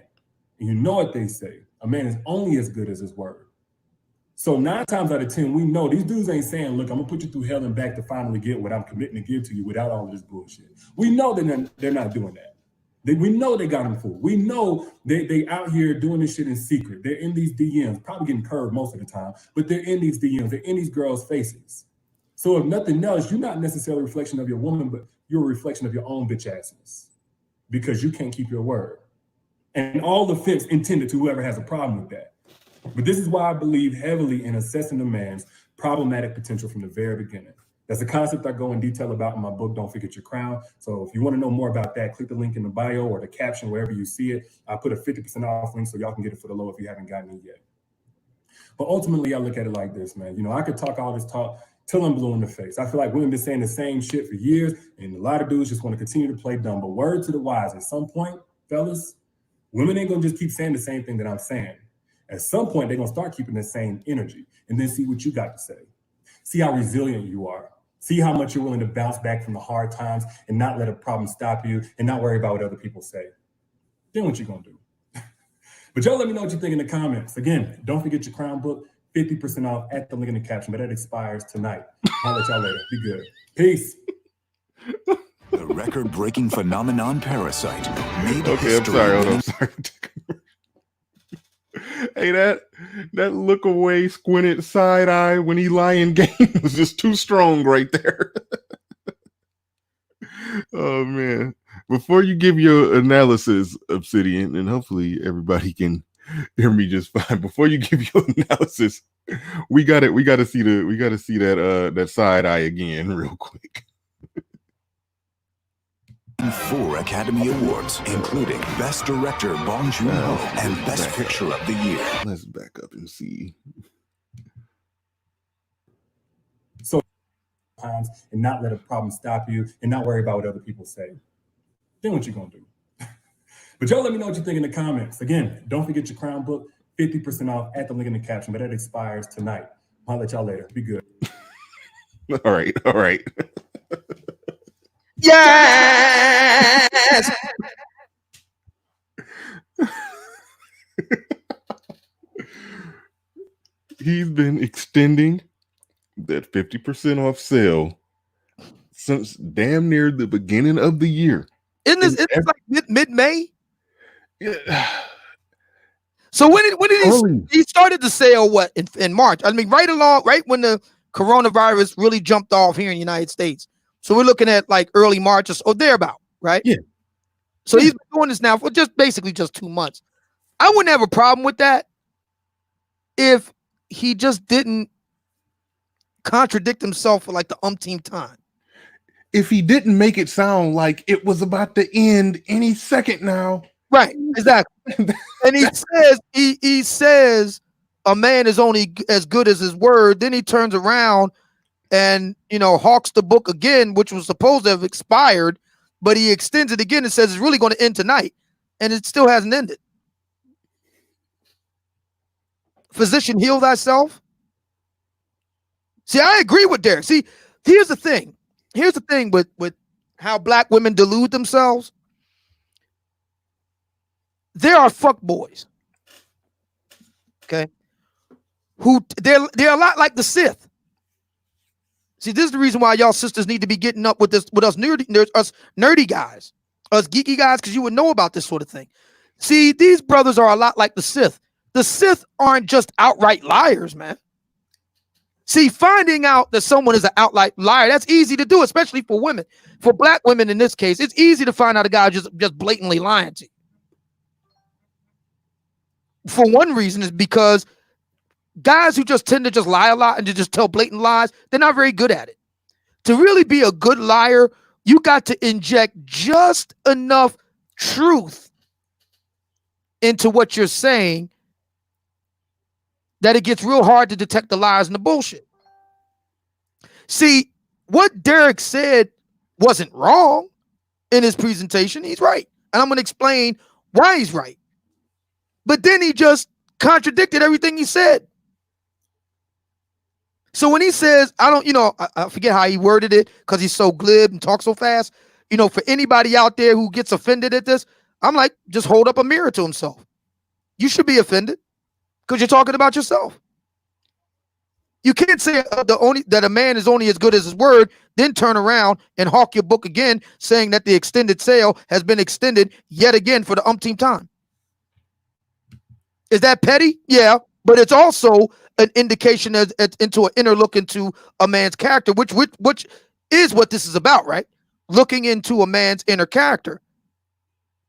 And you know what they say, a man is only as good as his word. So 9 times out of 10, we know these dudes ain't saying, look, I'm gonna put you through hell and back to finally get what I'm committing to give to you without all of this bullshit. We know they're not doing that. We know they got them fooled. We know they out here doing this shit in secret. They're in these DMs, probably getting curved most of the time, but they're in these DMs, they're in these girls' faces. So if nothing else, you're not necessarily a reflection of your woman, but you're a reflection of your own bitch assness because you can't keep your word. And all offense intended to whoever has a problem with that. But this is why I believe heavily in assessing a man's problematic potential from the very beginning. That's a concept I go in detail about in my book, Don't Forget Your Crown. So if you want to know more about that, click the link in the bio or the caption, wherever you see it. I'll put a 50% off link so y'all can get it for the low if you haven't gotten it yet. But ultimately, I look at it like this, man. You know, I could talk all this talk till I'm blue in the face. I feel like women been saying the same shit for years, and a lot of dudes just want to continue to play dumb. But word to the wise, at some point, fellas, women ain't gonna just keep saying the same thing that I'm saying. At some point, they're gonna start keeping the same energy and then see what you got to say. See how resilient you are. See how much you're willing to bounce back from the hard times and not let a problem stop you and not worry about what other people say. Then what you gonna do? But y'all let me know what you think in the comments. Again, Don't Forget Your Crown book, 50% off at the link in the caption, but that expires tonight. I'll let y'all later. Be good. Peace. The record-breaking phenomenon Parasite made Okay, I'm sorry. Hold on. Sorry. Hey, that look away, squinted side eye when he lying game was just too strong right there. Oh man. Before you give your analysis, Obsidian, and hopefully everybody can hear me just fine. Before you give your analysis, we gotta see that side eye again real quick. 4 Academy Awards, including Best Director Bong Joon-ho and Best Picture of the Year. Let's back up and see. So times and not let a problem stop you and not worry about what other people say. Then what you gonna do? But y'all let me know what you think in the comments. Again, don't forget your Crown book, 50% off at the link in the caption, but that expires tonight. I'll let y'all later. Be good. All right. Yes. He's been extending that 50% off sale since damn near the beginning of the year. Isn't this like mid-May? Yeah. So when did he started the sale? What in March? I mean, right when the coronavirus really jumped off here in the United States. So we're looking at like early March or thereabout, right? Yeah. So he's been doing this now for basically just 2 months. I wouldn't have a problem with that if he just didn't contradict himself for like the umpteenth time. If he didn't make it sound like it was about to end any second now. Right, exactly. And he says a man is only as good as his word. Then he turns around and hawks the book again, which was supposed to have expired, but he extends it again and says it's really going to end tonight, and it still hasn't ended. Physician, heal thyself. See, I agree with Derek. See, here's the thing. Here's the thing with how black women delude themselves. There are fuck boys. Okay. Who they're a lot like the Sith. See, this is the reason why y'all sisters need to be getting up with us nerdy guys, us geeky guys, because you would know about this sort of thing. See, these brothers are a lot like the Sith. The Sith aren't just outright liars, man. See, finding out that someone is an outright liar, that's easy to do, especially for women. For black women in this case, it's easy to find out a guy just blatantly lying to you. For one reason is because guys who just tend to just lie a lot and to just tell blatant lies, they're not very good at it. To really be a good liar, you got to inject just enough truth into what you're saying that it gets real hard to detect the lies and the bullshit. See, what Derek said wasn't wrong in his presentation. He's right. And I'm going to explain why he's right. But then he just contradicted everything he said. So when he says, I forget how he worded it because he's so glib and talks so fast. For anybody out there who gets offended at this, I'm like, just hold up a mirror to himself. You should be offended because you're talking about yourself. You can't say that a man is only as good as his word, then turn around and hawk your book again, saying that the extended sale has been extended yet again for the umpteenth time. Is that petty? Yeah, but it's also an indication into an inner look into a man's character, which is what this is about, right? Looking into a man's inner character.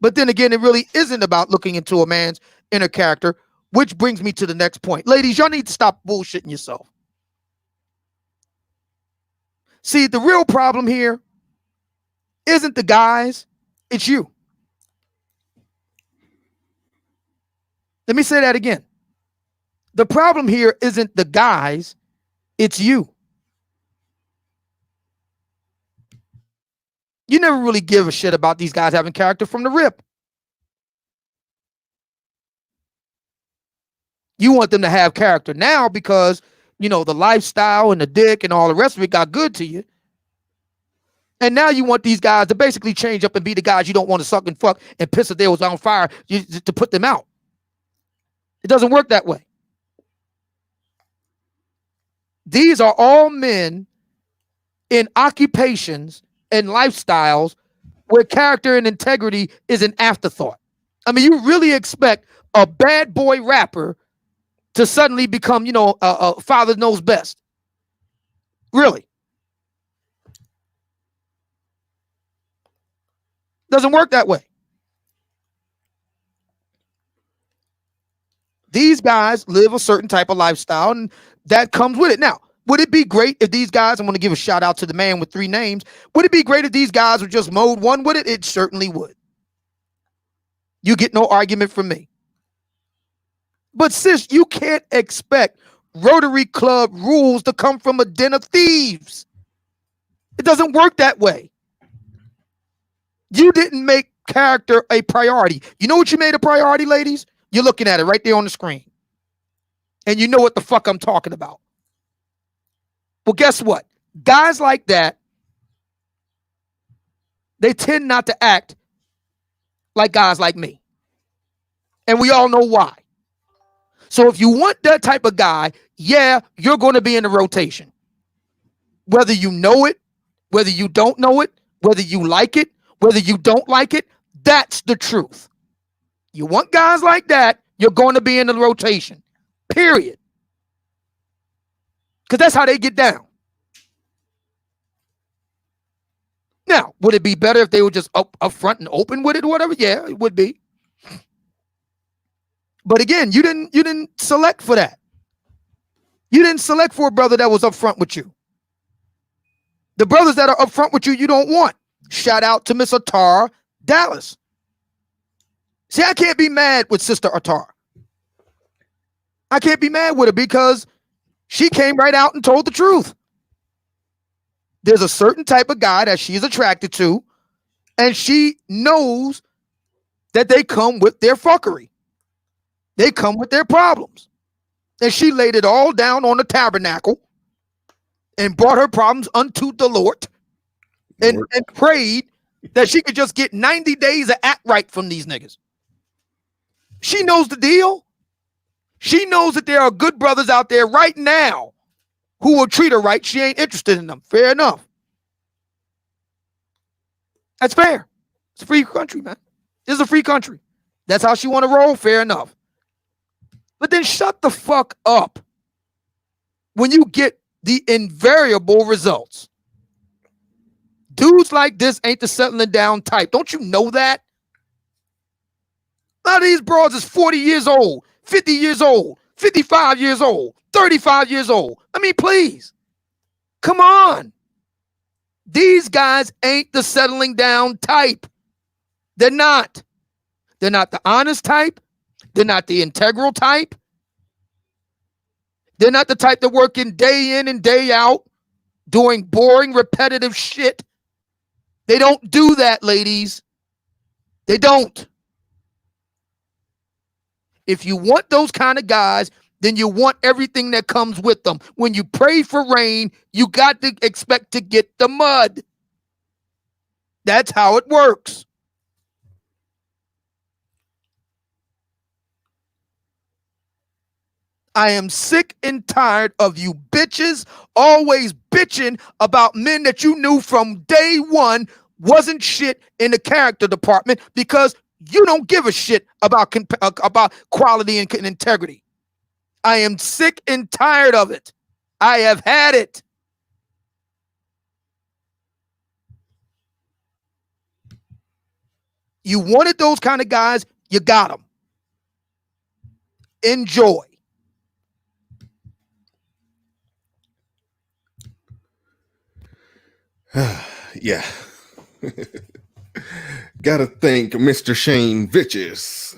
But then again, it really isn't about looking into a man's inner character, which brings me to the next point. Ladies, y'all need to stop bullshitting yourself. See, the real problem here isn't the guys, it's you. Let me say that again. The problem here isn't the guys, it's you. You never really give a shit about these guys having character from the rip. You want them to have character now because, the lifestyle and the dick and all the rest of it got good to you. And now you want these guys to basically change up and be the guys you don't want to suck and fuck and piss if they was on fire to put them out. It doesn't work that way. These are all men in occupations and lifestyles where character and integrity is an afterthought. I mean, you really expect a bad boy rapper to suddenly become, a father knows best. Really? Doesn't work that way. These guys live a certain type of lifestyle, and that comes with it. Now, would it be great if these guys, I'm going to give a shout out to the man with 3 names. Would it be great if these guys were just mode 1 with it? It certainly would. You get no argument from me. But sis, you can't expect Rotary Club rules to come from a den of thieves. It doesn't work that way. You didn't make character a priority. You know what you made a priority, ladies? You're looking at it right there on the screen. And you know what the fuck I'm talking about. Well, guess what? Guys like that, they tend not to act like guys like me. And we all know why. So if you want that type of guy, yeah, you're going to be in the rotation. Whether you know it, whether you don't know it, whether you like it, whether you don't like it, that's the truth. You want guys like that, you're going to be in the rotation. Period. Because that's how they get down. Now, would it be better if they were just up front and open with it or whatever? Yeah, it would be. But again, you didn't select for that. You didn't select for a brother that was up front with you. The brothers that are up front with you, you don't want. Shout out to Miss Atara Dallas. See, I can't be mad with Sister Atara. I can't be mad with her because she came right out and told the truth. There's a certain type of guy that she's attracted to, and she knows that they come with their fuckery. They come with their problems. And she laid it all down on the tabernacle and brought her problems unto the Lord and prayed that she could just get 90 days of act right from these niggas. She knows the deal. She knows that there are good brothers out there right now who will treat her right. She ain't interested in them. Fair enough. That's fair. It's a free country, man. This is a free country. That's how she want to roll. Fair enough. But then shut the fuck up when you get the invariable results. Dudes like this ain't the settling down type. Don't you know that? A lot of these broads is 40 years old, 50 years old, 55 years old, 35 years old. I mean, please. Come on. These guys ain't the settling down type. They're not. They're not the honest type. They're not the integral type. They're not the type that work day in and day out doing boring, repetitive shit. They don't do that, ladies. They don't. If you want those kind of guys, then you want everything that comes with them. When you pray for rain, you got to expect to get the mud. That's how it works. I am sick and tired of you bitches always bitching about men that you knew from day one wasn't shit in the character department because you don't give a shit about quality and integrity. I am sick and tired of it. I have had it. You wanted those kind of guys, you got them. Enjoy. Yeah. Gotta thank Mr. Shane Vitches.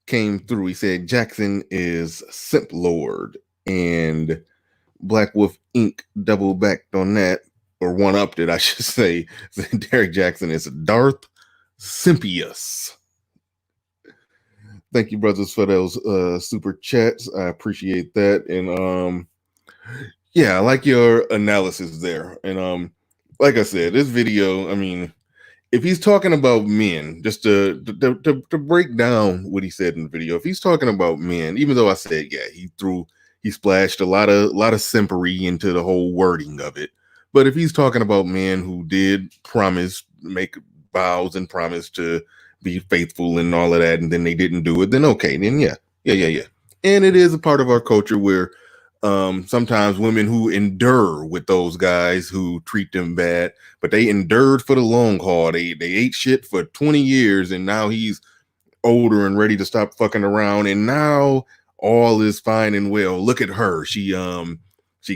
Came through. He said Jackson is Simp Lord, and Black Wolf Inc. double backed on that, or one upped it, I should say. Derek Jackson is Darth Simpius. Thank you, brothers, for those super chats. I appreciate that. And yeah, I like your analysis there. And like I said, this video, I mean, if he's talking about men, just to break down what he said in the video, if he's talking about men, even though I said, yeah, he splashed a lot of simpery into the whole wording of it. But if he's talking about men who did make vows and promise to be faithful and all of that, and then they didn't do it, then okay, then yeah. And it is a part of our culture where sometimes women who endure with those guys who treat them bad, but they endured for the long haul. They ate shit for 20 years, and now he's older and ready to stop fucking around, and now all is fine and well. Look at her. She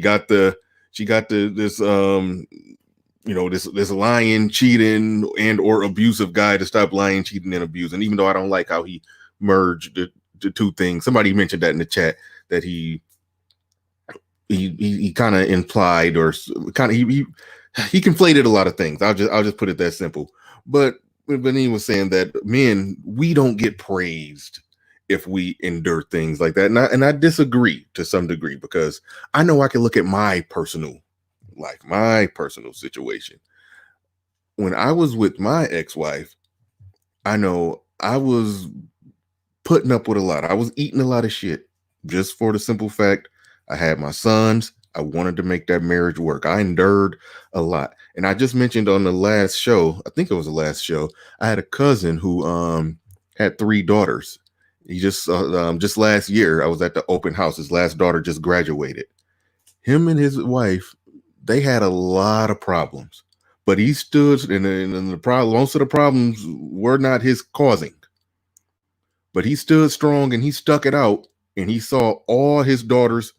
got this this lying, cheating, and or abusive guy to stop lying, cheating, and abusing. Even though I don't like how he merged the two things. Somebody mentioned that in the chat, that he kind of implied, or kind of he conflated a lot of things. I'll just put it that simple. But he was saying that men, we don't get praised if we endure things like that, and I disagree to some degree, because I know I can look at my personal life, my personal situation. When I was with my ex-wife, I know I was putting up with a lot. I was eating a lot of shit, just for the simple fact I had my sons. I wanted to make that marriage work. I endured a lot. And I just mentioned on the last show, I think it was the last show, I had a cousin who had 3 daughters. He just last year, I was at the open house. His last daughter just graduated. Him and his wife, they had a lot of problems, but he stood, and the problem, most of the problems were not his causing, but he stood strong and he stuck it out, and he saw all his daughters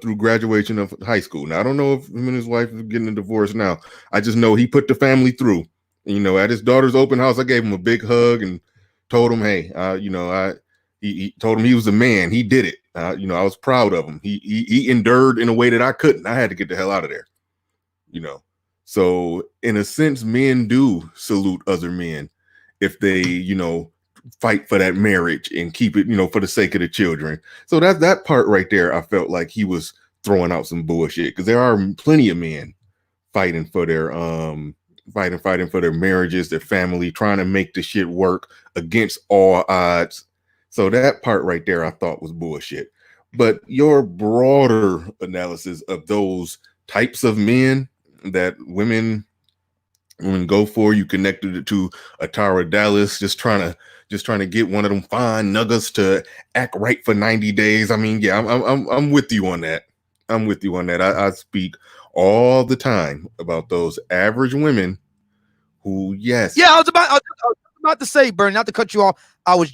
through graduation of high school. Now, I don't know if him and his wife are getting a divorce now. I just know he put the family through. At his daughter's open house, I gave him a big hug and told him, hey, he told him he was a man. He did it. I was proud of him. He endured in a way that I couldn't. I had to get the hell out of there. So in a sense, men do salute other men if they, fight for that marriage and keep it, for the sake of the children. So that's that part right there. I felt like he was throwing out some bullshit, because there are plenty of men fighting for their fighting for their marriages, their family, trying to make the shit work against all odds. So that part right there I thought was bullshit. But your broader analysis of those types of men that women go for, you connected it to Atara Dallas, just trying to get one of them fine nuggets to act right for 90 days. I mean, yeah, I'm with you on that. I'm with you on that. I speak all the time about those average women who, yes. Yeah, I was about to say, Bernie, not to cut you off. I was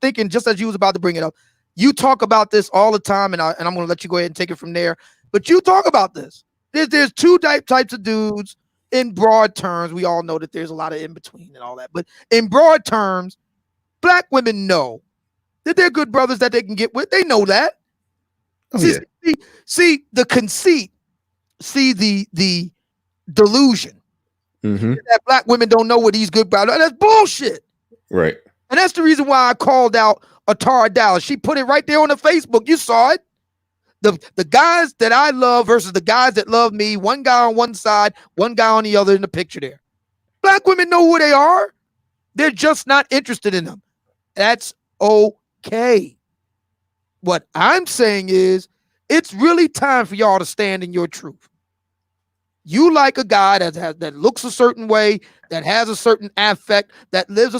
thinking, just as you was about to bring it up, you talk about this all the time, and I'm going to let you go ahead and take it from there. But you talk about this. There's 2 types of dudes in broad terms. We all know that there's a lot of in between and all that. But in broad terms, Black women know that they're good brothers that they can get with. They know that. Oh, see the conceit, see the delusion. Mm-hmm. That Black women don't know what these good brothers. That's bullshit. Right. And that's the reason why I called out Atara Dallas. She put it right there on the Facebook. You saw it. The guys that I love versus the guys that love me. One guy on one side, one guy on the other in the picture there. Black women know who they are. They're just not interested in them. That's okay. What I'm saying is, it's really time for y'all to stand in your truth. You like a guy that looks a certain way, that has a certain affect, that lives a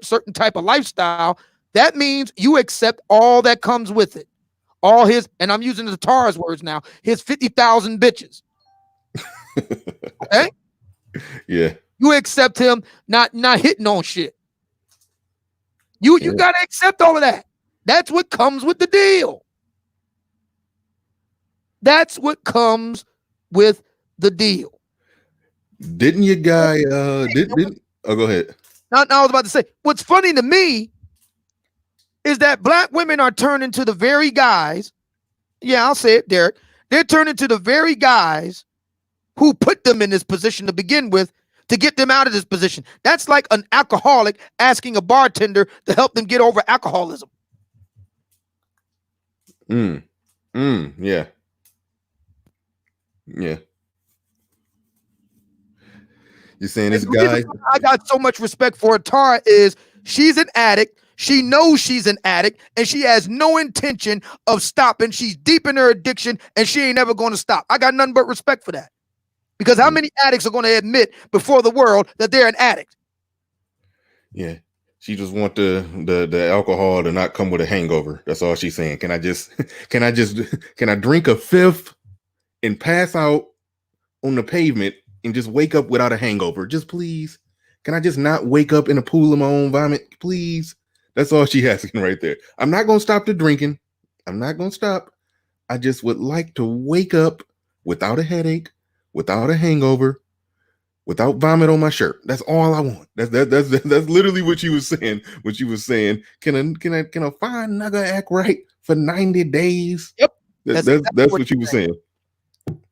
certain type of lifestyle. That means you accept all that comes with it. All his, and I'm using the Tara's words now, his 50,000 bitches. Okay? Yeah. You accept him not hitting on shit. You got to accept all of that. That's what comes with the deal. That's what comes with the deal. Didn't your guy oh, go ahead. Now I was about to say, what's funny to me is that Black women are turning to the very guys. Yeah, I'll say it, Derek. They're turning to the very guys who put them in this position to begin with, to get them out of this position. That's like an alcoholic asking a bartender to help them get over alcoholism. Yeah. Yeah. You're saying this guy? I got so much respect for Atara is she's an addict. She knows she's an addict, and she has no intention of stopping. She's deep in her addiction, and she ain't ever going to stop. I got nothing but respect for that. Because how many addicts are going to admit before the world that they're an addict? Yeah. She just want the alcohol to not come with a hangover. That's all she's saying. Can I drink a fifth and pass out on the pavement and just wake up without a hangover? Just please. Can I just not wake up in a pool of my own vomit? Please. That's all she asking right there. I'm not going to stop the drinking. I'm not going to stop. I just would like to wake up without a headache, without a hangover, without vomit on my shirt. That's all I want. That's literally what she was saying. What she was saying. Can a fine nigga act right for 90 days? Yep. That's what she was saying.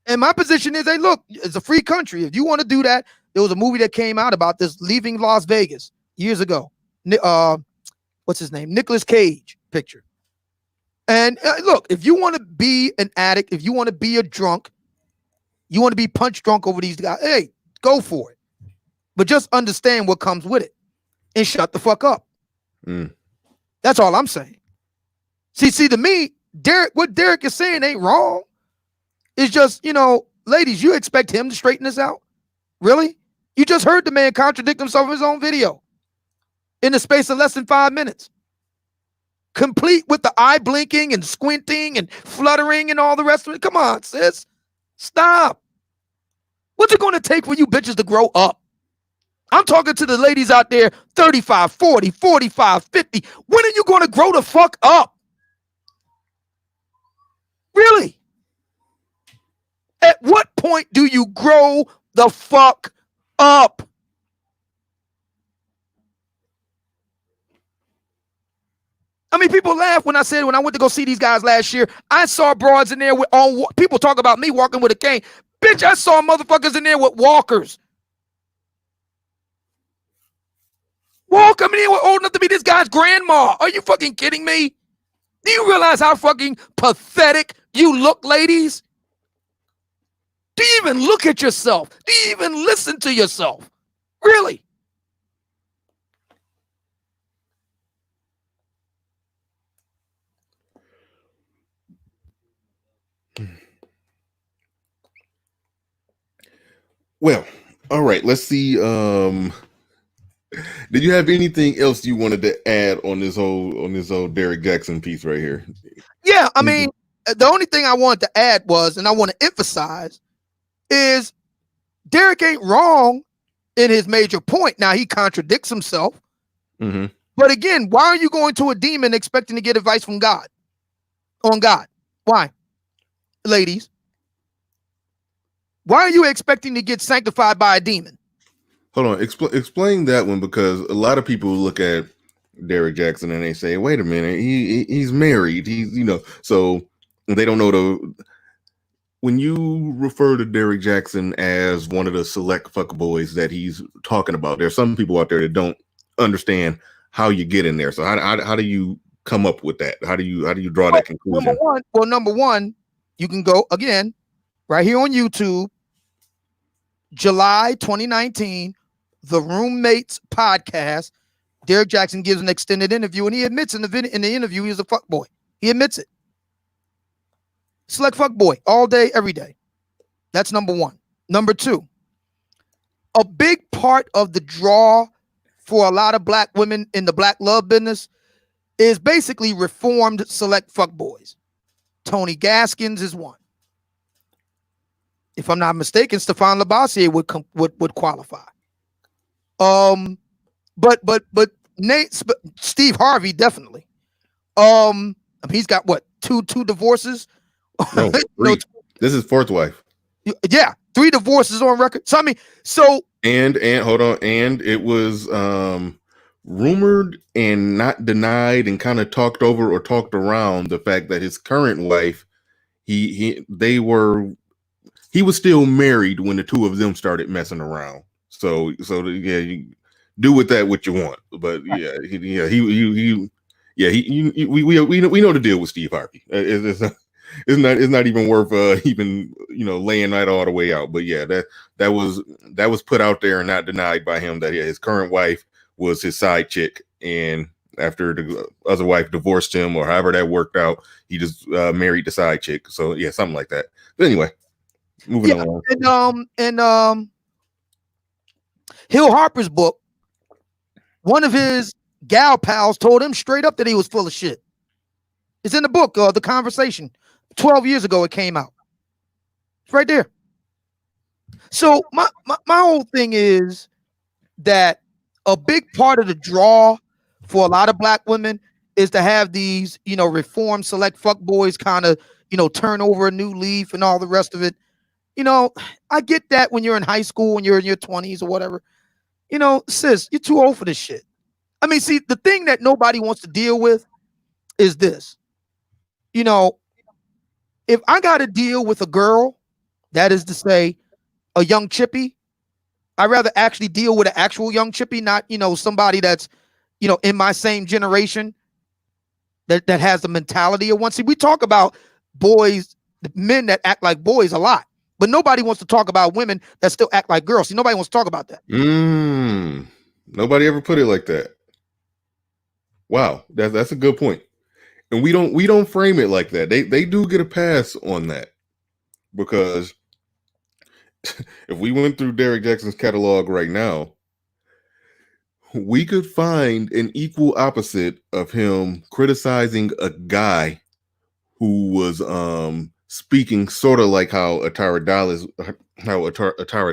And my position is, hey, look, it's a free country. If you want to do that, there was a movie that came out about this, Leaving Las Vegas, years ago. What's his name? Nicolas Cage picture. And look, if you want to be an addict, if you want to be a drunk, you want to be punch drunk over these guys, hey, go for it. But just understand what comes with it and shut the fuck up. That's all I'm saying. See, to me, what Derek is saying ain't wrong. It's just, ladies, you expect him to straighten this out? Really? You just heard the man contradict himself in his own video in the space of less than 5 minutes. Complete with the eye blinking and squinting and fluttering and all the rest of it. Come on, sis. Stop. What's it going to take for you bitches to grow up? I'm talking to the ladies out there, 35, 40, 45, 50. When are you going to grow the fuck up? Really? At what point do you grow the fuck up? I mean, people laugh when I said when I went to go see these guys last year, I saw broads in there with people talk about me walking with a cane. Bitch, I saw motherfuckers in there with walkers. I mean, they were old enough to be this guy's grandma. Are you fucking kidding me? Do you realize how fucking pathetic you look, ladies? Do you even look at yourself? Do you even listen to yourself? Really? Well, all right. Let's see. Did you have anything else you wanted to add on this whole Derek Jackson piece right here? Yeah, I mean, the only thing I wanted to add was, and I want to emphasize, is Derek ain't wrong in his major point. Now, he contradicts himself. Mm-hmm. But again, why are you going to a demon expecting to get advice from God? On God? Why? Ladies, why are you expecting to get sanctified by a demon? Hold on. Explain that one, because a lot of people look at Derek Jackson and they say, wait a minute, he's married. He's, so they don't know when you refer to Derek Jackson as one of the select fuckboys that he's talking about, there's some people out there that don't understand how you get in there. So how do you come up with that? How do you draw that conclusion? Number one, you can go again right here on YouTube, July 2019, the Roommates podcast. Derek Jackson gives an extended interview, and he admits in the interview he's a fuckboy. He admits it. Select fuckboy all day, every day. That's number one. Number two, a big part of the draw for a lot of black women in the black love business is basically reformed select fuckboys. Tony Gaskins is one. If I'm not mistaken, Stefan Labossiere would qualify. But Steve Harvey definitely. He's got what, two divorces? No, three. This is fourth wife. Yeah, 3 divorces on record. So I mean, and hold on, and it was rumored and not denied and kind of talked over or talked around the fact that his current wife, he was still married when the two of them started messing around. So yeah, you do with that what you want. But yeah, we know the deal with Steve Harvey. It's not even worth even laying that all the way out. But yeah, that was put out there and not denied by him that his current wife was his side chick, and after the other wife divorced him or however that worked out, he just married the side chick. So yeah, something like that. But anyway, moving on. And Hill Harper's book, one of his gal pals told him straight up that he was full of shit. It's in the book, The Conversation. 12 years ago, it came out. It's right there. So my whole thing is that a big part of the draw for a lot of black women is to have these, reform select fuck boys kind of, turn over a new leaf and all the rest of it. I get that when you're in high school and you're in your 20s or whatever. Sis, you're too old for this shit. I mean, see, the thing that nobody wants to deal with is this. If I got to deal with a girl, that is to say, a young chippy, I'd rather actually deal with an actual young chippy, not, somebody that's, in my same generation that has the mentality of one. See, we talk about boys, men that act like boys a lot, but nobody wants to talk about women that still act like girls. See, nobody wants to talk about that. Nobody ever put it like that. Wow, that's a good point. And we don't frame it like that. They do get a pass on that, because if we went through Derek Jackson's catalog right now, we could find an equal opposite of him criticizing a guy who was speaking sort of like how Atara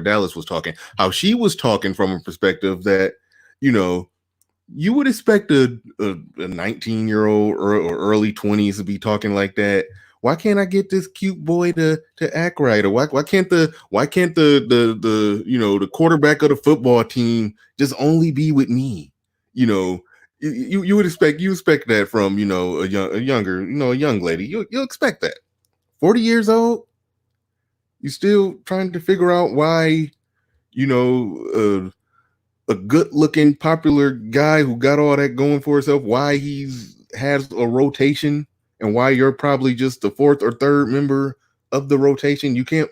Dallas was talking, how she was talking from a perspective that, you would expect a 19-year-old or early 20s to be talking like that. Why can't I get this cute boy to act right? Or why can't the quarterback of the football team just only be with me? You would expect that from a young lady. You'll expect that. 40 years old, you still trying to figure out why a good-looking, popular guy who got all that going for himself, why has a rotation, and why you're probably just the fourth or third member of the rotation. You can't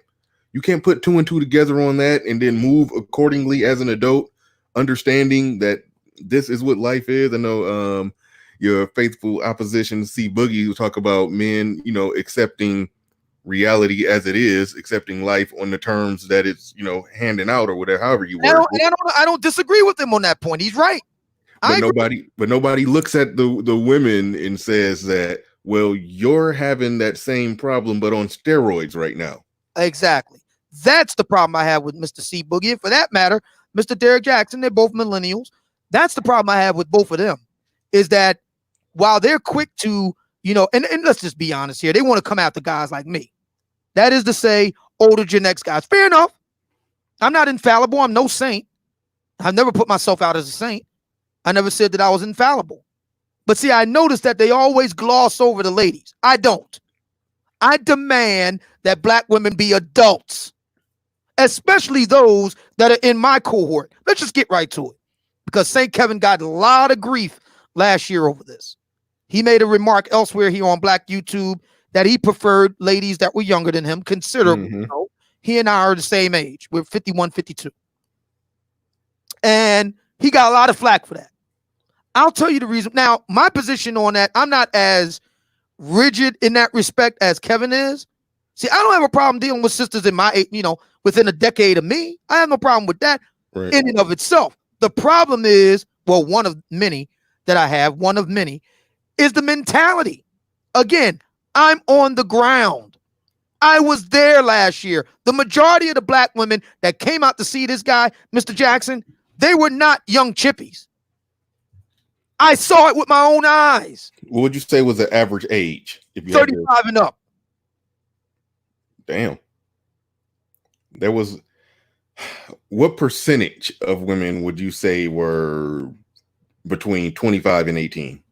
put two and two together on that and then move accordingly as an adult, understanding that this is what life is. I know your faithful opposition, C Boogie, who talk about men, accepting reality as it is, accepting life on the terms that it's handing out or whatever, however you word it. I don't disagree with him on that point. He's right. But nobody looks at the women and says that, well, you're having that same problem but on steroids right now. Exactly. That's the problem I have with Mr. C Boogie, and for that matter, Mr. Derek Jackson. They're both millennials. That's the problem I have with both of them, is that while they're quick to and let's just be honest here, they want to come after guys like me. That is to say, older Gen X guys. Fair enough. I'm not infallible. I'm no saint. I've never put myself out as a saint. I never said that I was infallible. But see, I noticed that they always gloss over the ladies. I don't. I demand that black women be adults, especially those that are in my cohort. Let's just get right to it, because St. Kevin got a lot of grief last year over this. He made a remark elsewhere here on Black YouTube that he preferred ladies that were younger than him considerably. Mm-hmm. He and I are the same age. We're 51, 52. And he got a lot of flack for that. I'll tell you the reason. Now, my position on that, I'm not as rigid in that respect as Kevin is. See, I don't have a problem dealing with sisters in my age, within a decade of me. I have no problem with that in and of itself. The problem is, well, one of many that I have, is the mentality. Again, I'm on the ground. I was there last year. The majority of the black women that came out to see this guy, Mr. Jackson, they were not young chippies. I saw it with my own eyes. What would you say was the average age? If you 35 and up. Damn. There was, what percentage of women would you say were between 25 and 18?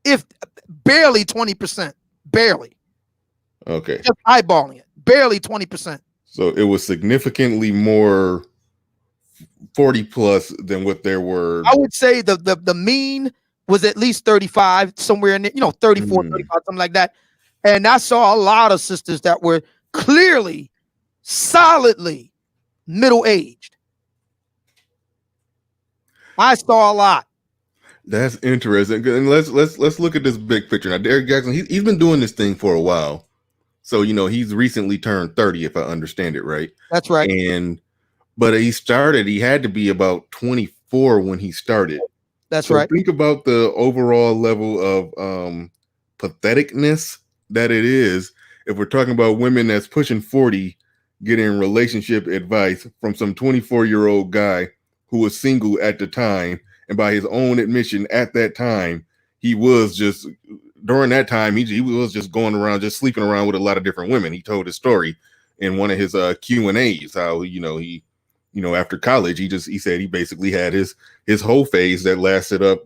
If barely 20%. Barely. Okay. Just eyeballing it. Barely 20%. So it was significantly more 40 plus than what there were. I would say the mean was at least 35, somewhere in there, 34, 35, something like that. And I saw a lot of sisters that were clearly, solidly middle-aged. I saw a lot. That's interesting. And let's look at this big picture. Now, Derek Jackson, he's been doing this thing for a while. So, he's recently turned 30, if I understand it right. That's right. But he had to be about 25 24 when he started. That's So right. think about the overall level of patheticness that it is if we're talking about women that's pushing 40 getting relationship advice from some 24-year-old guy who was single at the time, and by his own admission at that time, he was just during that time he was just going around just sleeping around with a lot of different women. He told his story in one of his Q&As how he after college he said he basically had his whole phase that lasted up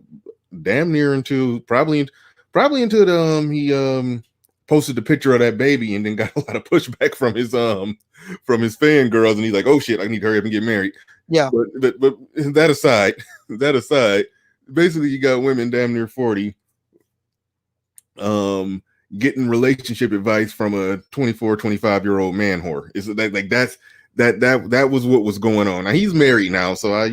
damn near into probably into the he posted the picture of that baby and then got a lot of pushback from his fan girls, and he's like, oh shit, I need to hurry up and get married. Yeah. But that aside, basically you got women damn near 40 getting relationship advice from a 24, 25-year-old man whore. Is that like that was what was going on. Now he's married now, so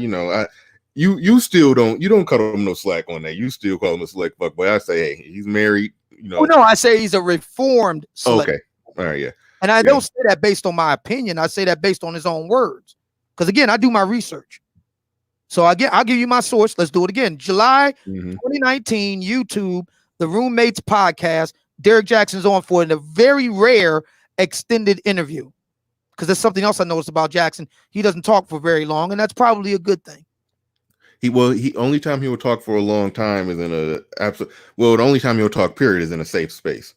you still don't cut him no slack on that. You still call him a slick fuck boy. I say, hey, he's married. Oh no, I say he's a reformed slick. Okay, all right, yeah. And I don't say that based on my opinion. I say that based on his own words. Because again, I do my research. So again, I'll give you my source. Let's do it again. July 2019, YouTube, the Roommates podcast. Derek Jackson's on for a very rare extended interview. Because there's something else I noticed about Jackson. He doesn't talk for very long, and that's probably a good thing. He only time he will talk for a long time is in the only time he'll talk period is in a safe space.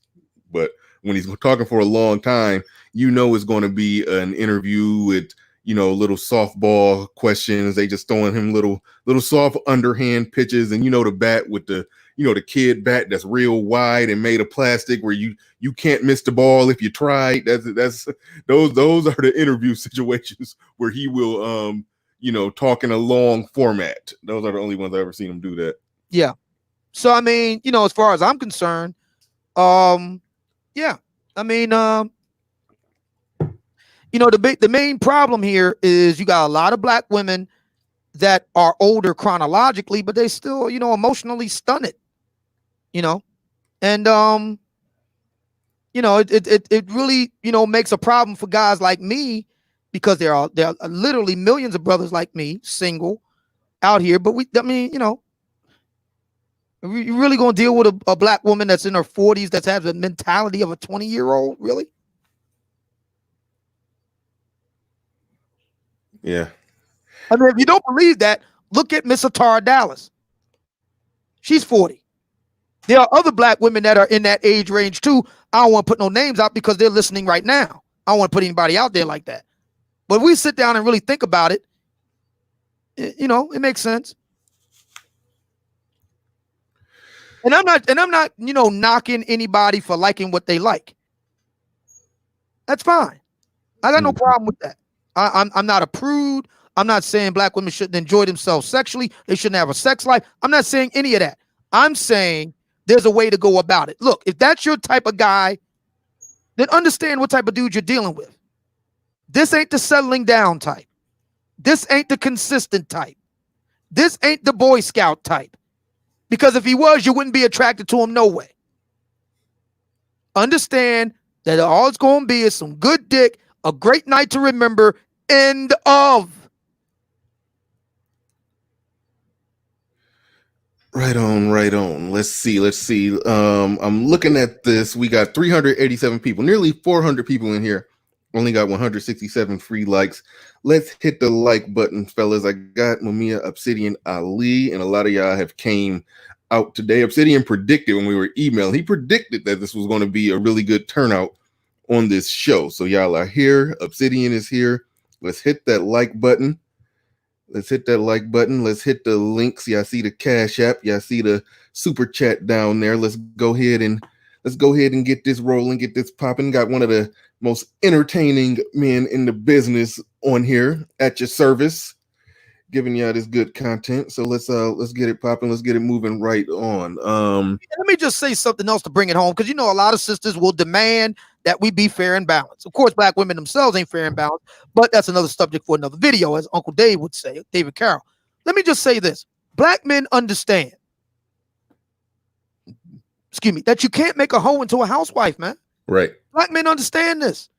But when he's talking for a long time, it's going to be an interview with little softball questions. They just throwing him little soft underhand pitches, and the bat with the the kid bat that's real wide and made of plastic where you can't miss the ball if you try. Those are the interview situations where he will talk in a long format. Those are the only ones I've ever seen him do that. Yeah. So I mean, as far as I'm concerned, yeah. I mean, the main problem here is you got a lot of black women that are older chronologically, but they still, emotionally stunted. And it really, makes a problem for guys like me, because there are literally millions of brothers like me, single, out here. But you really gonna deal with a black woman that's in her 40s that has the mentality of a 20-year-old, really? Yeah. I mean, if you don't believe that, look at Miss Atara Dallas. She's 40. There are other black women that are in that age range too. I don't want to put no names out because they're listening right now. I don't want to put anybody out there like that. But we sit down and really think about it, it makes sense. And I'm not, knocking anybody for liking what they like. That's fine. I got no problem with that. I'm not a prude. I'm not saying black women shouldn't enjoy themselves sexually. They shouldn't have a sex life. I'm not saying any of that. I'm saying there's a way to go about it. Look, if that's your type of guy, then understand what type of dude you're dealing with. This ain't the settling down type. This ain't the consistent type. This ain't the Boy Scout type. Because if he was, you wouldn't be attracted to him no way. Understand that all it's going to be is some good dick, a great night to remember, end of. Right on. Let's see. I'm looking at this. We got 387 people, nearly 400 people in here. Only got 167 free likes. Let's hit the like button, fellas. I got Mamiya, Obsidian, Ali, and a lot of y'all have came out today. Obsidian predicted when we were emailing, he predicted that this was going to be a really good turnout on this show. So y'all are here. Obsidian is here. Let's hit that like button. Let's hit that like button. Let's hit the links. Y'all see the Cash App. Y'all see the super chat down there. Let's go ahead and get this rolling, get this popping. Got one of the most entertaining men in the business on here at your service, giving y'all this good content. So let's get it popping. Let's get it moving right on. Let me just say something else to bring it home, because a lot of sisters will demand that we be fair and balanced. Of course, black women themselves ain't fair and balanced, but that's another subject for another video, as Uncle Dave would say, David Carroll. Let me just say this. Black men understand, that you can't make a hoe into a housewife, man. Right. Black men understand this.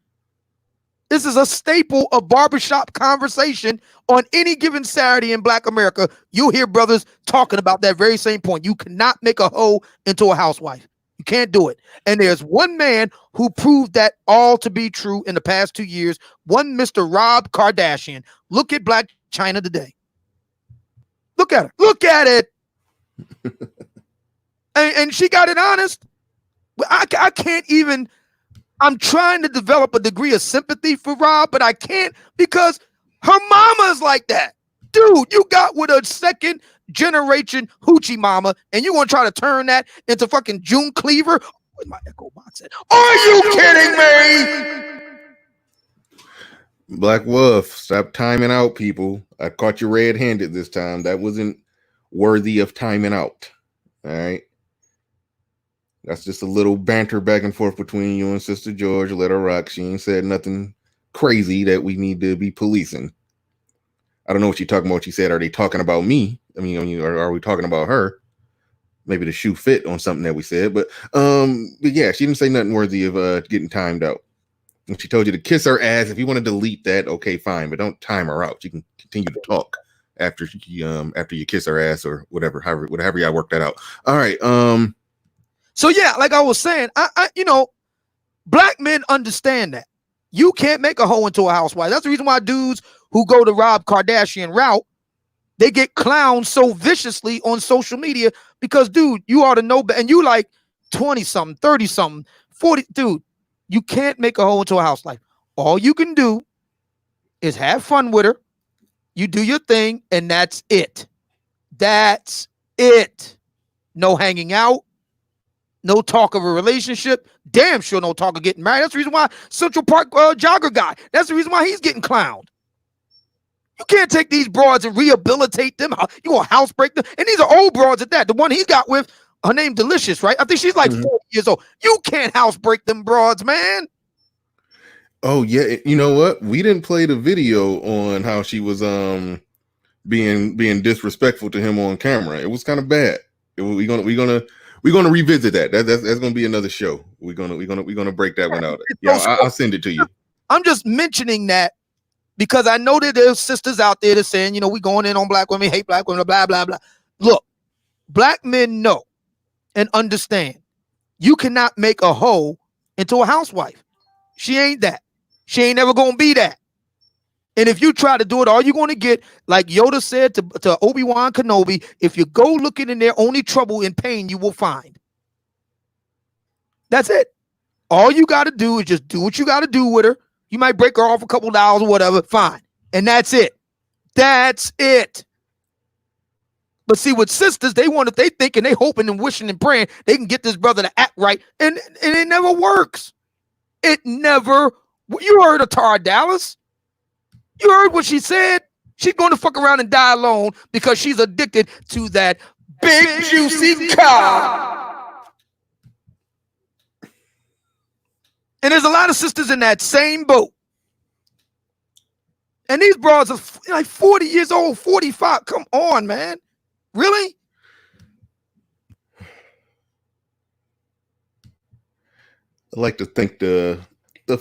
This is a staple of barbershop conversation on any given Saturday in Black America. You'll hear brothers talking about that very same point. You cannot make a hoe into a housewife. You can't do it. And there's one man who proved that all to be true in the past 2 years. One Mr. Rob Kardashian. Look at Black China today. Look at her. Look at it. and she got it honest. I can't even. I'm trying to develop a degree of sympathy for Rob, but I can't because her mama's like that. Dude, you got with a second generation hoochie mama, and you want to try to turn that into fucking June Cleaver? Where's my echo box at? Are you kidding me? Black Wolf, stop timing out, people. I caught you red-handed this time. That wasn't worthy of timing out. All right. That's just a little banter back and forth between you and Sister George. Let her rock. She ain't said nothing crazy that we need to be policing. I don't know what you're talking about. She said, are they talking about me? I mean, are we talking about her? Maybe the shoe fit on something that we said. But yeah, she didn't say nothing worthy of getting timed out. And she told you to kiss her ass. If you want to delete that, okay, fine. But don't time her out. She can continue to talk after you kiss her ass or whatever, however y'all work that out. All right. So yeah, like I was saying, I black men understand that. You can't make a hoe into a housewife. That's the reason why dudes who go the Rob Kardashian route, they get clowned so viciously on social media because, dude, you ought to know, and you like 20-something, 30-something, 40, dude, you can't make a hoe into a housewife. All you can do is have fun with her. You do your thing, and that's it. That's it. No hanging out. No talk of a relationship. Damn sure no talk of getting married. That's the reason why Central Park jogger guy. That's the reason why he's getting clowned. You can't take these broads and rehabilitate them. You gonna housebreak them. And these are old broads at that. The one he got with, her name Delicious, right? I think she's like 40 years old. You can't housebreak them broads, man. Oh yeah, you know what? We didn't play the video on how she was being disrespectful to him on camera. It was kind of bad. We're gonna revisit that. That's gonna be another show. We're gonna break that one out. Yeah, I'll send it to you. I'm just mentioning that because I know that there's sisters out there that saying, we going in on black women, hate black women, blah blah blah. Look, black men know and understand. You cannot make a hoe into a housewife. She ain't that. She ain't never gonna be that. And if you try to do it, all you're going to get, like Yoda said to Obi-Wan Kenobi, if you go looking in there, only trouble and pain you will find. That's it. All you got to do is just do what you got to do with her. You might break her off a couple dollars or whatever. Fine. And that's it. That's it. But see, with sisters, they think and they hoping and wishing and praying they can get this brother to act right. And it never works. It never. You heard of Tara Dallas. You heard what she said? She's going to fuck around and die alone because she's addicted to that big juicy cow. And there's a lot of sisters in that same boat. And these broads are like 40 years old, 45. Come on, man. Really? I'd like to thank the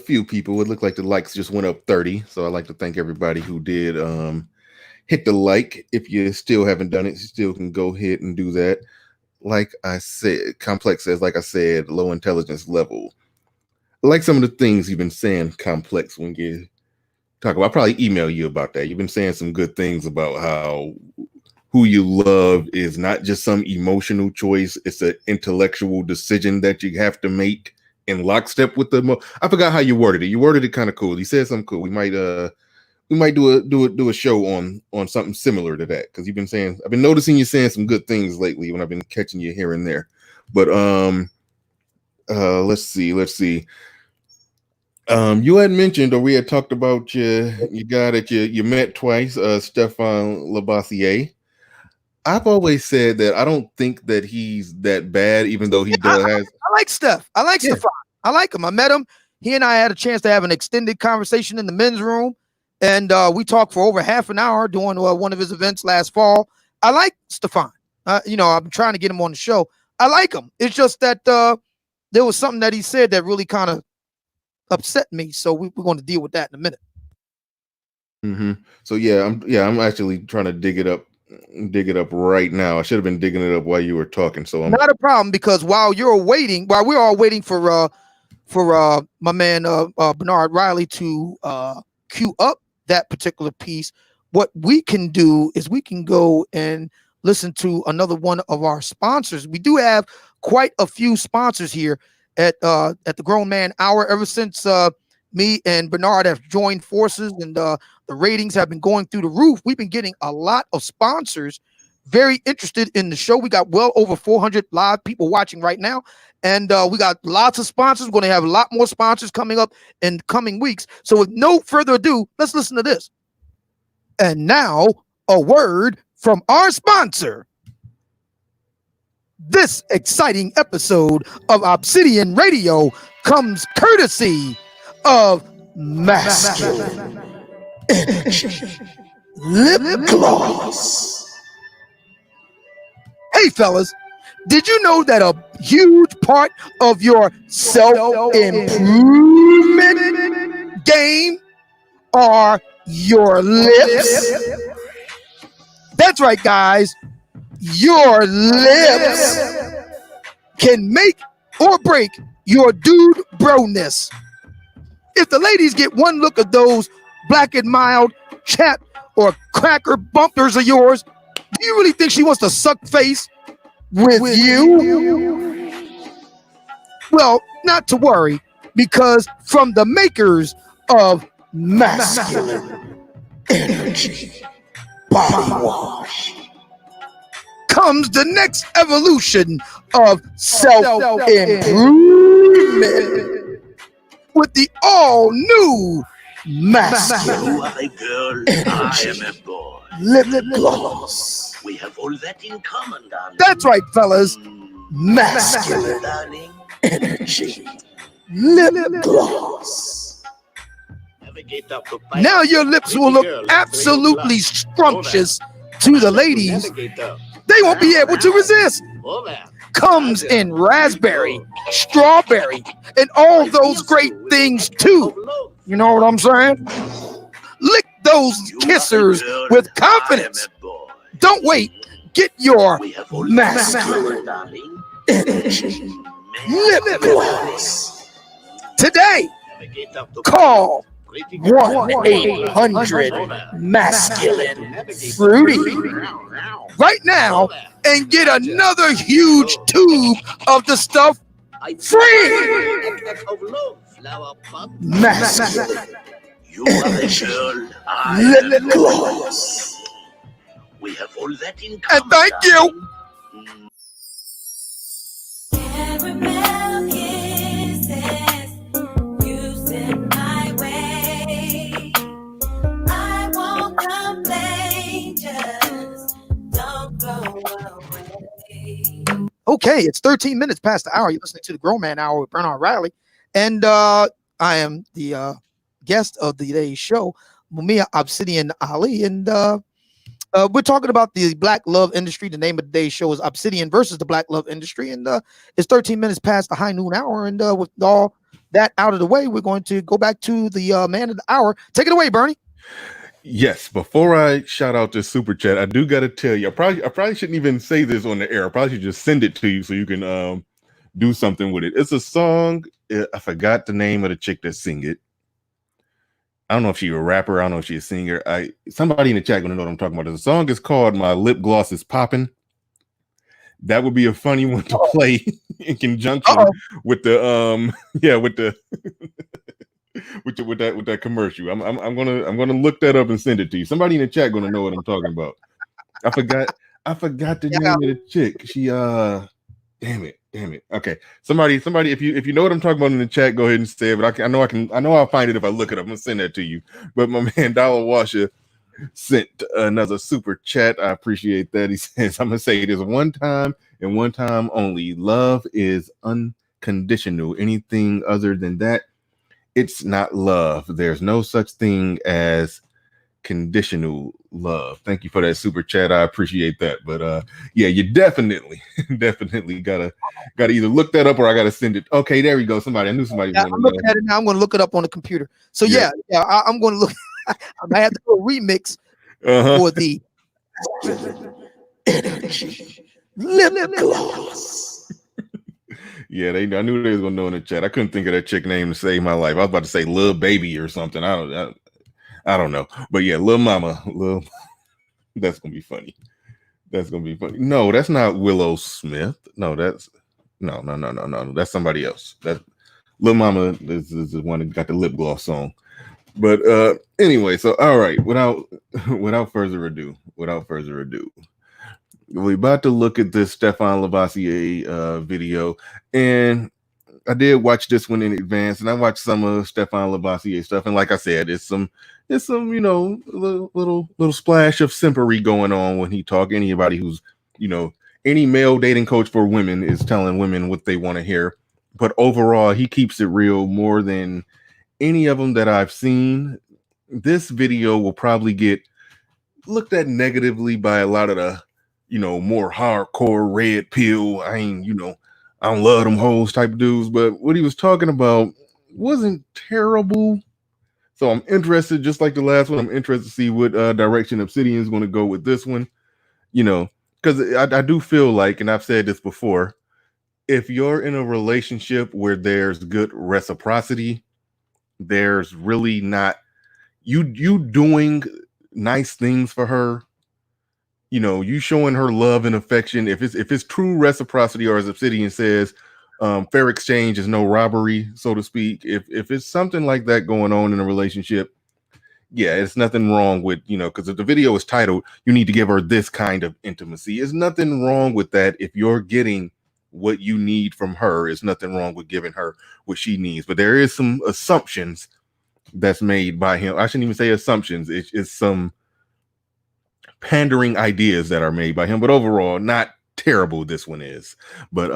few people. It looked like the likes just went up 30. So I'd like to thank everybody who did hit the like. If you still haven't done it, you still can go ahead and do that. Like I said, Complex says, like I said, low intelligence level. I like some of the things you've been saying, Complex, when you talk about. I'll probably email you about that. You've been saying some good things about how who you love is not just some emotional choice. It's an intellectual decision that you have to make in lockstep with I forgot how you worded it. You worded it kind of cool. You said something cool. We might do a show on something similar to that, because you've been saying, I've been noticing you saying some good things lately when I've been catching you here and there. But let's see. You had mentioned, or we had talked about you guy that you met twice, Stefan Labossiere. I've always said that I don't think that he's that bad, even though he does. I like Steph. I like Stefan. I like him. I met him. He and I had a chance to have an extended conversation in the men's room, and we talked for over half an hour doing one of his events last fall. I like Stefan. I'm trying to get him on the show. I like him. It's just that there was something that he said that really kind of upset me. So we're going to deal with that in a minute. So I'm actually trying to dig it up right now. I should have been digging it up while you were talking. So I'm not a problem, because while we're all waiting for my man Bernard Riley to queue up that particular piece, what we can do is we can go and listen to another one of our sponsors. We do have quite a few sponsors here at the Grown Man Hour. Ever since me and Bernard have joined forces and the ratings have been going through the roof, we've been getting a lot of sponsors very interested in the show. We got well over 400 live people watching right now, and we got lots of sponsors. We're going to have a lot more sponsors coming up in coming weeks. So with no further ado, let's listen to this. And now, a word from our sponsor. This exciting episode of Obsidian Radio comes courtesy of Masculine Energy Lip Gloss. Hey, fellas, did you know that a huge part of your self-improvement game are your lips? That's right, guys. Your lips can make or break your dude bro-ness. If the ladies get one look at those black and mild chat or cracker bumpers of yours, do you really think she wants to suck face with you? Well, not to worry, because from the makers of Masculine Energy Body Wash comes the next evolution of self-improvement with the all-new Masculine Lip Gloss. We have all that in common, darling. That's right, fellas. Masculine Energy Lip Gloss. Now your lips will look absolutely scrumptious to the ladies. They won't be able to resist. Comes in raspberry, strawberry, and all those great things too. You know what I'm saying? Lick those kissers with confidence. Don't wait. Get your Masculine Energy Lip Gloss today. Call 1-800-MASCULINE-FRUITY right now and get another huge tube of the stuff free. Masculine Lip Gloss. We have all that in common. And thank you. Caramel kisses, you send my way. I won't complain, just don't go away. Okay, it's 13 minutes past the hour. You're listening to the Grown Man Hour with Bernard Riley. And I am the guest of today's show, Mumia Obsidian Ali. And we're talking about the black love industry. The name of today's show is Obsidian versus the black love industry. And it's 13 minutes past the high noon hour. And with all that out of the way, we're going to go back to the man of the hour. Take it away, Bernie. Yes, before I shout out this super chat, I do got to tell you, I probably shouldn't even say this on the air. I probably should just send it to you so you can do something with it. It's a song. I forgot the name of the chick that sing it. I don't know if she's a rapper. I don't know if she's a singer. Somebody in the chat gonna know what I'm talking about. The song is called "My Lip Gloss Is Poppin'." That would be a funny one to play in conjunction with the with that commercial. I'm gonna look that up and send it to you. Somebody in the chat gonna know what I'm talking about. I forgot the name of the chick. She damn it. Okay, somebody, if you know what I'm talking about in the chat, go ahead and say it. But I know I'll find it if I look it up. I'm gonna send that to you. But my man Dollar Washer sent another super chat. I appreciate that. He says, "I'm gonna say it is one time and one time only. Love is unconditional. Anything other than that, it's not love. There's no such thing as unconditional love. Thank you for that super chat. I appreciate that. But yeah, you definitely gotta either look that up or I gotta send it. Okay, there we go. Somebody, I knew somebody was Yeah, gonna I'm know. looking at it now. I'm going to look it up on the computer. So Yeah. I'm going to look. I might have to do a remix for the energy lip gloss. Yeah, I knew they was gonna know in the chat. I couldn't think of that chick name to save my life. I was about to say Lil Baby or something. I don't know. But yeah, Lil Mama, that's gonna be funny. That's gonna be funny. No, that's not Willow Smith. No, that's no. That's somebody else. That Lil Mama is the one that got the lip gloss on. But anyway, so all right, without further ado, we're about to look at this Stefan Lavoisier video, and I did watch this one in advance, and I watched some of Stefan Lavoisier stuff, and like I said, it's some little splash of simpery going on when he talk. Anybody who's any male dating coach for women is telling women what they want to hear, but overall he keeps it real more than any of them that I've seen. This video will probably get looked at negatively by a lot of the more hardcore red pill, I don't love them hoes type of dudes, but what he was talking about wasn't terrible. So I'm interested, just like the last one, I'm interested to see what direction Obsidian is going to go with this one, because I do feel like, and I've said this before, if you're in a relationship where there's good reciprocity, there's really not you doing nice things for her, you showing her love and affection. If it's true reciprocity, or as Obsidian says, fair exchange is no robbery, so to speak. If it's something like that going on in a relationship, yeah, it's nothing wrong with, because if the video is titled, you need to give her this kind of intimacy. There's nothing wrong with that. If you're getting what you need from her, there's nothing wrong with giving her what she needs. But there is some assumptions that's made by him. I shouldn't even say assumptions. It's some pandering ideas that are made by him, but overall not terrible. This one is. But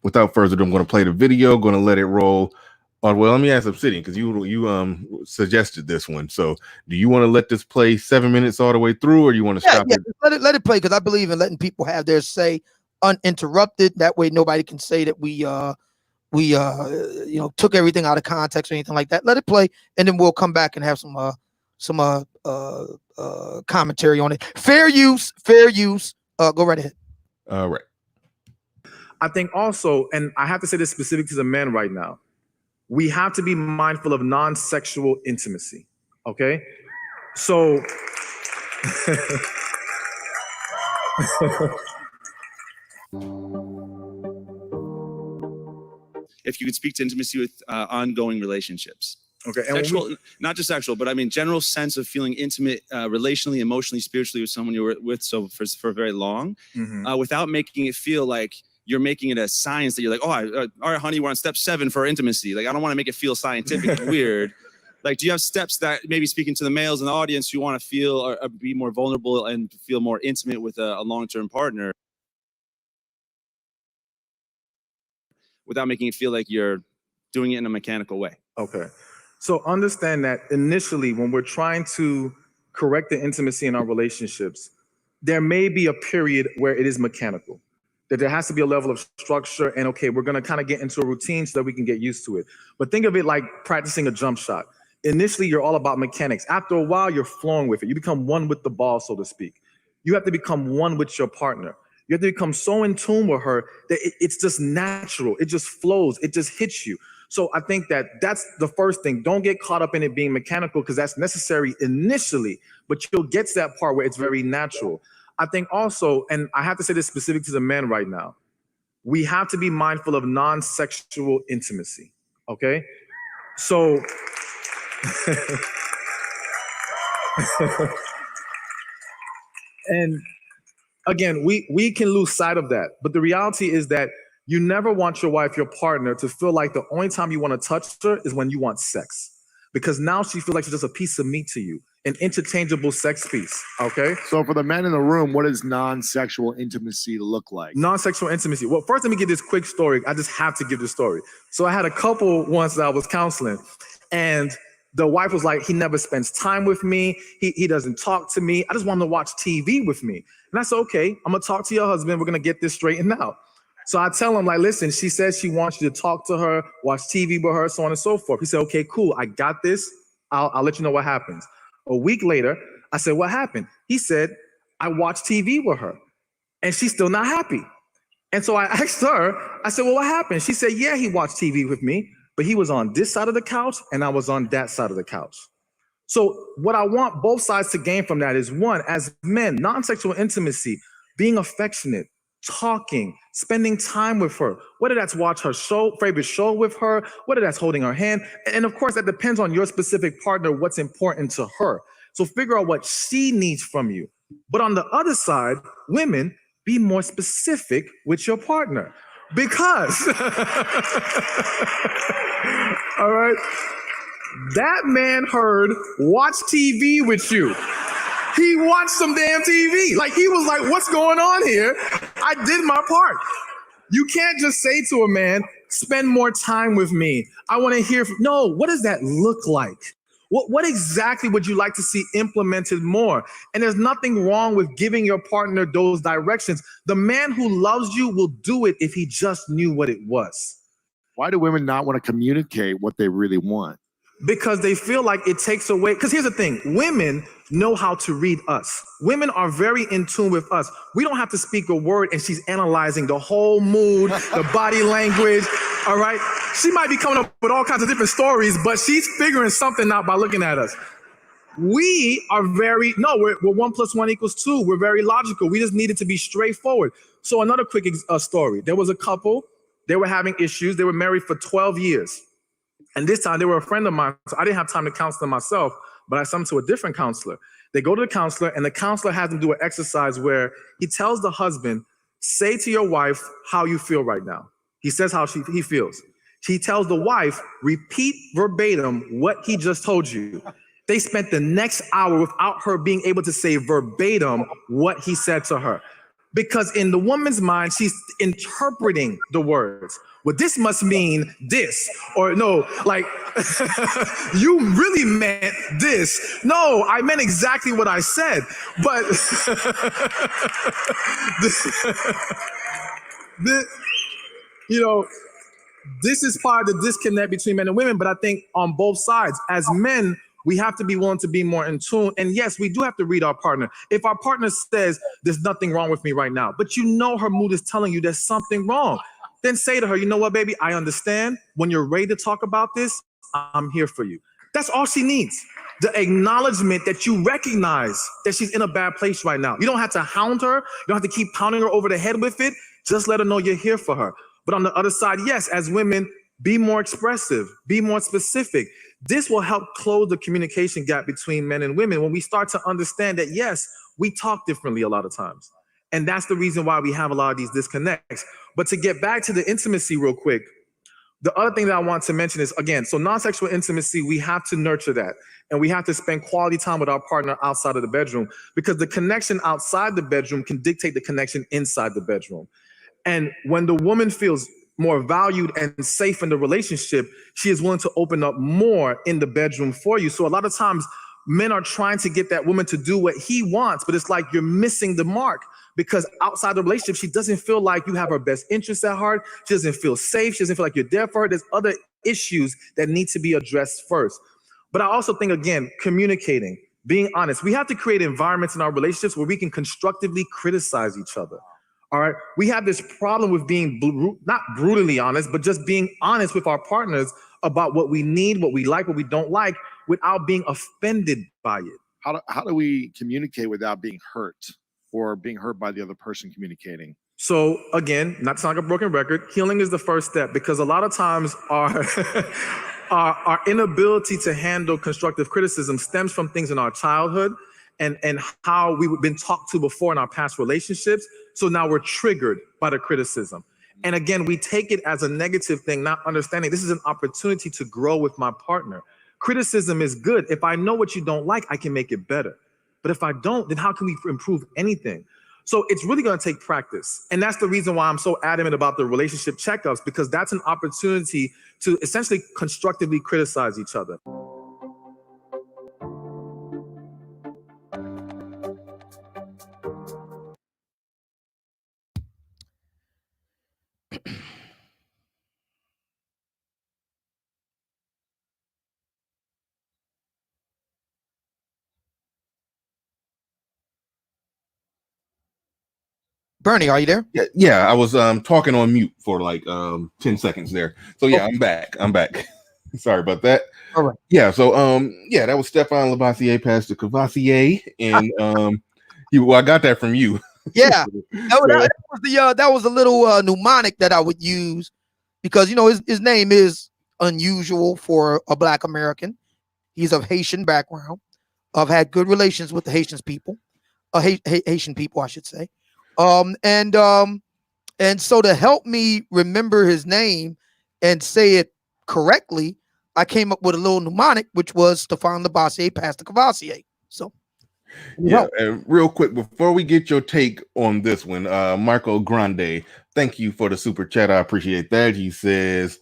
without further ado, I'm going to play the video, going to let it roll. Well, let me ask Obsidian, because you suggested this one. So do you want to let this play 7 minutes all the way through, or you want to stop it? Let it play, because I believe in letting people have their say uninterrupted. That way nobody can say that we took everything out of context or anything like that. Let it play, and then we'll come back and have some commentary on it. Fair use. Go right ahead. All right. I think also, and I have to say this specific to the men right now, we have to be mindful of non-sexual intimacy. Okay, so if you could speak to intimacy with ongoing relationships. Okay, and sexual, not just sexual, but I mean general sense of feeling intimate, relationally, emotionally, spiritually with someone you're with for very long, without making it feel like you're making it a science that you're like, all right, honey, we're on step 7 for intimacy. Like, I don't want to make it feel scientific and weird. Like, do you have steps that maybe speaking to the males in the audience who want to feel or be more vulnerable and feel more intimate with a long-term partner without making it feel like you're doing it in a mechanical way? Okay. So understand that initially, when we're trying to correct the intimacy in our relationships, there may be a period where it is mechanical, that there has to be a level of structure, and okay, we're going to kind of get into a routine so that we can get used to it. But think of it like practicing a jump shot. Initially, you're all about mechanics. After a while, you're flowing with it. You become one with the ball, so to speak. You have to become one with your partner. You have to become so in tune with her that it's just natural. It just flows. It just hits you. So I think that that's the first thing. Don't get caught up in it being mechanical, because that's necessary initially, but you'll get to that part where it's very natural. I think also, and I have to say this specific to the men right now, we have to be mindful of non-sexual intimacy, okay? So, and again, we can lose sight of that, but the reality is that you never want your wife, your partner, to feel like the only time you want to touch her is when you want sex, because now she feels like she's just a piece of meat to you, an interchangeable sex piece, okay? So for the men in the room, what does non-sexual intimacy look like? Non-sexual intimacy. Well, first let me give this quick story. I just have to give this story. So I had a couple once that I was counseling, and The wife was like, he never spends time with me. He doesn't talk to me. I just want him to watch TV with me. And I said, okay, I'm going to talk to your husband. We're going to get this straightened out. So I tell him, like, listen, she says she wants you to talk to her, watch TV with her, so on and so forth. He said, okay, cool. I got this. I'll let you know what happens. A week later, I said, what happened? He said, I watched TV with her and she's still not happy. And so I asked her, I said, well, what happened? She said, yeah, he watched TV with me, but he was on this side of the couch and I was on that side of the couch. So what I want both sides to gain from that is, one, as men, non-sexual intimacy, being affectionate, talking, spending time with her, whether that's watch her favorite show with her, whether that's holding her hand. And of course, that depends on your specific partner, what's important to her. So figure out what she needs from you. But on the other side, women, be more specific with your partner. Because, all right, that man heard watch TV with you. He watched some damn TV. Like, he was like, what's going on here? I did my part. You can't just say to a man, spend more time with me. I want to hear from, no, what does that look like? What exactly would you like to see implemented more? And there's nothing wrong with giving your partner those directions. The man who loves you will do it if he just knew what it was. Why do women not want to communicate what they really want? Because they feel like it takes away. Because here's the thing, women know how to read us. Women are very in tune with us. We don't have to speak a word and she's analyzing the whole mood, the body language, all right? She might be coming up with all kinds of different stories, but she's figuring something out by looking at us. We are we're 1 + 1 = 2. We're very logical. We just needed to be straightforward. So another quick story. There was a couple, they were having issues. They were married for 12 years. And this time they were a friend of mine, so I didn't have time to counsel them myself, but I sent them to a different counselor. They go to the counselor and the counselor has them do an exercise where he tells the husband, say to your wife how you feel right now. He says how he feels. He tells the wife, repeat verbatim what he just told you. They spent the next hour without her being able to say verbatim what he said to her. Because in the woman's mind, she's interpreting the words. Well, this must mean this, or no, like, you really meant this. No, I meant exactly what I said, but this is part of the disconnect between men and women, but I think on both sides, as men, we have to be willing to be more in tune. And yes, we do have to read our partner. If our partner says, there's nothing wrong with me right now, but you know her mood is telling you there's something wrong, then say to her, you know what, baby, I understand. When you're ready to talk about this, I'm here for you. That's all she needs. The acknowledgement that you recognize that she's in a bad place right now. You don't have to hound her. You don't have to keep pounding her over the head with it. Just let her know you're here for her. But on the other side, yes, as women, be more expressive, be more specific. This will help close the communication gap between men and women when we start to understand that, yes, we talk differently a lot of times. And that's the reason why we have a lot of these disconnects. But to get back to the intimacy real quick, the other thing that I want to mention is, again, so non-sexual intimacy, we have to nurture that. And we have to spend quality time with our partner outside of the bedroom, because the connection outside the bedroom can dictate the connection inside the bedroom. And when the woman feels more valued and safe in the relationship, she is willing to open up more in the bedroom for you. So a lot of times men are trying to get that woman to do what he wants, but it's like you're missing the mark, because outside the relationship, she doesn't feel like you have her best interests at heart. She doesn't feel safe. She doesn't feel like you're there for her. There's other issues that need to be addressed first. But I also think, again, communicating, being honest. We have to create environments in our relationships where we can constructively criticize each other. All right. We have this problem with being not brutally honest, but just being honest with our partners about what we need, what we like, what we don't like, without being offended by it. How do we communicate without being hurt or being hurt by the other person communicating? So again, not to sound like a broken record, healing is the first step, because a lot of times our inability to handle constructive criticism stems from things in our childhood and how we've been talked to before in our past relationships. So now we're triggered by the criticism. And again, we take it as a negative thing, not understanding this is an opportunity to grow with my partner. Criticism is good. If I know what you don't like, I can make it better. But if I don't, then how can we improve anything? So it's really going to take practice. And that's the reason why I'm so adamant about the relationship checkups, because that's an opportunity to essentially constructively criticize each other. Bernie, are you there? Yeah, I was talking on mute for like 10 seconds there. So yeah, I'm back. Sorry about that. All right. Yeah, so yeah, that was Stefan Labossiere, Pastor Cavassier, and I got that from you. Yeah, that was a little mnemonic that I would use because his name is unusual for a Black American. He's of Haitian background. I've had good relations with the Haitian people, Haitian people, I should say. And so to help me remember his name and say it correctly, I came up with a little mnemonic, which was Stefan Labossiere, Pastor Cavassier. So, yeah, and real quick before we get your take on this one, Marco Grande, thank you for the super chat. I appreciate that. He says,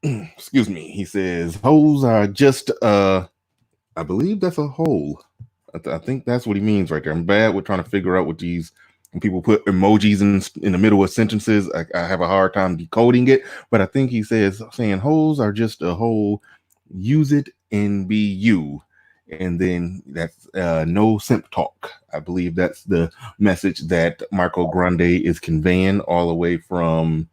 excuse me, he says, hoes are just I believe that's a hole. I think that's what he means right there. I'm bad with trying to figure out what these, when people put emojis in the middle of sentences, I have a hard time decoding it, but I think he says saying hoes are just a hole, use it and be you. And then that's no simp talk. I believe that's the message that Marco Grande is conveying all the way from,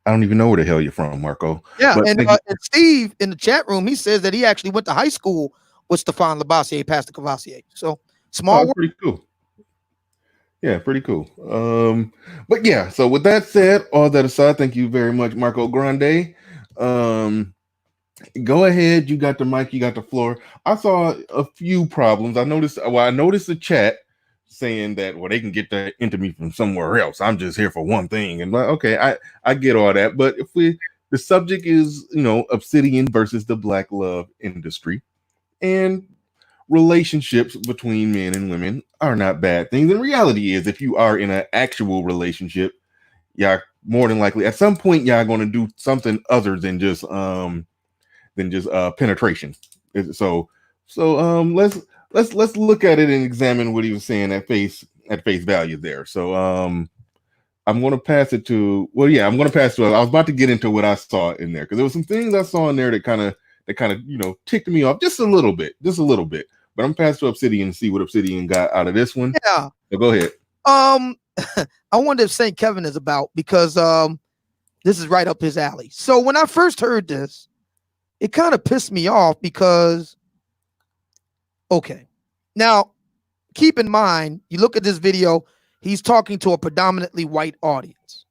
I don't even know where the hell you're from, Marco. Yeah, and Steve in the chat room, he says that he actually went to high school with Stefan Labossiere, Pastor Cavassier. So small work. Pretty cool. Yeah, pretty cool. But yeah, so with that said, all that aside, thank you very much, Marco Grande. Go ahead, you got the mic, you got the floor. I saw a few problems. I noticed the chat saying that, well, they can get that into me from somewhere else. I'm just here for one thing. And okay, I get all that. But if the subject is, Obsidian versus the Black love industry, and relationships between men and women are not bad things. And reality is, if you are in an actual relationship, y'all more than likely at some point y'all going to do something other than just penetration. So let's look at it and examine what he was saying at face value there. So I'm going to pass it to, I was about to get into what I saw in there because there was some things I saw in there that kind of ticked me off just a little bit. But I'm passing to Obsidian and see what Obsidian got out of this one. Yeah. So go ahead. I wonder if St. Kevin is about, because this is right up his alley. So when I first heard this, it kind of pissed me off because, okay, now keep in mind, you look at this video, he's talking to a predominantly white audience.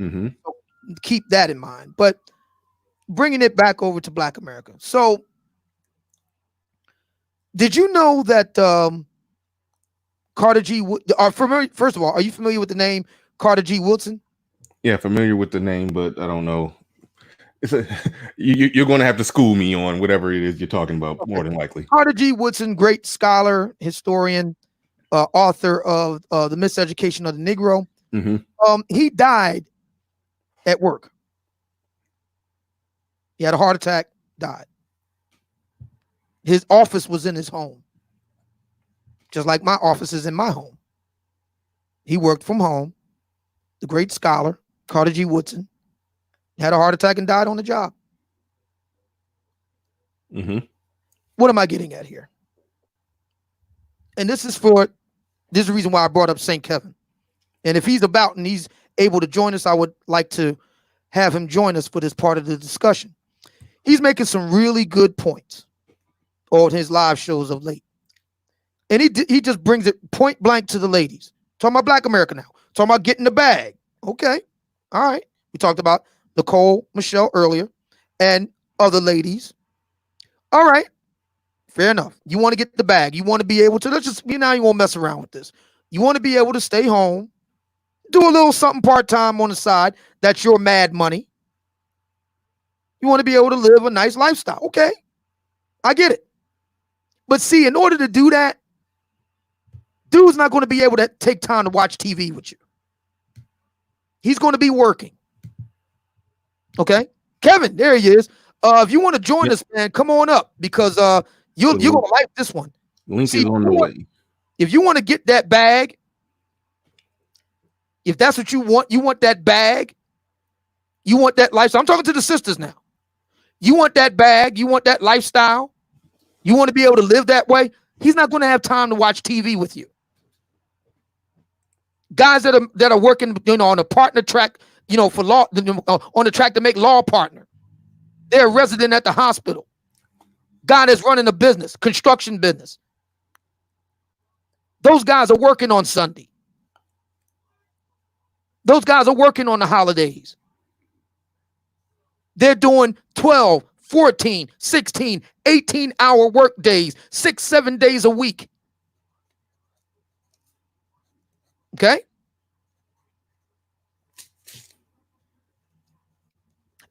Mm-hmm. So keep that in mind. But bringing it back over to Black America. So did you know that Carter G. First of all, are you familiar with the name Carter G. Woodson? Yeah, familiar with the name, but I don't know. You're going to have to school me on whatever it is you're talking about, okay. More than likely. Carter G. Woodson, great scholar, historian, author of The Miseducation of the Negro. Mm-hmm. He died at work. He had a heart attack, died. His office was in his home, just like my office is in my home. He worked from home. The great scholar, Carter G. Woodson, had a heart attack and died on the job. Mm-hmm. What am I getting at here? And this is the reason why I brought up St. Kevin. And if he's about and he's able to join us, I would like to have him join us for this part of the discussion. He's making some really good points on his live shows of late. And he just brings it point blank to the ladies. Talking about Black America now. Talking about getting the bag. Okay. All right. We talked about Nicole, Michelle earlier, and other ladies. All right. Fair enough. You want to get the bag. You want to be able to, you won't mess around with this. You want to be able to stay home, do a little something part-time on the side. That's your mad money. You want to be able to live a nice lifestyle. Okay. I get it. But see, in order to do that, dude's not going to be able to take time to watch TV with you. He's going to be working. Okay. Kevin, there he is. If you want to join us, man, come on up because you're going to like this one. Link is on the way. If you want to get that bag, if that's what you want that bag, you want that lifestyle. I'm talking to the sisters now. You want that bag, you want that lifestyle, you want to be able to live that way. He's not going to have time to watch TV with you. Guys that are working, on a partner track, for law, on the track to make law partner. They're a resident at the hospital. Guy that's running a business, construction business. Those guys are working on Sunday. Those guys are working on the holidays. They're doing 12, 14, 16, 18-hour work days, 6-7 days a week. Okay?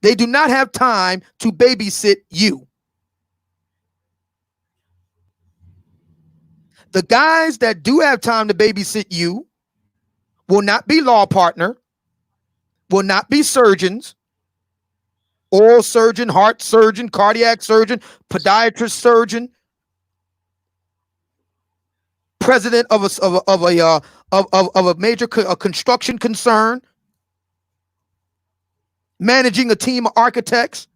They do not have time to babysit you. The guys that do have time to babysit you will not be law partner, will not be surgeons, oral surgeon, heart surgeon, cardiac surgeon, podiatrist surgeon, president of a major construction concern, managing a team of architects.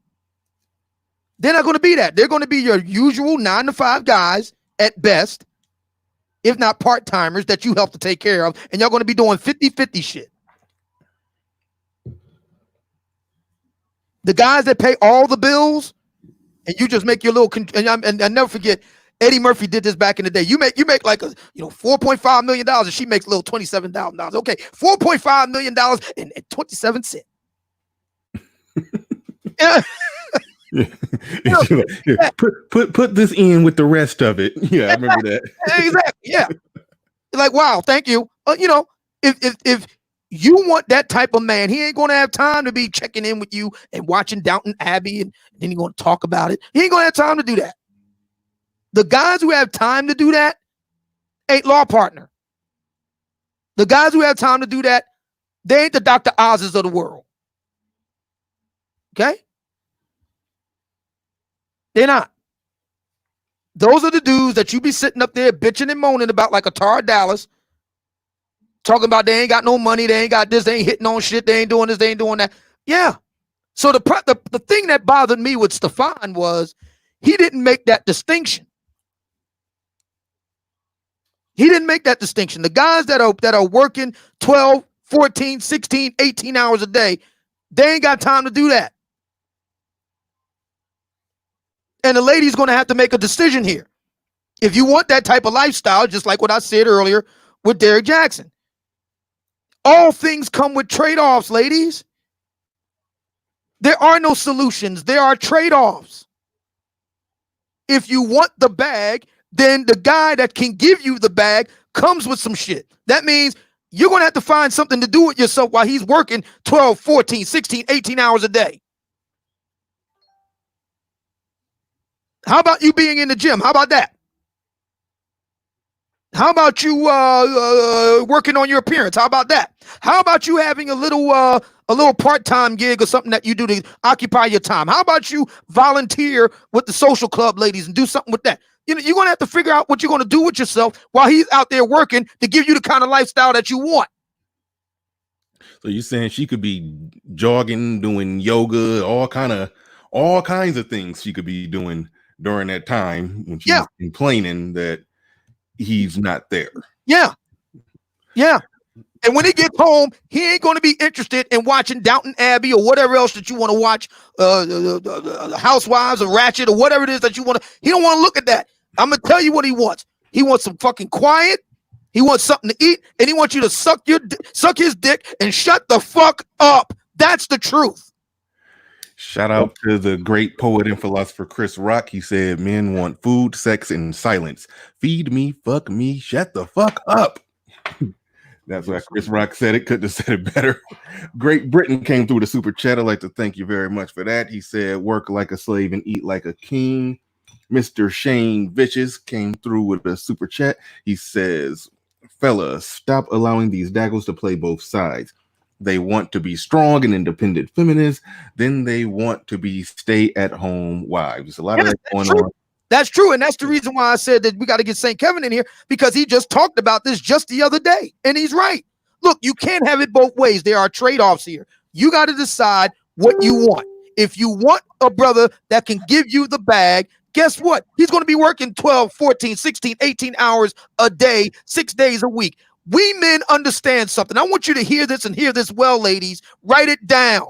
They're not going to be that. They're going to be your usual 9-to-5 guys at best, if not part-timers that you help to take care of, and you're going to be doing 50-50 shit. The guys that pay all the bills, and you just make your little, and I never forget, Eddie Murphy did this back in the day. You make like $4.5 million, and she makes a little $27,000. Okay, $4.5 million and 27 cents. Yeah. Yeah. Put this in with the rest of it. Yeah, I remember that. Exactly. Yeah. Like, wow, thank you. If you want that type of man, he ain't going to have time to be checking in with you and watching Downton Abbey, and then he's going to talk about it. He ain't going to have time to do that. The guys who have time to do that ain't law partner. The guys who have time to do that, they ain't the Dr. Oz's of the world. Okay? They're not. Those are the dudes that you be sitting up there bitching and moaning about like a Tara Dallas, talking about they ain't got no money, they ain't got this, they ain't hitting on shit, they ain't doing this, they ain't doing that. Yeah. So the thing that bothered me with Stefan was he didn't make that distinction. He didn't make that distinction. The guys that are working 12, 14, 16, 18 hours a day, they ain't got time to do that. And the lady's going to have to make a decision here. If you want that type of lifestyle, just like what I said earlier with Derrick Jackson, all things come with trade-offs, ladies. There are no solutions. There are trade-offs. If you want the bag, then the guy that can give you the bag comes with some shit. That means you're going to have to find something to do with yourself while he's working 12, 14, 16, 18 hours a day. How about you being in the gym? How about that? How about you working on your appearance? How about that? How about you having a little part-time gig or something that you do to occupy your time? How about you volunteer with the social club ladies and do something with that? You're going to have to figure out what you're going to do with yourself while he's out there working to give you the kind of lifestyle that you want. So you're saying she could be jogging, doing yoga, all kinds of things she could be doing during that time when she's complaining that he's not there. Yeah. Yeah. And when he gets home, he ain't going to be interested in watching Downton Abbey or whatever else that you want to watch, Housewives or Ratchet or whatever it is that you want to. He don't want to look at that. I'm going to tell you what he wants. He wants some fucking quiet. He wants something to eat, and he wants you to suck his dick and shut the fuck up. That's the truth. Shout out to the great poet and philosopher Chris Rock. He said, men want food, sex, and silence. Feed me, fuck me, shut the fuck up. That's why Chris Rock said it. Couldn't have said it better. Great Britain came through the super chat. I'd like to thank you very much for that. He said, work like a slave and eat like a king. Mr. Shane Vitches came through with a super chat. He says, fellas, stop allowing these daggles to play both sides. They want to be strong and independent feminists. Then they want to be stay-at-home wives. A lot of that going on. That's true. And that's the reason why I said that we got to get St. Kevin in here, because he just talked about this just the other day. And he's right. Look, you can't have it both ways. There are trade-offs here. You got to decide what you want. If you want a brother that can give you the bag, guess what? He's going to be working 12, 14, 16, 18 hours a day, 6 days a week. We men understand something. I want you to hear this and hear this well, ladies. Write it down.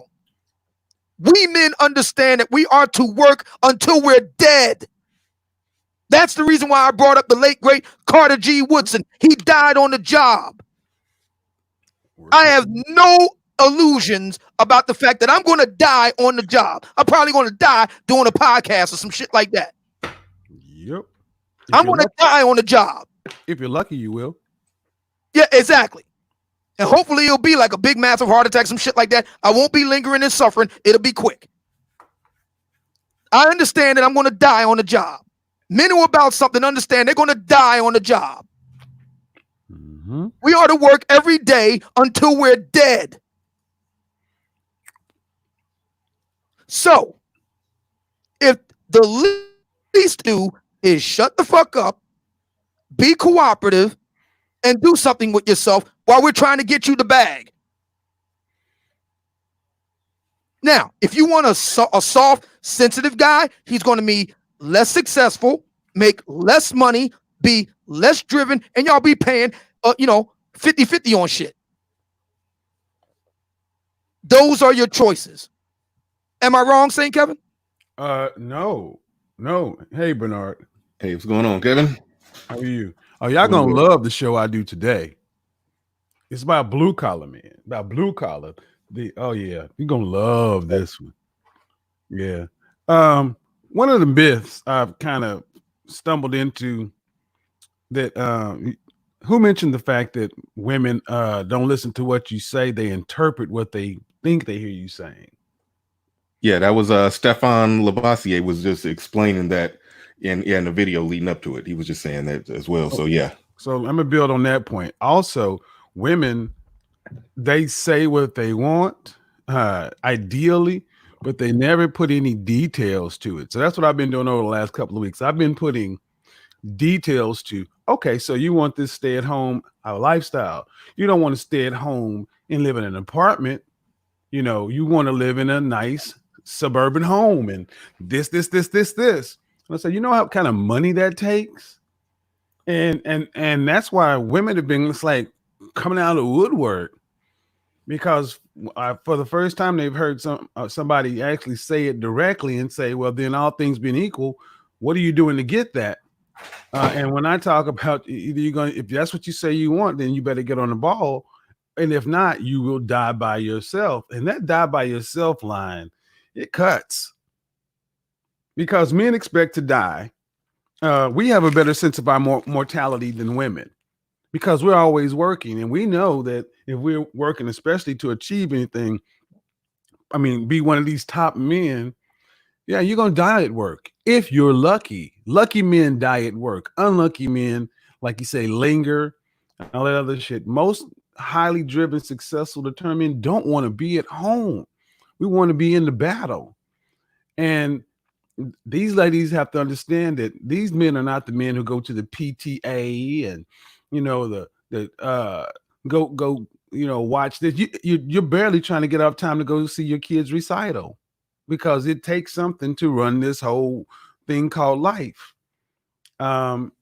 We men understand that we are to work until we're dead. That's the reason why I brought up the late, great Carter G. Woodson. He died on the job. I have no illusions about the fact that I'm going to die on the job. I'm probably going to die doing a podcast or some shit like that. Yep. I'm going to die on the job. If you're lucky, you will. Yeah, exactly. And hopefully it'll be like a big, massive heart attack, some shit like that. I won't be lingering and suffering. It'll be quick. I understand that I'm going to die on the job. Men who are about something understand they're going to die on the job. Mm-hmm. We are to work every day until we're dead. So, if the least do is shut the fuck up, be cooperative, and do something with yourself while we're trying to get you the bag. Now, if you want a soft, sensitive guy, he's going to be less successful, make less money, be less driven, and y'all be paying, 50-50 on shit. Those are your choices. Am I wrong, St. Kevin? No. Hey, Bernard. Hey, what's going on, Kevin? How are you? Oh, y'all gonna love the show I do today. It's about blue collar, man. About blue collar. You're gonna love this one. Yeah. One of the myths I've kind of stumbled into that who mentioned the fact that women don't listen to what you say, they interpret what they think they hear you saying. Yeah, that was Stefan Lavoisier was just explaining that in the video leading up to it. He was just saying that as well. So yeah. So I'm gonna build on that point. Also, women, they say what they want, ideally, but they never put any details to it. So that's what I've been doing over the last couple of weeks. I've been putting details to, okay, so you want this stay-at-home lifestyle. You don't want to stay at home and live in an apartment. You know, you want to live in a nice suburban home and this. And I said, you know how kind of money that takes? And that's why women have been like coming out of the woodwork, because for the first time they've heard somebody actually say it directly and say, well, then all things being equal, what are you doing to get that? And when I talk about either you're going, if that's what you say you want, then you better get on the ball. And if not, you will die by yourself. And that die by yourself line, it cuts. Because men expect to die. We have a better sense of our mortality than women, because we're always working. And we know that if we're working, especially to achieve anything, I mean, be one of these top men, yeah, you're going to die at work. If you're lucky. Lucky men die at work. Unlucky men, like you say, linger and all that other shit. Most highly driven, successful, determined men don't want to be at home. We want to be in the battle. And these ladies have to understand that these men are not the men who go to the PTA and, you know, go watch this. You're barely trying to get up time to go see your kids' recital, because it takes something to run this whole thing called life. And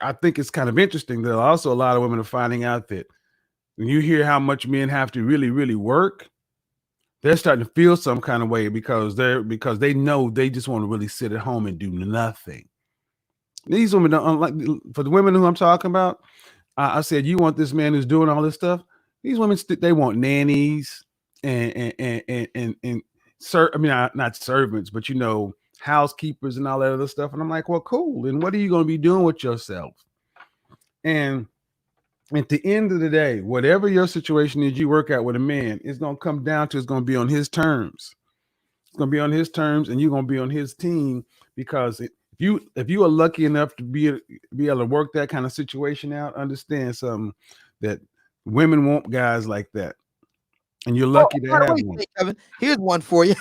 I think it's kind of interesting that also a lot of women are finding out that when you hear how much men have to really, really work, they're starting to feel some kind of way because they know they just want to really sit at home and do nothing. These women don't, like, for the women who I'm talking about, I said, you want this man who's doing all this stuff. These women, they want nannies and not servants, but, you know, housekeepers and all that other stuff. And I'm like, well, cool. And what are you going to be doing with yourself? And at the end of the day, whatever your situation is, you work out with a man, it's going to come down to, it's going to be on his terms. It's going to be on his terms, and you're going to be on his team, because if you are lucky enough to be able to work that kind of situation out, understand something, that women want guys like that. And you're lucky to have one. Kevin, here's one for you.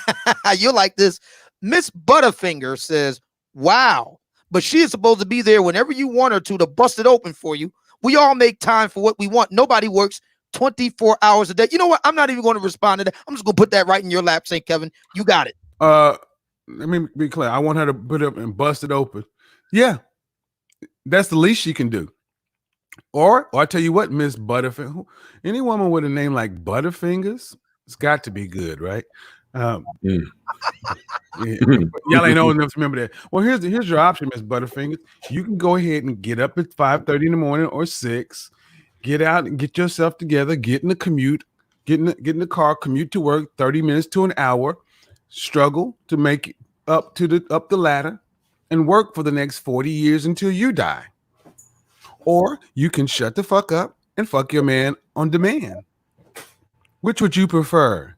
You'll like this. Miss Butterfinger says, wow, but she is supposed to be there whenever you want her to bust it open for you. We all make time for what we want. Nobody works 24 hours a day. You know what? I'm not even going to respond to that. I'm just going to put that right in your lap, St. Kevin. You got it. Let me be clear. I want her to put it up and bust it open. Yeah, that's the least she can do. Or I tell you what, Miss Butterfinger, any woman with a name like Butterfingers, it's got to be good, right? Yeah, y'all ain't old enough to remember that. Well, here's your option, Miss Butterfingers. You can go ahead and get up at 5:30 in the morning or 6. Get out and get yourself together. Get in the commute. Get in the car. Commute to work. 30 minutes to an hour. Struggle to make it up the ladder, and work for the next 40 years until you die. Or you can shut the fuck up and fuck your man on demand. Which would you prefer?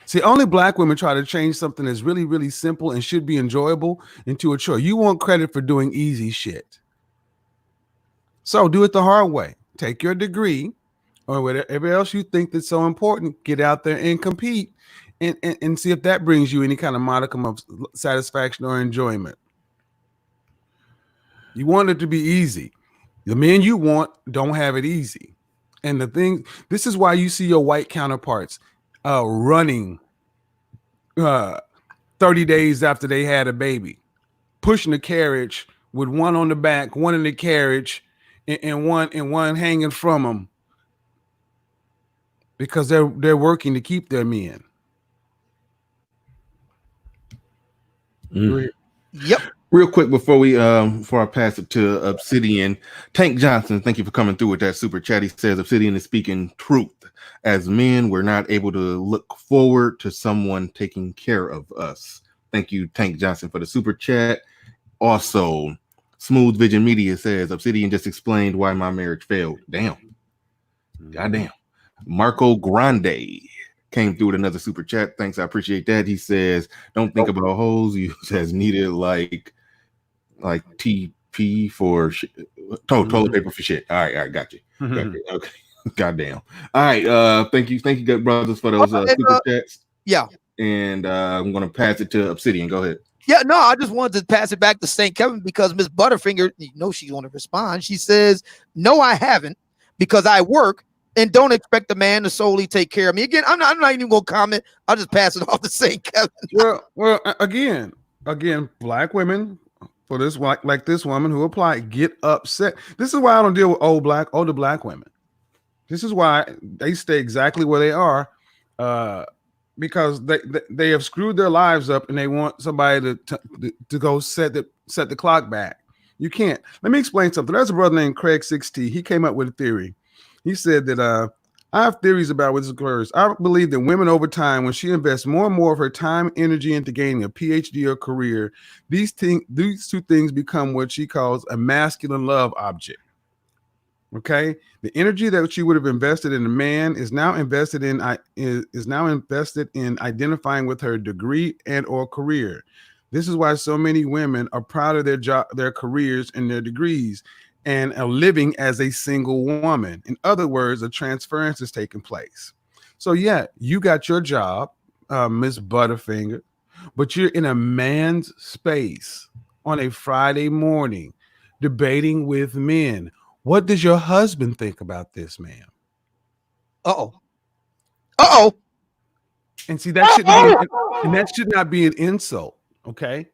See, only black women try to change something that's really, really simple and should be enjoyable into a chore. You want credit for doing easy shit. So do it the hard way. Take your degree or whatever else you think that's so important. Get out there and compete and see if that brings you any kind of modicum of satisfaction or enjoyment. You want it to be easy. The men you want don't have it easy. And this is why you see your white counterparts running 30 days after they had a baby, pushing a carriage with one on the back, one in the carriage, and one hanging from them, because they're working to keep their men. Yep. Real quick before I pass it to Obsidian, Tank Johnson, thank you for coming through with that super chat. He says Obsidian is speaking truth. As men, we're not able to look forward to someone taking care of us. Thank you, Tank Johnson, for the super chat. Also, Smooth Vision Media says Obsidian just explained why my marriage failed. Damn. Goddamn. Marco Grande came through with another super chat. Thanks, I appreciate that. He says, don't think about hoes. Use as needed like TP for toilet paper for shit. All right, got you. Okay. Goddamn. All right. Thank you, good brothers, for those super chats. Yeah. And I'm gonna pass it to Obsidian. Go ahead. Yeah, no, I just wanted to pass it back to St. Kevin because Miss Butterfinger, she's going to respond. She says, no, I haven't, because I work and don't expect a man to solely take care of me. Again, I'm not even going to comment. I'll just pass it off to St. Kevin. Well, again, black women, for this, like this woman who applied, get upset. This is why I don't deal with older black women. This is why they stay exactly where they are, because they have screwed their lives up and they want somebody to go set the clock back. You can't. Let me explain something. There's a brother named Craig 6T. He came up with a theory. He said that I have theories about what this occurs. I believe that women over time, when she invests more and more of her time, energy into gaining a PhD or career, these two things become what she calls a masculine love object. Okay, the energy that she would have invested in a man is now invested in identifying with her degree and or career. This is why so many women are proud of their job, their careers, and their degrees, and are living as a single woman. In other words, a transference is taking place. So yeah, you got your job, Miss Butterfinger, but you're in a man's space on a Friday morning debating with men. What does your husband think about this, ma'am? Uh-oh. And see, that should not be an insult, okay?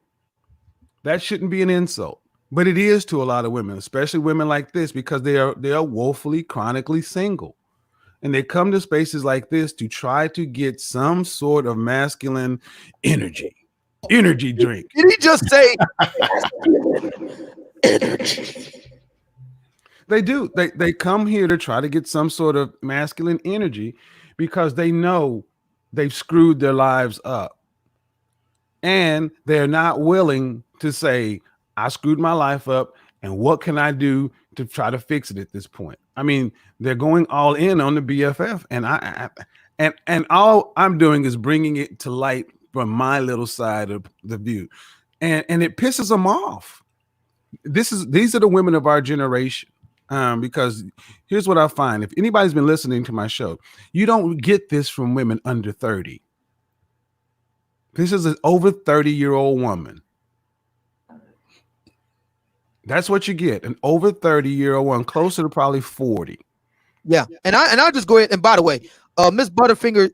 That shouldn't be an insult. But it is to a lot of women, especially women like this, because they are woefully, chronically single. And they come to spaces like this to try to get some sort of masculine energy drink. Did he just say energy? They do. They come here to try to get some sort of masculine energy because they know they've screwed their lives up. And they're not willing to say, I screwed my life up, and what can I do to try to fix it at this point? I mean, they're going all in on the BFF, and all I'm doing is bringing it to light from my little side of the view, and it pisses them off. These are the women of our generation. Because here's what I find. If anybody's been listening to my show, you don't get this from women under 30. This is an over 30-year-old woman. That's what you get, an over 30-year-old one, closer to probably 40. Yeah, and I'll just go ahead. And by the way, Miss Butterfinger,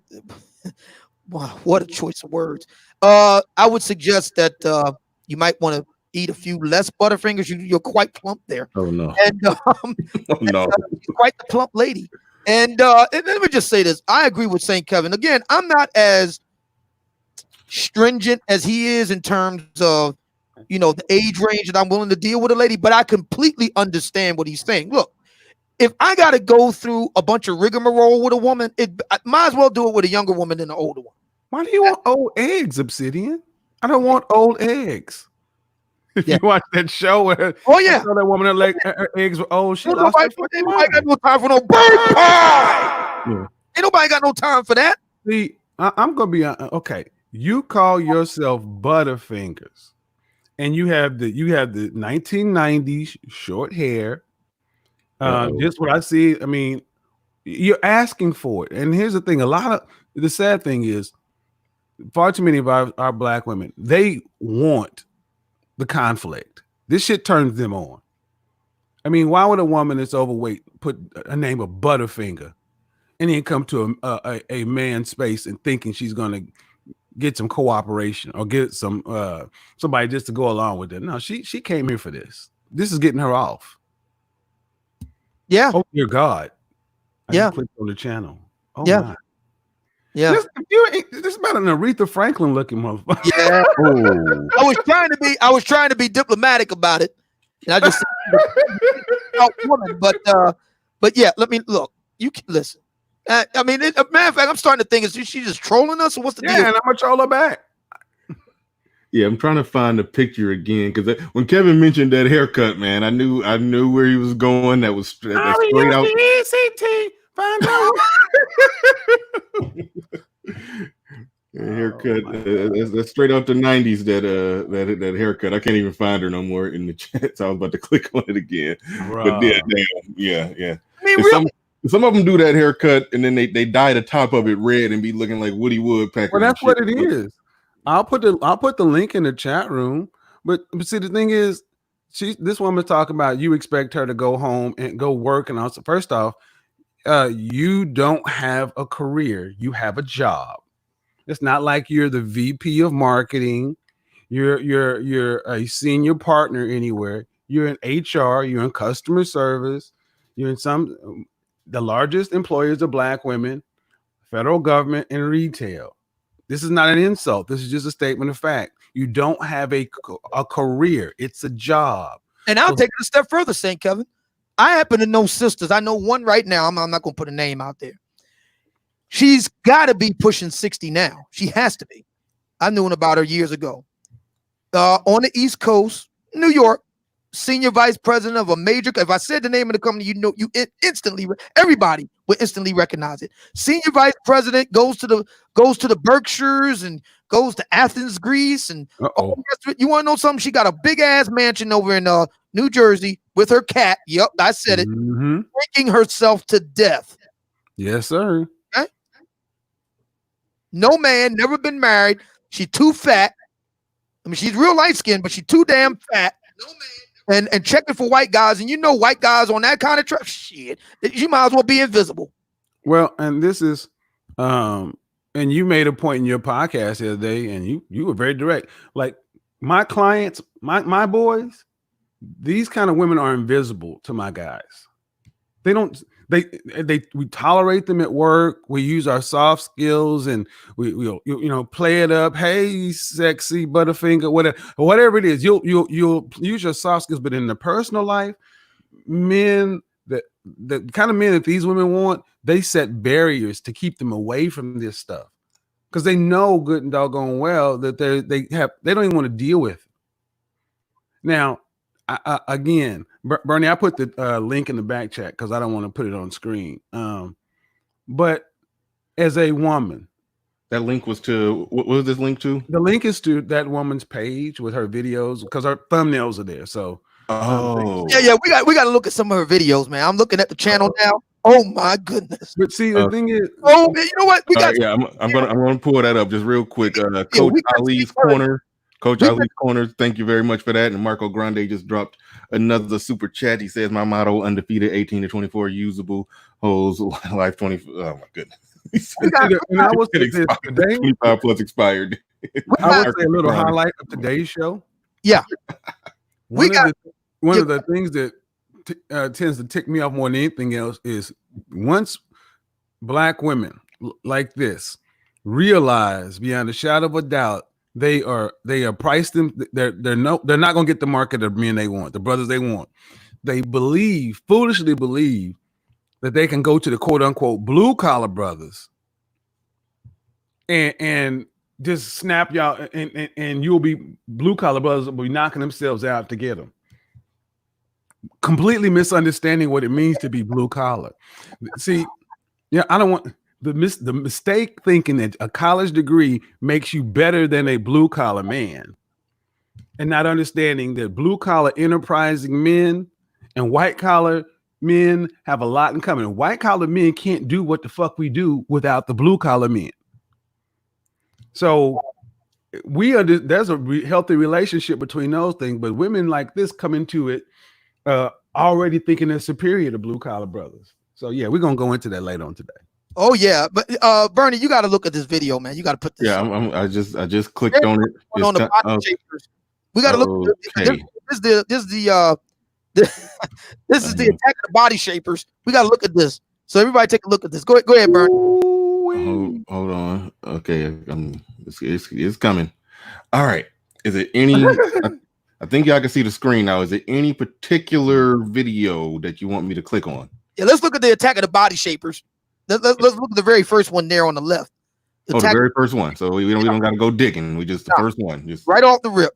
wow, what a choice of words. I would suggest that you might want to eat a few less Butterfingers, you're quite plump there. Oh no. And Oh no. she's quite the plump lady. And let me just say this. I agree with St. Kevin. Again, I'm not as stringent as he is in terms of, you know, the age range that I'm willing to deal with a lady, but I completely understand what he's saying. Look, if I got to go through a bunch of rigmarole with a woman, I might as well do it with a younger woman than an older one. Why do you want old eggs, Obsidian? I don't want old eggs. If you watch that show where that woman her eggs were old, she lost her fucking mind. Nobody got no time for no bird pie. Ain't nobody got no time for that. See, I'm gonna be okay. You call yourself Butterfingers, and you have the 1990s short hair. Just what I see. I mean, you're asking for it. And here's the thing: the sad thing is, far too many of our black women, they want the conflict. This shit turns them on. I mean, why would a woman that's overweight put a name of Butterfinger and then come to a man's space and thinking she's gonna get some cooperation or get some somebody just to go along with it? No, she came here for this. This is getting her off. Yeah. Oh dear God. I clicked on the channel. Oh my. Yeah. This is about an Aretha Franklin looking motherfucker. Yeah. Oh. I was trying to be diplomatic about it. And I just said woman, but yeah, let me look. You can listen. I mean, matter of fact, I'm starting to think, is she just trolling us, or what's the deal? Yeah, and I'm gonna troll her back. Yeah, I'm trying to find the picture again because when Kevin mentioned that haircut, man, I knew where he was going. That was straight out. Find out. Haircut. That's straight out the 90s. That haircut. I can't even find her no more in the chat. So I was about to click on it again. Bruh. But yeah. I mean, really? Some of them do that haircut and then they dye the top of it red and be looking like Woody Woodpecker. Well, that's what it is. I'll put the link in the chat room. But see, the thing is, this woman's talking about you expect her to go home and go work. And also, first off, you don't have a career, you have a job. It's not like you're the VP of marketing, you're a senior partner anywhere. You're in HR, you're in customer service, you're in the largest employers of black women, federal government, and retail. This is not an insult. This is just a statement of fact. You don't have a career. It's a job. And I'll take it a step further, St. Kevin. I happen to know sisters. I know one right now. I'm not going to put a name out there. She's got to be pushing 60 now. She has to be. I knew about her years ago. On the East Coast, New York, senior vice president of a major. If I said the name of the company, you instantly, everybody would instantly recognize it. Senior vice president goes to the Berkshires and goes to Athens, Greece, and you want to know something? She got a big ass mansion over in New Jersey with her cat. Yep, I said it. Drinking herself to death. Yes, sir. Okay? No man, never been married. She's too fat. I mean, she's real light skinned, but she's too damn fat. No man. And checking for white guys, and you know white guys on that kind of trip, shit, you might as well be invisible. Well, and this is, and you made a point in your podcast the other day, and you were very direct. Like my clients, my boys, these kind of women are invisible to my guys. They don't. We tolerate them at work. We use our soft skills and we play it up. Hey, sexy Butterfinger, whatever it is. You'll use your soft skills, but in the personal life, men the kind of men that these women want, they set barriers to keep them away from this stuff because they know good and doggone well that they don't even want to deal with it. Now, again, Bernie, I put the link in the back chat because I don't want to put it on screen. But as a woman, that link was to what was this link to? The link is to that woman's page with her videos because her thumbnails are there. So, yeah, we got to look at some of her videos, man. I'm looking at the channel now. Oh my goodness! But see, the thing is, man, you know what? I'm gonna pull that up just real quick. Coach Ali's Corner. Coach Ali's Corner, thank you very much for that. And Marco Grande just dropped another super chat. He says, my motto, undefeated 18 to 24, usable hoes, life 20. Oh, my goodness. And I was today, 25 plus expired. I would say a little highlight of today's show. Yeah. One of the things that tends to tick me off more than anything else is once black women like this realize beyond a shadow of a doubt they are priced them. They're not going to get the market of men they want, the brothers they want. They foolishly believe that they can go to the quote unquote blue collar brothers and just snap y'all and you'll be blue collar brothers will be knocking themselves out to get them. Completely misunderstanding what it means to be blue collar. See, yeah, I don't want the mistake thinking that a college degree makes you better than a blue collar man, and not understanding that blue collar enterprising men and white collar men have a lot in common. White collar men can't do what the fuck we do without the blue collar men. So there's a healthy relationship between those things, but women like this come into it already thinking they're superior to blue collar brothers. So yeah, we're gonna go into that later on today. Oh yeah, but Bernie, you got to look at this video, man. You got to put this. Yeah, I just clicked on it. On the body shapers. We got to look. Okay. This is the this is the attack of the body shapers. We got to look at this. So everybody take a look at this. Go ahead, Bernie. Hold on. Okay, it's coming. All right. Is it any? I think y'all can see the screen now. Is it any particular video that you want me to click on? Yeah, let's look at the attack of the body shapers. Let's look at the very first one there on the left. The very first one. So we don't got to go digging. We just the first one. Just right off the rip.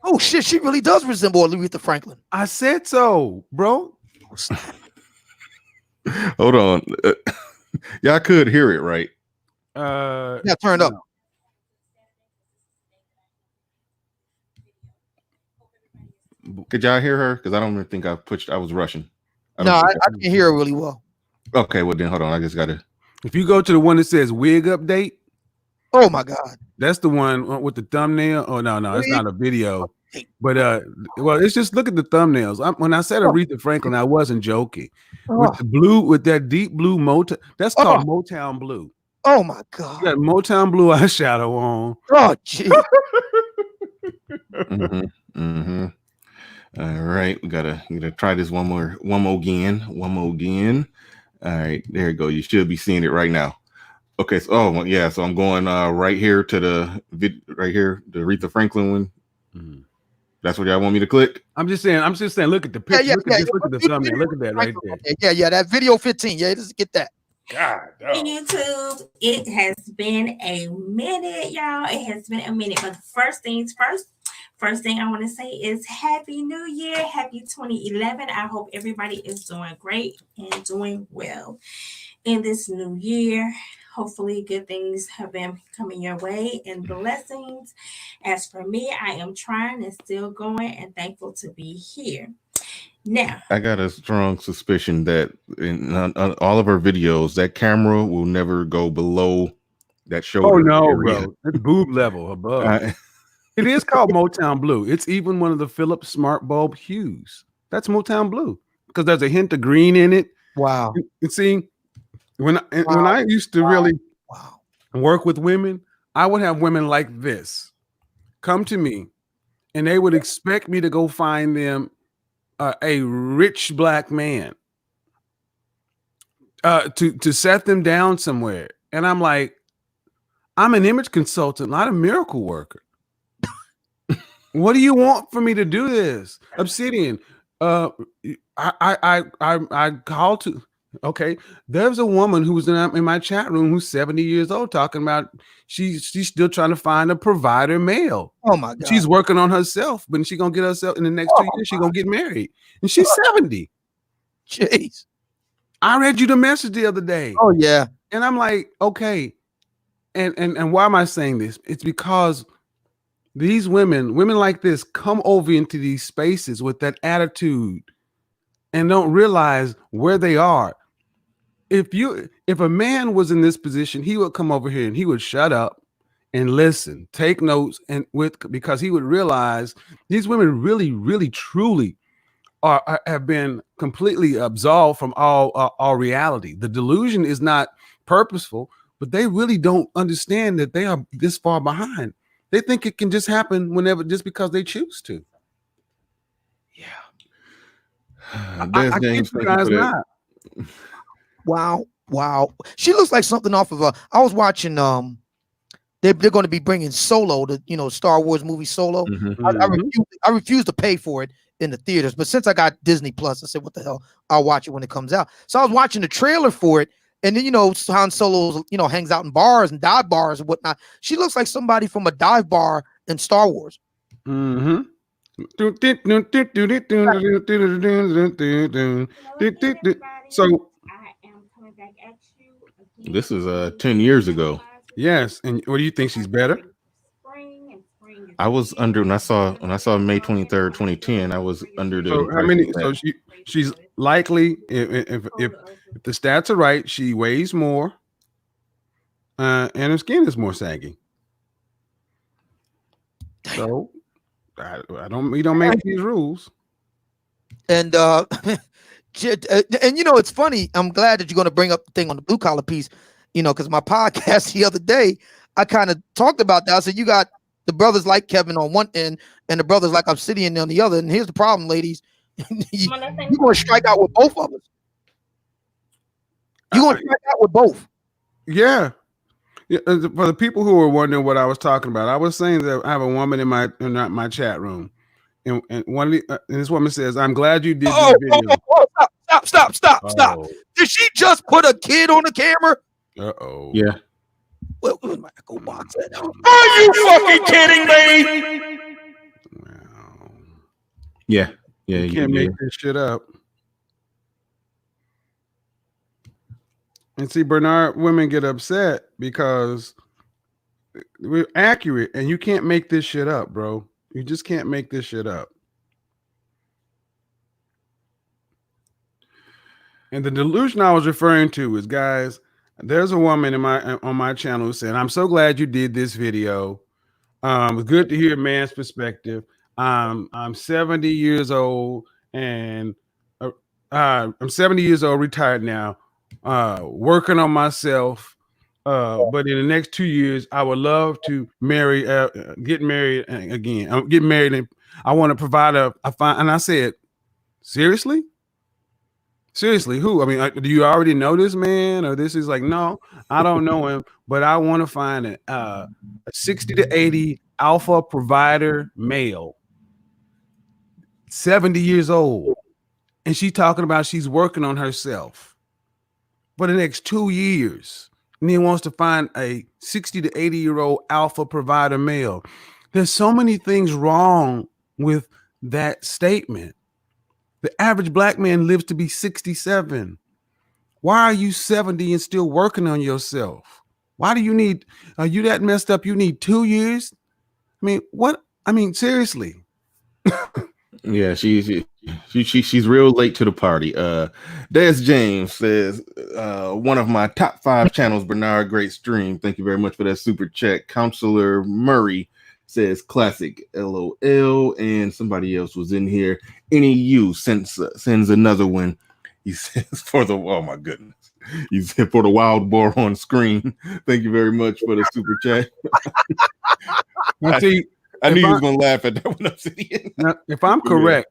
Oh shit, she really does resemble Aretha Franklin. I said so, bro. Hold on. Y'all could hear it, right? Yeah, turn it up. Could y'all hear her? Because I don't even think I was rushing. I can hear her really well. Okay, well then hold on. I just gotta. If you go to the one that says wig update, oh my god, that's the one with the thumbnail. Oh no, it's not a video. But well, it's just look at the thumbnails. When I said Aretha Franklin, I wasn't joking. With the blue, with that deep blue Motown, that's called Motown blue. Oh my god, that Motown blue eyeshadow on. Oh gee. All right, we gotta try this one more again. All right, there you go. You should be seeing it right now. Okay, so so I'm going right here to the Aretha Franklin one. Mm-hmm. That's what y'all want me to click? I'm just saying. Look at the picture. Look at the thumbnail. Look at that right there. Yeah. That video 15. Yeah, just get that. God, YouTube, it has been a minute, y'all. It has been a minute. But first things first. First thing I want to say is Happy New Year. Happy 2011. I hope everybody is doing great and doing well in this new year. Hopefully good things have been coming your way and blessings. As for me, I am trying and still going and thankful to be here. Now, I got a strong suspicion that in all of our videos, that camera will never go below that shoulder. Oh no, area. Bro. It's boob level above. It is called Motown blue. It's even one of the Philips smart bulb hues. That's Motown blue because there's a hint of green in it. Wow. And see, when I used to really work with women, I would have women like this come to me, and they would expect me to go find them a rich black man to set them down somewhere. And I'm like, I'm an image consultant, not a miracle worker. What do you want for me to do this? Obsidian. I called to. Okay, there's a woman who was in my chat room who's 70 years old talking about she's still trying to find a provider male. Oh my god. She's working on herself, but she's gonna get herself in the next 2 years. She's gonna get married, and she's 70. Jeez. I read you the message the other day. Oh yeah. And I'm like, okay. And why am I saying this? It's because these women like this come over into these spaces with that attitude and don't realize where they are. If a man was in this position, he would come over here and he would shut up and listen, take notes, because he would realize these women really, really, truly have been completely absolved from all reality. The delusion is not purposeful. but they really don't understand that they are this far behind. They think it can just happen whenever, just because they choose to. Des I James, kid you thank you guys for that. Wow. She looks like something off of I was watching they're going to be bringing Solo, the Star Wars movie Solo. I refuse to pay for it in the theaters, but since I got Disney Plus, I said, what the hell, I'll watch it when it comes out. So I was watching the trailer for it, and then Han Solo hangs out in bars and dive bars and whatnot. She looks like somebody from a dive bar in Star Wars. So this is 10 years ago. Yes, and what do you think? She's better? I was under when I saw May 23rd, 2010. I was under the how many? So she's likely, if the stats are right, she weighs more, and her skin is more saggy. So we don't make these rules. And it's funny. I'm glad that you're going to bring up the thing on the blue collar piece, because my podcast the other day, I kind of talked about that. I said, you got the brothers like Kevin on one end and the brothers like Obsidian on the other. And here's the problem, ladies. You're going to strike out with both of us. You're going to strike out with both. Yeah. For the people who were wondering what I was talking about, I was saying that I have a woman in my chat room. And one of and this woman says, "I'm glad you did this video." Stop. Did she just put a kid on the camera? Yeah. Well, where's my echo box at? Are you fucking kidding me? Yeah. You can't make this shit up. And see, Bernard, women get upset because we're accurate, and you can't make this shit up, bro. You just can't make this shit up. And the delusion I was referring to is, guys, there's a woman on my channel who said, "I'm so glad you did this video. It's good to hear a man's perspective. I'm 70 years old, and I'm 70 years old, retired now, working on myself. But in the next 2 years, I would love to get married again. Get married, and I want to provide and I said, seriously? Seriously, who? I mean, do you already know this man? Or this is like, no, I don't know him, but I want to find a 60 to 80 alpha provider male, 70 years old. And she's talking about she's working on herself for the next 2 years. And he wants to find a 60 to 80-year-old alpha provider male. There's so many things wrong with that statement. The average black man lives to be 67. Why are you 70 and still working on yourself? Why do you need, are you that messed up? You need 2 years? I mean, what? I mean, seriously. Yeah, she's real late to the party. Des James says, one of my top 5 channels, Bernard, great stream. Thank you very much for that super chat. Counselor Murray says classic LOL, and somebody else was in here. Any you sends another one. He says oh my goodness. He said for the wild boar on screen. Thank you very much for the super chat. I knew you was gonna laugh at that one. Now, if I'm correct,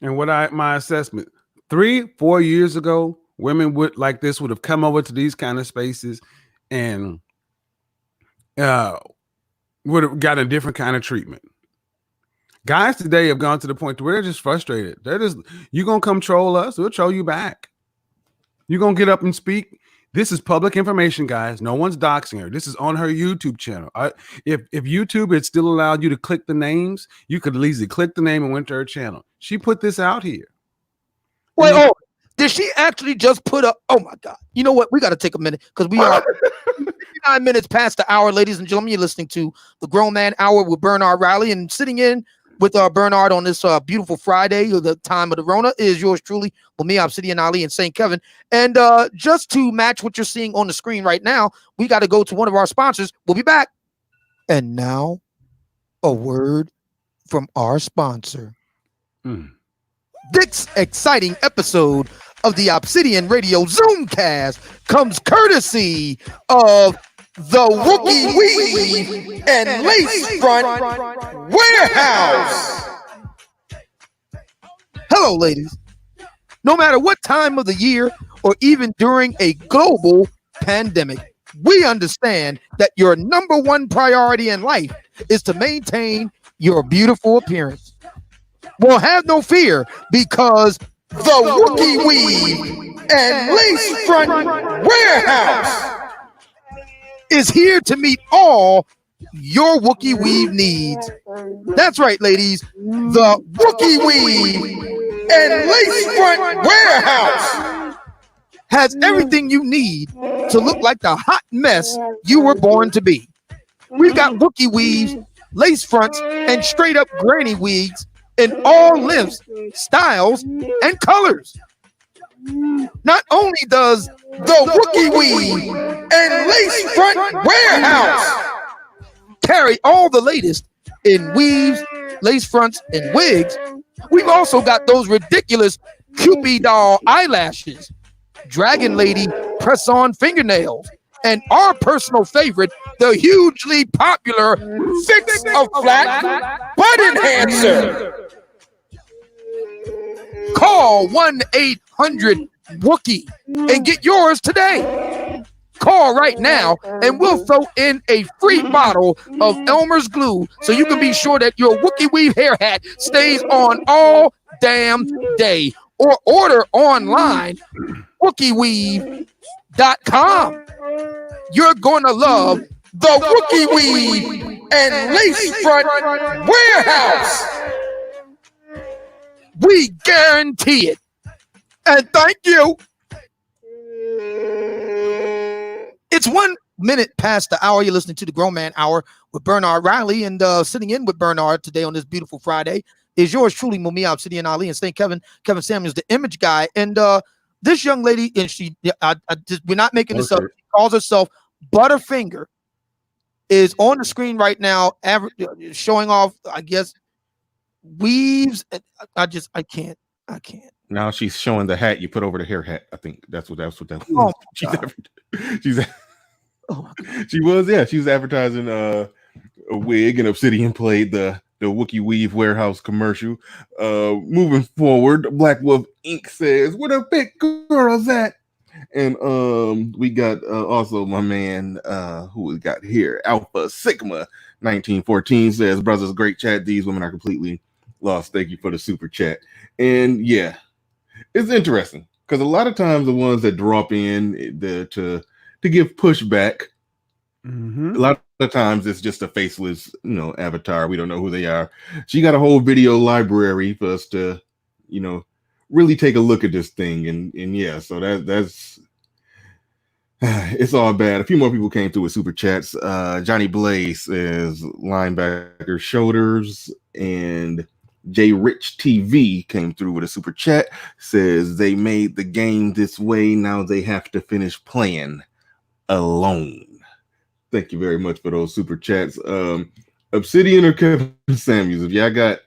and my assessment, 3-4 years ago, women would have come over to these kind of spaces and would have got a different kind of treatment. Guys today have gone to the point where they're just frustrated. You're gonna come troll us, we'll troll you back. You're gonna get up and speak. This is public information, guys. No one's doxing her. This is on her YouTube channel. If YouTube had still allowed you to click the names, you could easily click the name and went to her channel. She put this out here. Wait, did she actually just put up? Oh my God! You know what? We got to take a minute because we are 59 minutes past the hour, ladies and gentlemen. You're listening to the Grown Man Hour with Bernard Riley, and sitting in with Bernard on this beautiful Friday, or the time of the Rona, is yours truly, with me, Obsidian Ali, and St. Kevin. And just to match what you're seeing on the screen right now, we got to go to one of our sponsors. We'll be back. And now, a word from our sponsor. This exciting episode of the Obsidian Radio Zoomcast comes courtesy of the Wookiee Weave and Lace Front Warehouse. Hello, ladies. No matter what time of the year or even during a global pandemic, we understand that your number one priority in life is to maintain your beautiful appearance. Well, have no fear, because the Wookiee Weave and Lace Front Warehouse is here to meet all your Wookiee Weave needs. That's right, ladies. The Wookiee Weave and Lace Front Warehouse has everything you need to look like the hot mess you were born to be. We've got Wookiee weaves, lace fronts, and straight up granny wigs in all lengths, styles, and colors. Not only does the Wookiee Weave and Lace Front Warehouse carry all the latest in weaves, lace fronts, and wigs, we've also got those ridiculous Cupid doll eyelashes, Dragon Lady press-on fingernails, and our personal favorite, the hugely popular Fix a Flat Butt Enhancer. Call 1-800-WOOKIE and get yours today. Call right now and we'll throw in a free bottle of Elmer's glue so you can be sure that your Wookiee Weave hair hat stays on all damn day. Or order online, WookieeWeave.com. You're going to love the Wookiee Weave and Lace Front Warehouse. We guarantee it. And thank you. It's 1 minute past the hour. You're listening to the Grown Man Hour with Bernard Riley, and sitting in with Bernard today on this beautiful Friday is yours truly, Mumia Obsidian Ali, and St. Kevin Samuels, the image guy. And this young lady, and we're not making this up. She calls herself Butterfinger. Is on the screen right now, showing off, I guess, weaves. I can't. Now she's showing the hat you put over the hair hat. I think that's what that. Oh, she was advertising a wig, and Obsidian played the Wookiee Weave warehouse commercial. Moving forward, Black Wolf Inc. says, "What a big girl's at?" And we got also my man who we got here, Alpha Sigma 1914 says, "Brothers, great chat. These women are completely lost. Thank you for the super chat." And yeah, it's interesting because a lot of times the ones that drop in to give pushback, a lot of times it's just a faceless, avatar. We don't know who they are. She got a whole video library for us to, really take a look at this thing. And yeah, so that's it's all bad. A few more people came through with super chats. Johnny Blaze says linebacker shoulders, and J Rich TV came through with a super chat. Says they made the game this way. Now they have to finish playing alone. Thank you very much for those super chats. Obsidian or Kevin Samuels, if y'all got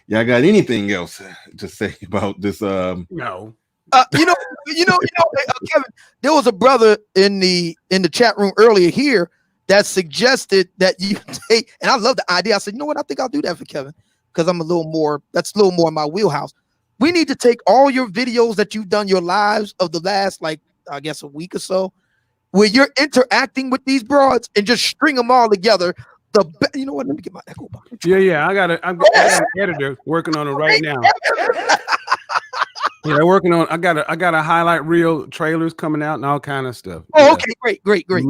anything else to say about this? No. Kevin, there was a brother in the chat room earlier here that suggested that you take, and I love the idea. I said, you know what? I think I'll do that for Kevin because that's a little more in my wheelhouse. We need to take all your videos that you've done, your lives of the last, a week or so, where you're interacting with these broads, and just string them all together. You know what? Let me get my echo box. Yeah. I'm got an editor working on it right now. Yeah, working on. I got a highlight reel trailers coming out and all kind of stuff. Oh, yeah. Okay, great. Because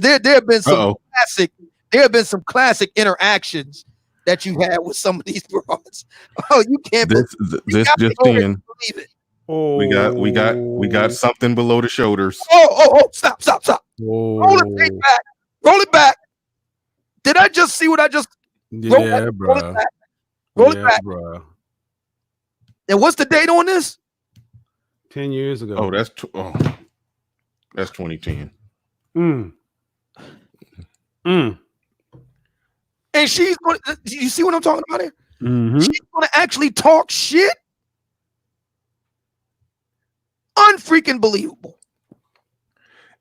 there have been some classic interactions that you had with some of these broads. Oh, you can't. This just in. Oh, we got something below the shoulders. Oh! Stop! Oh. Roll it back. Did I just see what I just? Yeah, bro. Roll it back, bro. And what's the date on this? 10 years ago. Oh, that's 2010. And she's going. You see what I'm talking about here? Mm-hmm. She's going to actually talk shit. Unfreaking believable.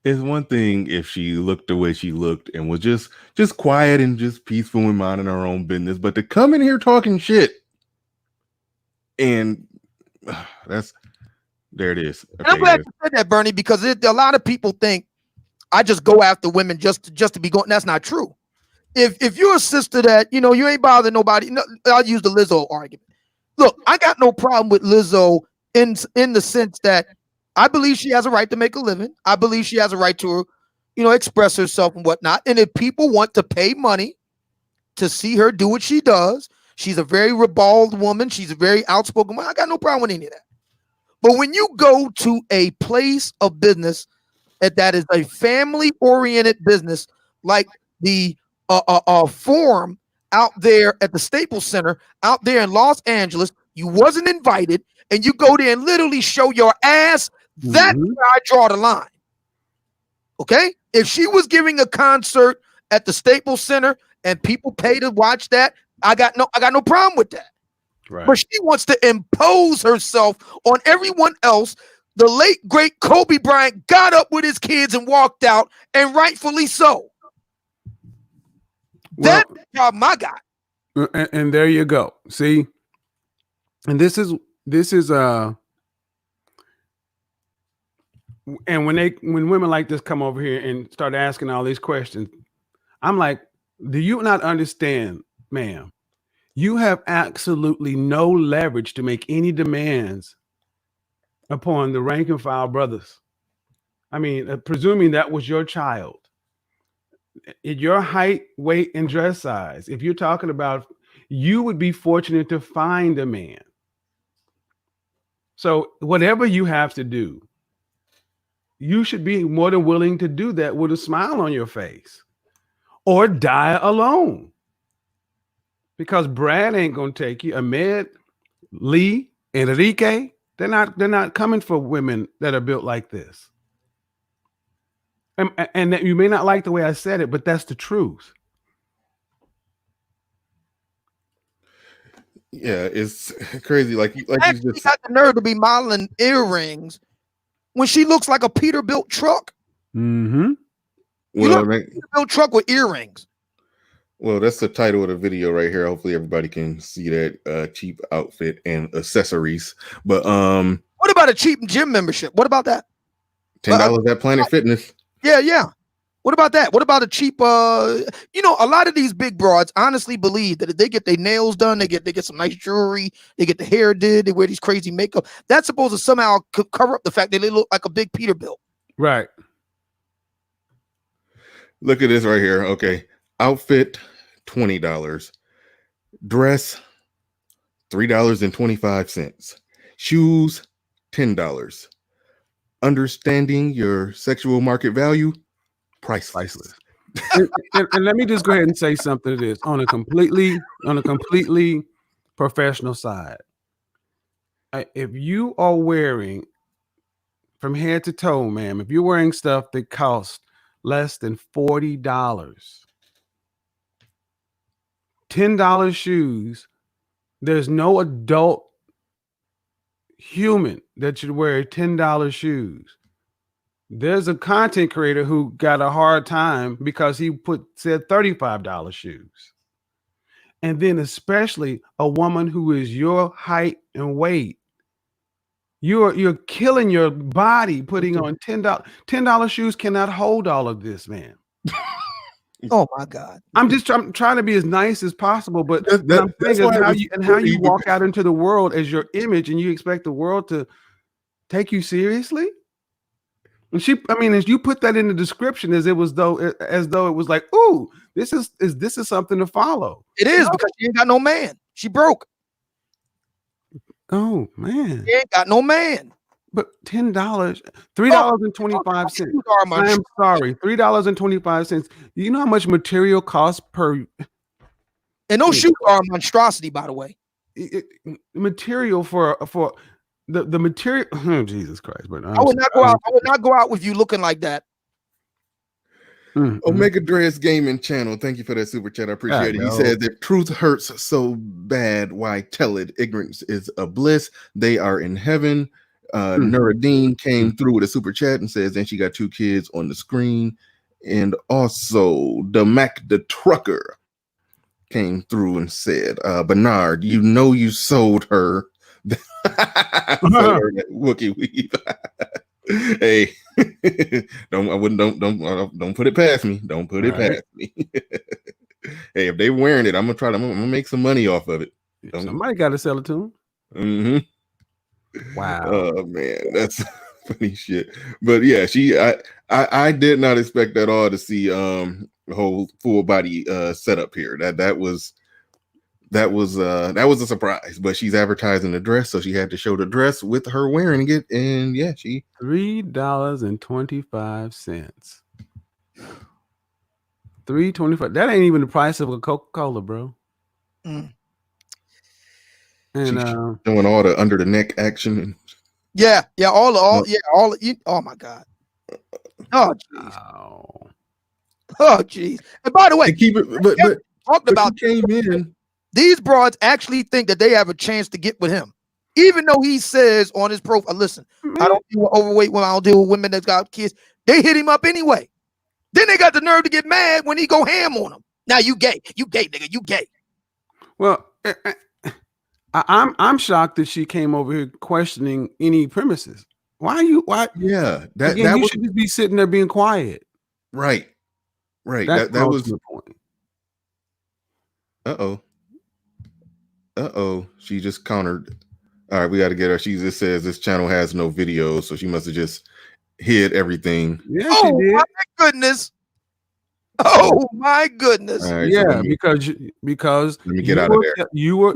It's one thing if she looked the way she looked and was just quiet and just peaceful and minding her own business, but to come in here talking shit, and there it is. Okay, I'm glad you said that, Bernie, because a lot of people think I just go after women just to be going. That's not true. If you're a sister that you ain't bothering nobody, I'll use the Lizzo argument. Look, I got no problem with Lizzo in the sense that I believe she has a right to make a living. I believe she has a right to, express herself and whatnot. And if people want to pay money to see her do what she does, she's a very ribald woman. She's a very outspoken woman. I got no problem with any of that. But when you go to a place of business that is a family-oriented business, like the forum out there at the Staples Center out there in Los Angeles, you wasn't invited, and you go there and literally show your ass. That's where I draw the line. Okay? If she was giving a concert at the Staples Center and people pay to watch that, I got no problem with that. Right. But she wants to impose herself on everyone else. The late great Kobe Bryant got up with his kids and walked out, and rightfully so. That's the problem I got. And there you go. See, and this is and when women like this come over here and start asking all these questions, I'm like, do you not understand, ma'am? You have absolutely no leverage to make any demands upon the rank and file brothers. I mean, presuming that was your child, at your height, weight, and dress size, if you're talking about, you would be fortunate to find a man. So whatever you have to do, you should be more than willing to do that with a smile on your face, or die alone. Because Brad ain't gonna take you. Ahmed, Lee, Enrique, they're not coming for women that are built like this. And that you may not like the way I said it, but that's the truth. Yeah, it's crazy. Like you just got the nerve to be modeling earrings when she looks like a Peterbilt truck. Mm-hmm. You look like a Peterbilt truck with earrings. Well, that's the title of the video right here. Hopefully everybody can see that cheap outfit and accessories. But what about a cheap gym membership? What about that? $10 at Planet Fitness. Yeah. What about that? What about a cheap a lot of these big broads honestly believe that if they get their nails done, they get some nice jewelry, they get the hair did, they wear these crazy makeup, that's supposed to somehow cover up the fact that they look like a big Peterbilt. Right. Look at this right here. Okay. Outfit, $20. Dress, $3.25. Shoes, $10. Understanding your sexual market value, priceless. and let me just go ahead and say something to this on a completely professional side. If you are wearing from head to toe, ma'am, if you're wearing stuff that costs less than $40, $10 shoes, there's no adult human that should wear $10 shoes. There's a content creator who got a hard time because he said $35 shoes. And then especially a woman who is your height and weight. You're killing your body putting on $10 shoes cannot hold all of this, man. Oh my God! I'm trying to be as nice as possible, but I'm thinking how you walk out into the world as your image, and you expect the world to take you seriously. And as you put that in the description, as though it was like, ooh, this is something to follow. It is because she ain't got no man. She broke. Oh man, she ain't got no man. But $10, $3.25. I'm sorry, $3.25. You know how much material costs per? And those shoes are a monstrosity, by the way. Material for the material. Oh, Jesus Christ! But I would not go out. I would not go out with you looking like that. Omega Dre's Gaming Channel. Thank you for that super chat. I appreciate it. He says, if truth hurts so bad, why tell it? Ignorance is a bliss. They are in heaven. Nuruddin came through with a super chat and says, and she got 2 kids on the screen. And also the Mac the Trucker came through and said, Bernard, you know you sold her. Sold her that Wookiee weave. Hey, don't put it past me. Don't put it past me. Hey, if they wearing it, I'm gonna make some money off of it. Somebody got to sell it to them. Mm-hmm. Wow. Oh man, that's funny shit. But yeah, I did not expect at all to see the whole full body setup here. That was a surprise. But she's advertising the dress, so she had to show the dress with her wearing it, and yeah, she $3.25. $3.25. That ain't even the price of a Coca-Cola, bro. Mm. And she's doing all the under the neck action. Yeah, all oh my God. Oh jeez. Oh jeez. And by the way, keep it, but talked about came in. These broads actually think that they have a chance to get with him, even though he says on his profile, "Listen, I don't deal with overweight women. I don't deal with women that got kids." They hit him up anyway. Then they got the nerve to get mad when he go ham on them. Now you gay, nigga, you gay. Well, I'm shocked that she came over here questioning any premises. Why? Yeah, that you should just be sitting there being quiet. Right. That was the point. She just countered. All right, we got to get her. She just says this channel has no videos, so she must have just hid everything. Yeah, she did. My goodness. Oh my goodness. Right, yeah, because let me get out of there.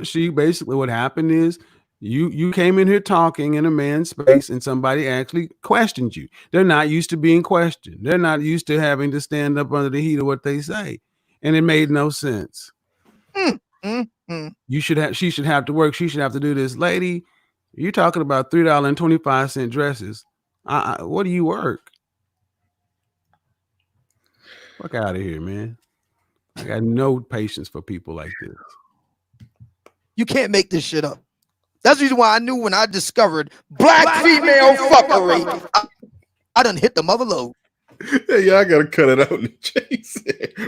She basically, what happened is you came in here talking in a man's space and somebody actually questioned you. They're not used to being questioned. They're not used to having to stand up under the heat of what they say. And it made no sense. She should have to work. She should have to do this. Lady, you're talking about $3.25 dresses. What do you work? Fuck out of here, man. I got no patience for people like this. You can't make this shit up. That's the reason why I knew when I discovered black female fuckery. I done hit the mother load. Yeah, I gotta cut it out in the chase.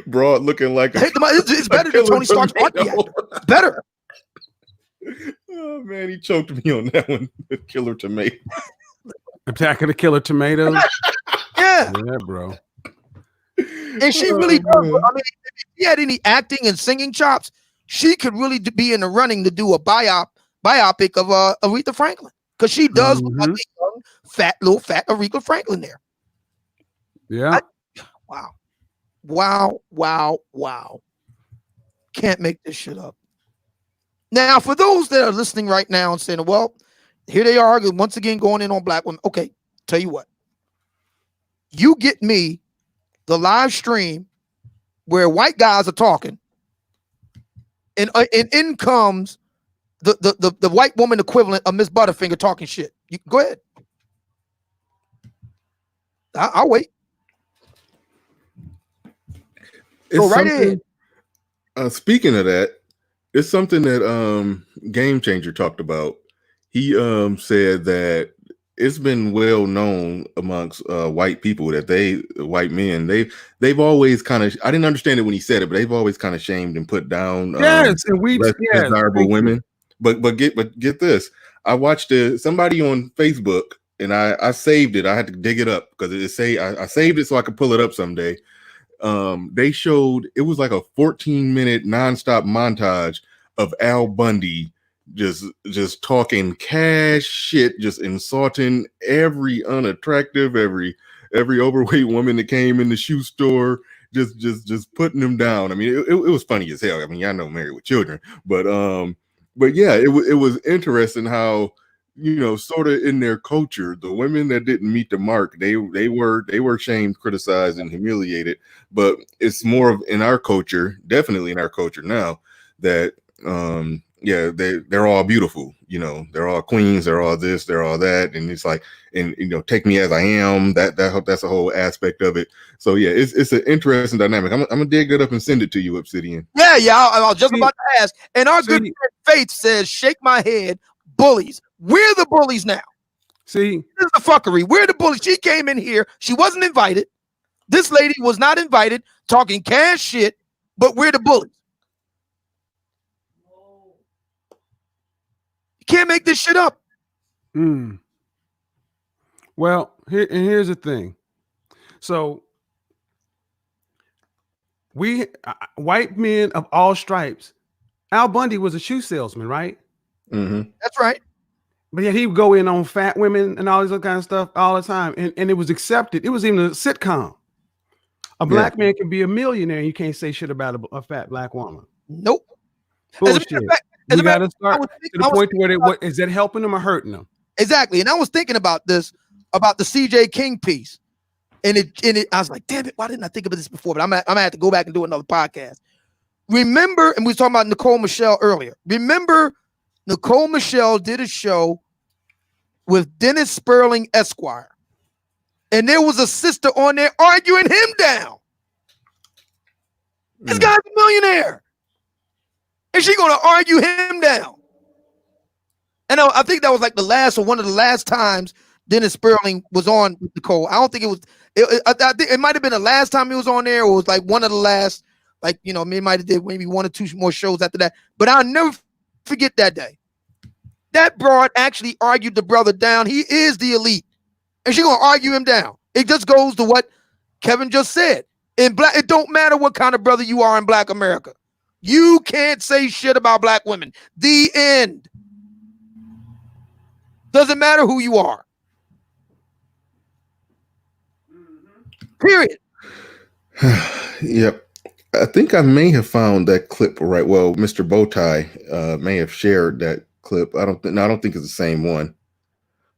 Broad looking like it's better than Tony Stark's art reactor. Better. Oh man, he choked me on that one. The killer tomato. Attack of the Killer Tomatoes. Yeah, bro. And she really does. I mean, if she had any acting and singing chops, she could really be in the running to do a biopic of Aretha Franklin, because she does look like a young, little fat Aretha Franklin there. Yeah. Wow. Can't make this shit up. Now, for those that are listening right now and saying, well, here they are once again going in on black women. Okay, tell you what. You get me the live stream where white guys are talking, and in comes the white woman equivalent of Miss Butterfinger talking shit. You go ahead. I'll wait. Go right ahead. Speaking of that, it's something that Game Changer talked about. He said that it's been well known amongst white people that white men, they've always kind of, I didn't understand it when he said it, but they've always kind of shamed and put down and less desirable women. But get this. I watched somebody on Facebook, and I saved it. I had to dig it up because I saved it so I could pull it up someday. They showed, it was like a 14-minute nonstop montage of Al Bundy just talking cash shit, just insulting every unattractive, every overweight woman that came in the shoe store, just putting them down. I mean, it was funny as hell. I mean, I know Married with Children, but yeah, it was interesting how, you know, sort of in their culture, the women that didn't meet the mark, they were shamed, criticized, and humiliated. But it's more of in our culture, definitely in our culture now, that they're all beautiful, you know, they're all queens, they're all this, they're all that, and it's like, and you know, take me as I am. That's a whole aspect of it. So yeah, it's an interesting dynamic. I'm gonna dig that up and send it to you, Obsidian. Yeah, I was just about to ask. And our good friend Faith says, "Shake my head, bullies. We're the bullies now." See, this is the fuckery. We're the bully. She came in here. She wasn't invited. This lady was not invited, talking cash shit, but we're the bullies. You can't make this shit up. Well, here's the thing. So we white men of all stripes. Al Bundy was a shoe salesman, right? That's right. But yet he would go in on fat women and all this other kind of stuff all the time, and it was accepted. It was even a sitcom. A black man can be a millionaire, and you can't say shit about a fat black woman. Nope. Bullshit. You got to start to the point where what is that helping them or hurting them? Exactly. And I was thinking about this, about the CJ King piece, and it. I was like, damn it, why didn't I think of this before? But I'm gonna have to go back and do another podcast. Remember, and we were talking about Nicole Michelle earlier. Remember, Nicole Michelle did a show with Dennis Sperling Esquire, and there was a sister on there arguing him down. This guy's a millionaire, and she's gonna argue him down. And I think that was like the last or one of the last times Dennis Sperling was on with Nicole. I don't think it was. I think it might have been the last time he was on there, or it was like one of the last. Like, you know, might have did maybe one or two more shows after that. But I'll never forget that day. That broad actually argued the brother down. He is the elite, and she's gonna argue him down. It just goes to what Kevin just said. In black, it don't matter what kind of brother you are in Black America. You can't say shit about black women. The end. Doesn't matter who you are. Period. Yep. I think I may have found that clip right. Well, Mr. Bowtie may have shared that clip. I don't think it's the same one.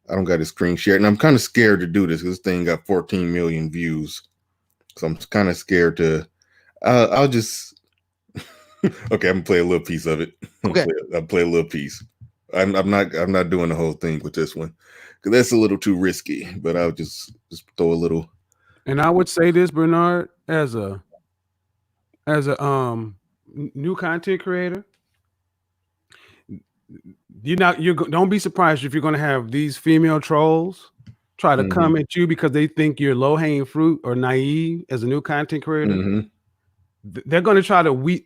I don't got his screen shared, and I'm kind of scared to do this because this thing got 14 million views. So I'm kind of scared to. I'll just. Okay, I'm gonna play a little piece of it. I'll play a little piece. I'm not doing the whole thing with this one because that's a little too risky. But I'll just throw a little. And I would say this, Bernard, as a new content creator, don't be surprised if you're going to have these female trolls try to come at you because they think you're low hanging fruit or naive as a new content creator. They're going to try to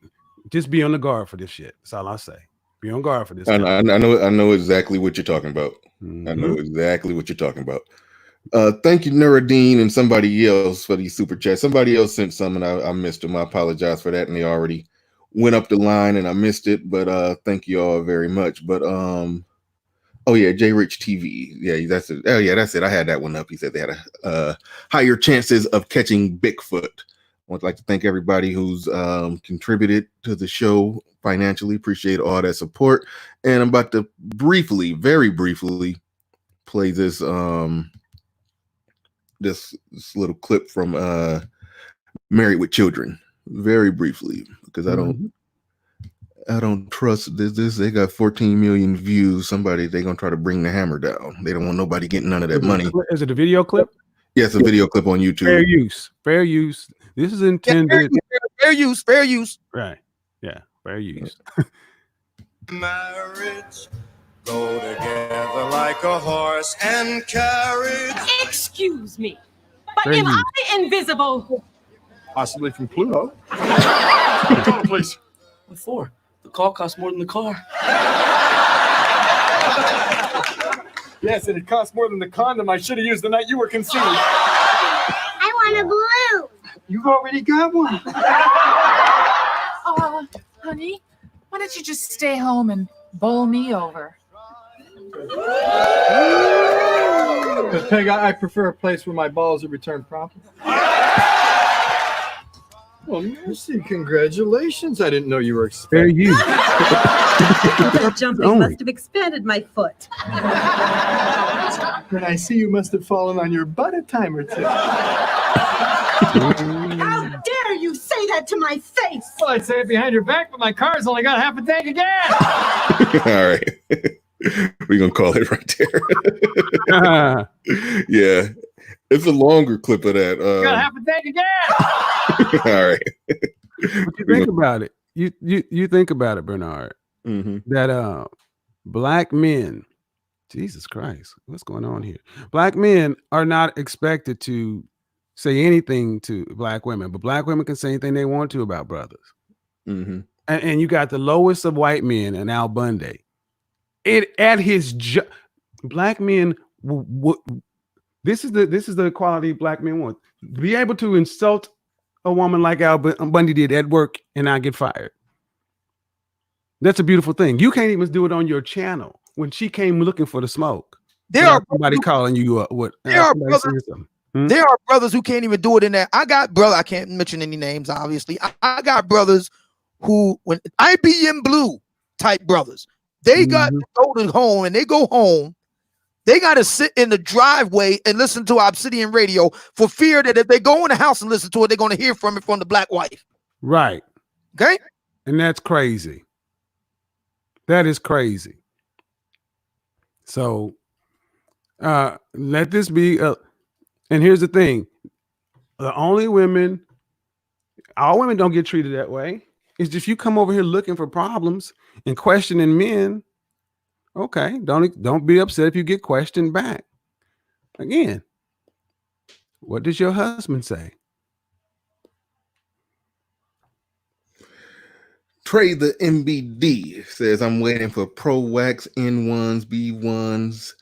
just be on the guard for this shit. That's all I say. Be on guard for this. I know exactly what you're talking about. I know exactly what you're talking about. Thank you, Nuruddin, and somebody else for these super chats. Somebody else sent some, and I missed them. I apologize for that, and they already went up the line, and I missed it. But thank you all very much. But oh yeah, J Rich TV. Yeah, that's it. Oh yeah, that's it. I had that one up. He said they had higher chances of catching Bigfoot. I would like to thank everybody who's contributed to the show financially. Appreciate all that support. And I'm about to very briefly, play this this little clip from Married with Children, very briefly, because I don't trust this. They got 14 million views. They're gonna try to bring the hammer down. They don't want nobody getting none of that money. Is it a video clip? Yes, a video clip on YouTube. Fair use. This is intended. Fair use. Right. Yeah. Fair use. Marriage go together like a horse and carriage. Excuse me, but am I invisible? Possibly from Pluto. Please. What for? The call costs more than the car. Yes, and it costs more than the condom I should have used the night you were conceived. I want a balloon. You've already got one. Honey, why don't you just stay home and bowl me over? But Peg, I prefer a place where my balls are returned promptly. Well, mercy, congratulations. I didn't know you were expecting. Fair use. That jumping must have expanded my foot. And I see you must have fallen on your butt a time or two. How dare you say that to my face? Well, I'd say it behind your back, but my car's only got half a tank of gas. All right. We're going to call it right there. Yeah. It's a longer clip of that. Got half a tank of gas. All right. What you think about it? You think about it, Bernard. That black men Jesus Christ, what's going on here? Black men are not expected to say anything to black women, but black women can say anything they want to about brothers. Mm-hmm. And you got the lowest of white men, and Al Bundy. At his black men. This is the quality black men want. Be able to insult a woman like Al Bundy did at work and not get fired. That's a beautiful thing. You can't even do it on your channel when she came looking for the smoke. There are somebody calling you up. What? There are brothers who can't even do it in there. I got brother. I can't mention any names, obviously. I got brothers who, when IBM Blue type brothers, they got to go to home, and they go home. They got to sit in the driveway and listen to Obsidian radio for fear that if they go in the house and listen to it, they're going to hear from it from the black wife. Right. Okay. And that's crazy. That is crazy. So let this be. And here's the thing. The only women, all women don't get treated that way. It's just you come over here looking for problems and questioning men. Okay, don't be upset if you get questioned back. Again, what does your husband say? Trey the MBD says, I'm waiting for Pro Wax N1s, B1s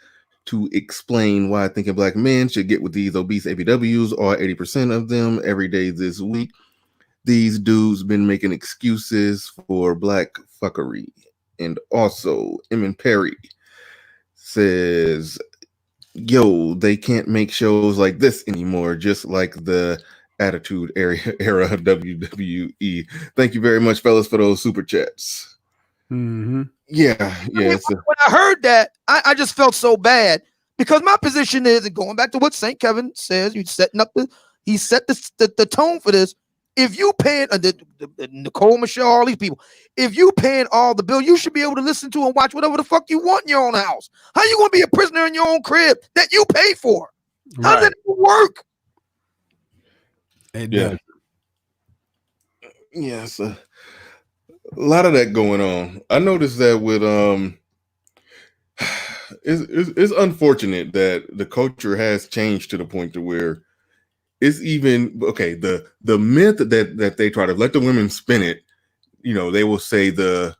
to explain why thinking black men should get with these obese ABWs, or 80% of them every day this week. These dudes been making excuses for black fuckery. And also, Emin Perry says, yo, they can't make shows like this anymore, just like the Attitude era of WWE. Thank you very much, fellas, for those super chats. Mm-hmm. Yeah. When I heard that, I just felt so bad, because my position is, and going back to what St. Kevin says, he set the tone for this. If you paying Nicole, Michelle, all these people, if you paying all the bill, you should be able to listen to and watch whatever the fuck you want in your own house. How you gonna be a prisoner in your own crib that you pay for? How does that work? Yes, a lot of that going on. I noticed that with it's unfortunate that the culture has changed to the point to where it's even okay. The myth that they try to let the women spin it, they will say the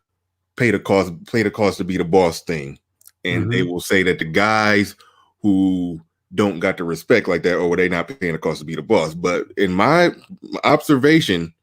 pay the cost to be the boss thing, and they will say that the guys who don't got the respect like that, or they not paying the cost to be the boss. But in my observation,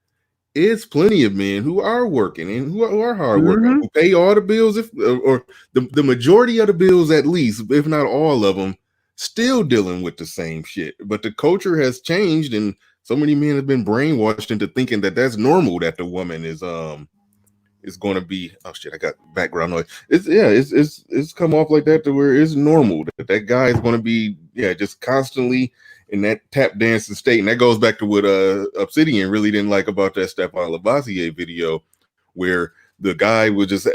it's plenty of men who are working and who are hard working, who pay all the bills, or the majority of the bills, at least, if not all of them, still dealing with the same shit. But the culture has changed, and so many men have been brainwashed into thinking that that's normal, that the woman is going to be, oh shit, I got background noise. It's come off like that to where it's normal that guy is going to be just constantly in that tap dancing state. And that goes back to what Obsidian really didn't like about that Stephane Lavoisier video, where the guy was just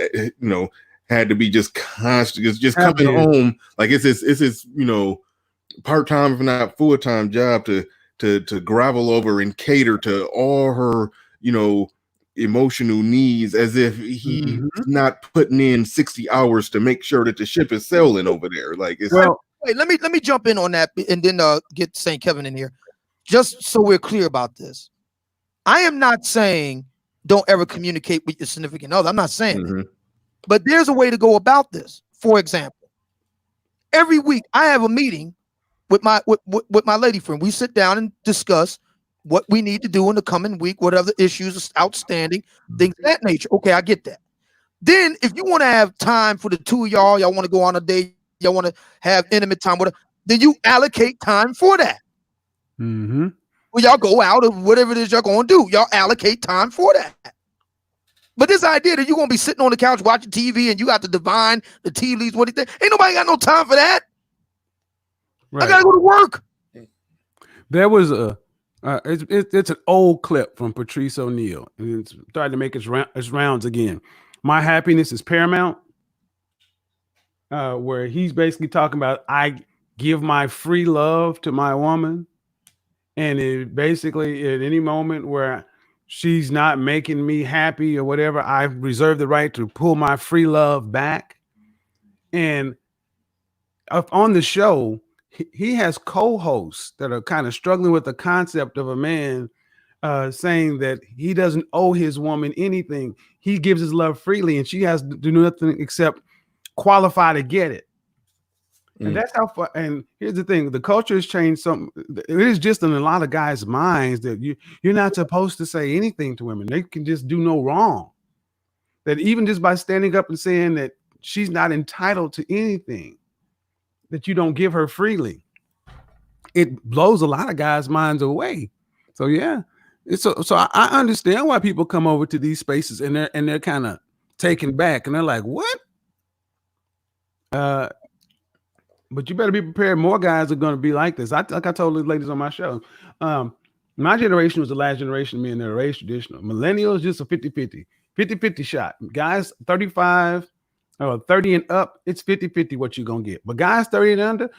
had to be just constant, just coming home like it's his part-time, if not full-time job to grovel over and cater to all her emotional needs, as if he's not putting in 60 hours to make sure that the ship is sailing over there. Like, it's wait, let me jump in on that and then get St. Kevin in here, just so we're clear about this. I am not saying don't ever communicate with your significant other. I'm not saying that. But there's a way to go about this. For example, every week I have a meeting with my lady friend. We sit down and discuss what we need to do in the coming week, what other issues are outstanding, things of that nature. Okay, I get that. Then if you want to have time for the two of y'all want to go on a date, y'all want to have intimate time, whatever, then you allocate time for that. Well, y'all go out or whatever it is y'all going to do. Y'all allocate time for that. But this idea that you're going to be sitting on the couch watching TV and you got to divine the tea leaves, what do you think? Ain't nobody got no time for that. Right. I got to go to work. There was it's an old clip from Patrice O'Neal, and it's starting to make its rounds again. My happiness is paramount, where he's basically talking about, I give my free love to my woman, and it basically at any moment where she's not making me happy or whatever, I reserve the right to pull my free love back. And on the show, he has co-hosts that are kind of struggling with the concept of a man saying that he doesn't owe his woman anything. He gives his love freely, and she has to do nothing except qualify to get it. And that's how far. And here's the thing: the culture has changed. It is just in a lot of guys' minds that you're not supposed to say anything to women. They can just do no wrong. That even just by standing up and saying that she's not entitled to anything, that you don't give her freely, it blows a lot of guys' minds away. So yeah, so I understand why people come over to these spaces and they're kind of taken back and they're like, what? But you better be prepared. More guys are going to be like this. Like I told the ladies on my show, my generation was the last generation of men that are raised traditional. Millennials, just a 50-50 shot. Guys 35 or 30 and up, it's 50-50 what you're going to get. But guys 30 and under,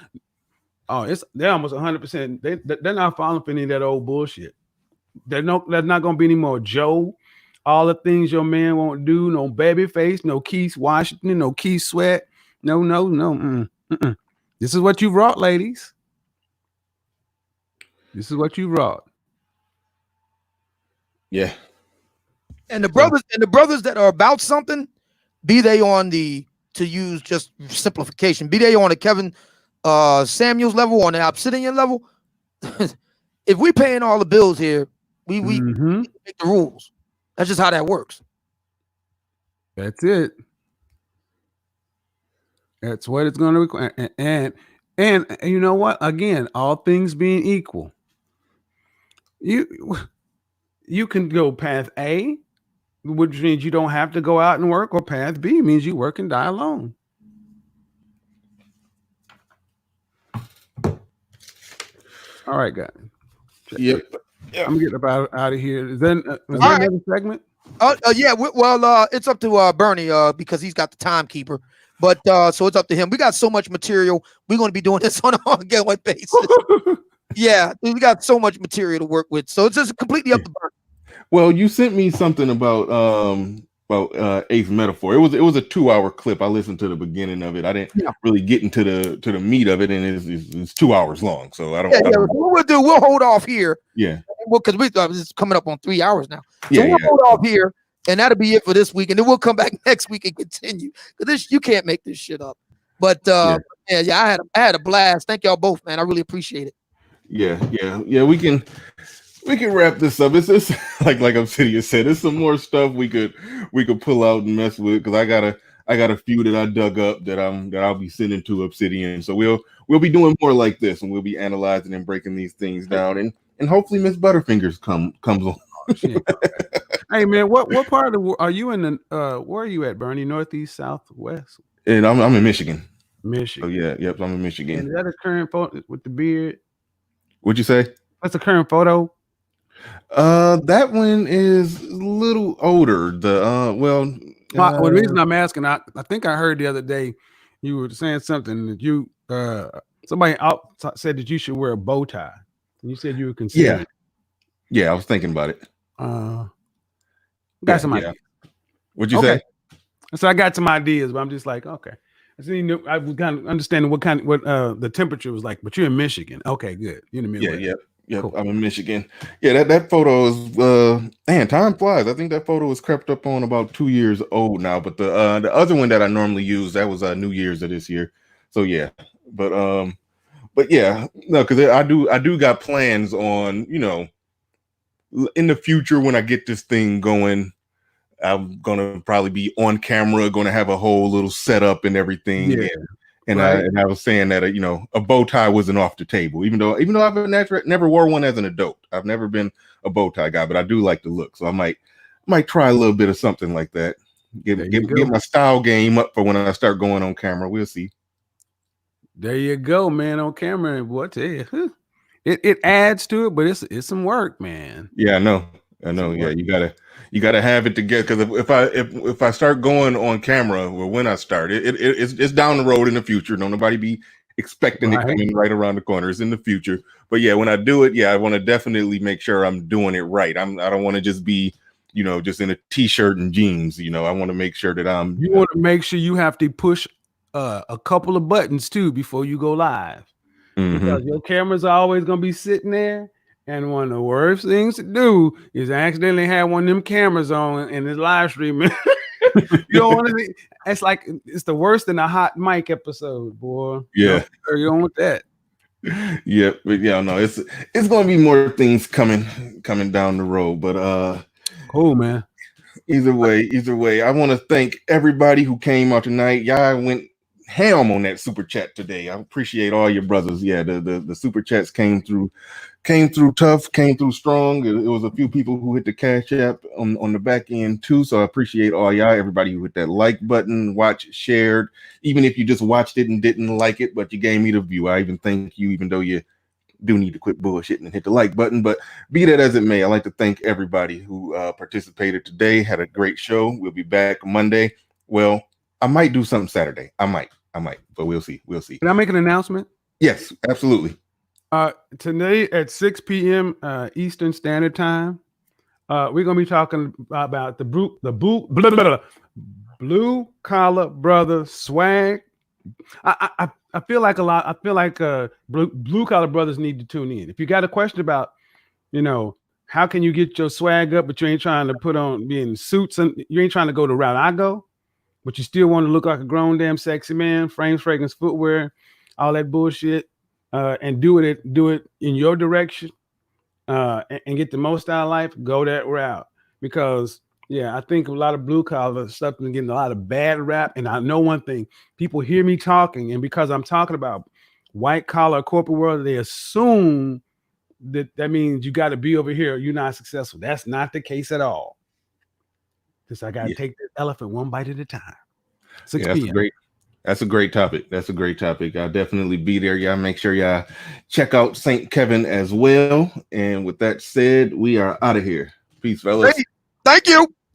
they're almost 100%. They're not falling for any of that old bullshit. There's not going to be any more Joe. All the things your man won't do. No baby face, no Keith Washington, no Keith Sweat. No. This is what you wrought, ladies. This is what you wrought. Yeah. And the brothers that are about something, be they on to use just simplification, be they on a Kevin Samuels level, on the Obsidian level, if we paying all the bills here, we make the rules. That's just how that works. That's it. That's what it's going to require. And you know what? Again, all things being equal, you can go path A, which means you don't have to go out and work, or path B means you work and die alone. All right, guys. Yep. I'm getting about out of here. Was there another segment? Yeah. Well, it's up to Bernie because he's got the timekeeper. But so it's up to him. We got so much material. We're going to be doing this on an ongoing basis. Yeah, we got so much material to work with. So it's just completely up to Bernie. Well, you sent me something about Eighth Metaphor. It was a 2-hour clip. I listened to the beginning of it. I didn't really get into the meat of it, and it's 2 hours long. So I don't. What we'll do, we'll hold off here. Yeah. Well, because it's coming up on 3 hours now. So we'll hold off here. And that'll be it for this week. And then we'll come back next week and continue. Because you can't make this shit up. But I had a blast. Thank y'all both, man. I really appreciate it. Yeah. We can wrap this up. It's just like Obsidian said. There's some more stuff we could pull out and mess with, because I got a few that I dug up that I'll be sending to Obsidian. So we'll be doing more like this, and we'll be analyzing and breaking these things down, and hopefully Miss Butterfingers comes on. Hey man, what part of are you in the where are you at, Bernie? Northeast, southwest? And I'm in Michigan. Michigan. Oh yeah, yep, I'm in Michigan. And is that a current photo with the beard? What'd you say? That's a current photo. That one is a little older. The reason I'm asking, I think I heard the other day you were saying something that you somebody said that you should wear a bow tie. And you said you were considering. Yeah, I was thinking about it. Got some ideas. What'd you say? So I got some ideas, but I'm just like, okay. I was kind of understanding what the temperature was like, but you're in Michigan. Okay, good. You're in the Midwest. Yeah. Cool. I'm in Michigan. Yeah, that photo is time flies. I think that photo is crept up on about 2 years old now. But the other one that I normally use, that was New Year's of this year. So yeah. But yeah, no, because I do got plans on, in the future when I get this thing going, I'm gonna probably be on camera, gonna have a whole little setup and everything. Yeah. And I was saying that a bow tie wasn't off the table, even though I've never wore one as an adult. I've never been a bow tie guy, but I do like the look, so I might try a little bit of something like that. Get my style game up for when I start going on camera. We'll see. There you go, man. On camera, boy, I tell you, it adds to it, but it's some work, man. Yeah, I know. Yeah, you gotta have it together, because if I start going on camera, or when I start it's down the road in the future. Don't nobody be expecting it coming right around the corner. It's in the future. But yeah, when I do it, I want to definitely make sure I'm doing it right. I don't want to just be just in a t-shirt and jeans. I want to make sure that I'm. You want to make sure you have to push a couple of buttons too before you go live, Mm-hmm. because your cameras are always gonna be sitting there. And one of the worst things to do is accidentally have one of them cameras on in this live streaming. You don't want to. It's like it's the worst in a hot mic episode, boy. Yeah. No, you don't want that. Yeah, but yeah, no, it's gonna be more things coming down the road. But cool, man. Either way, I want to thank everybody who came out tonight. Y'all went ham on that super chat today. I appreciate all your brothers. Yeah, the super chats came through tough, came through strong. It was a few people who hit the cash app on the back end too. So I appreciate all y'all, everybody who hit that like button, watched, shared, even if you just watched it and didn't like it, but you gave me the view. I even thank you, even though you do need to quit bullshitting and hit the like button. But be that as it may, I'd like to thank everybody who participated today. Had a great show. We'll be back Monday. Well, I might do something Saturday. I might, but we'll see. Can I make an announcement? Yes, absolutely. Today at 6 p.m. Eastern Standard Time, we're gonna be talking about the blue collar brother swag. I feel like blue collar brothers need to tune in. If you got a question about, how can you get your swag up, but you ain't trying to be in suits and you ain't trying to go the route I go, but you still want to look like a grown damn sexy man, frames, fragrance, footwear, all that bullshit, and do it in your direction, and get the most out of life, go that route. Because I think a lot of blue collar stuff is getting a lot of bad rap. And I know one thing, people hear me talking, and because I'm talking about white collar corporate world, they assume that means you got to be over here, you're not successful. That's not the case at all. Just I got to take the elephant one bite at a time. 6 p.m. That's a great topic. I'll definitely be there. Y'all make sure y'all check out St. Kevin as well. And with that said, we are out of here. Peace, fellas. Hey, thank you.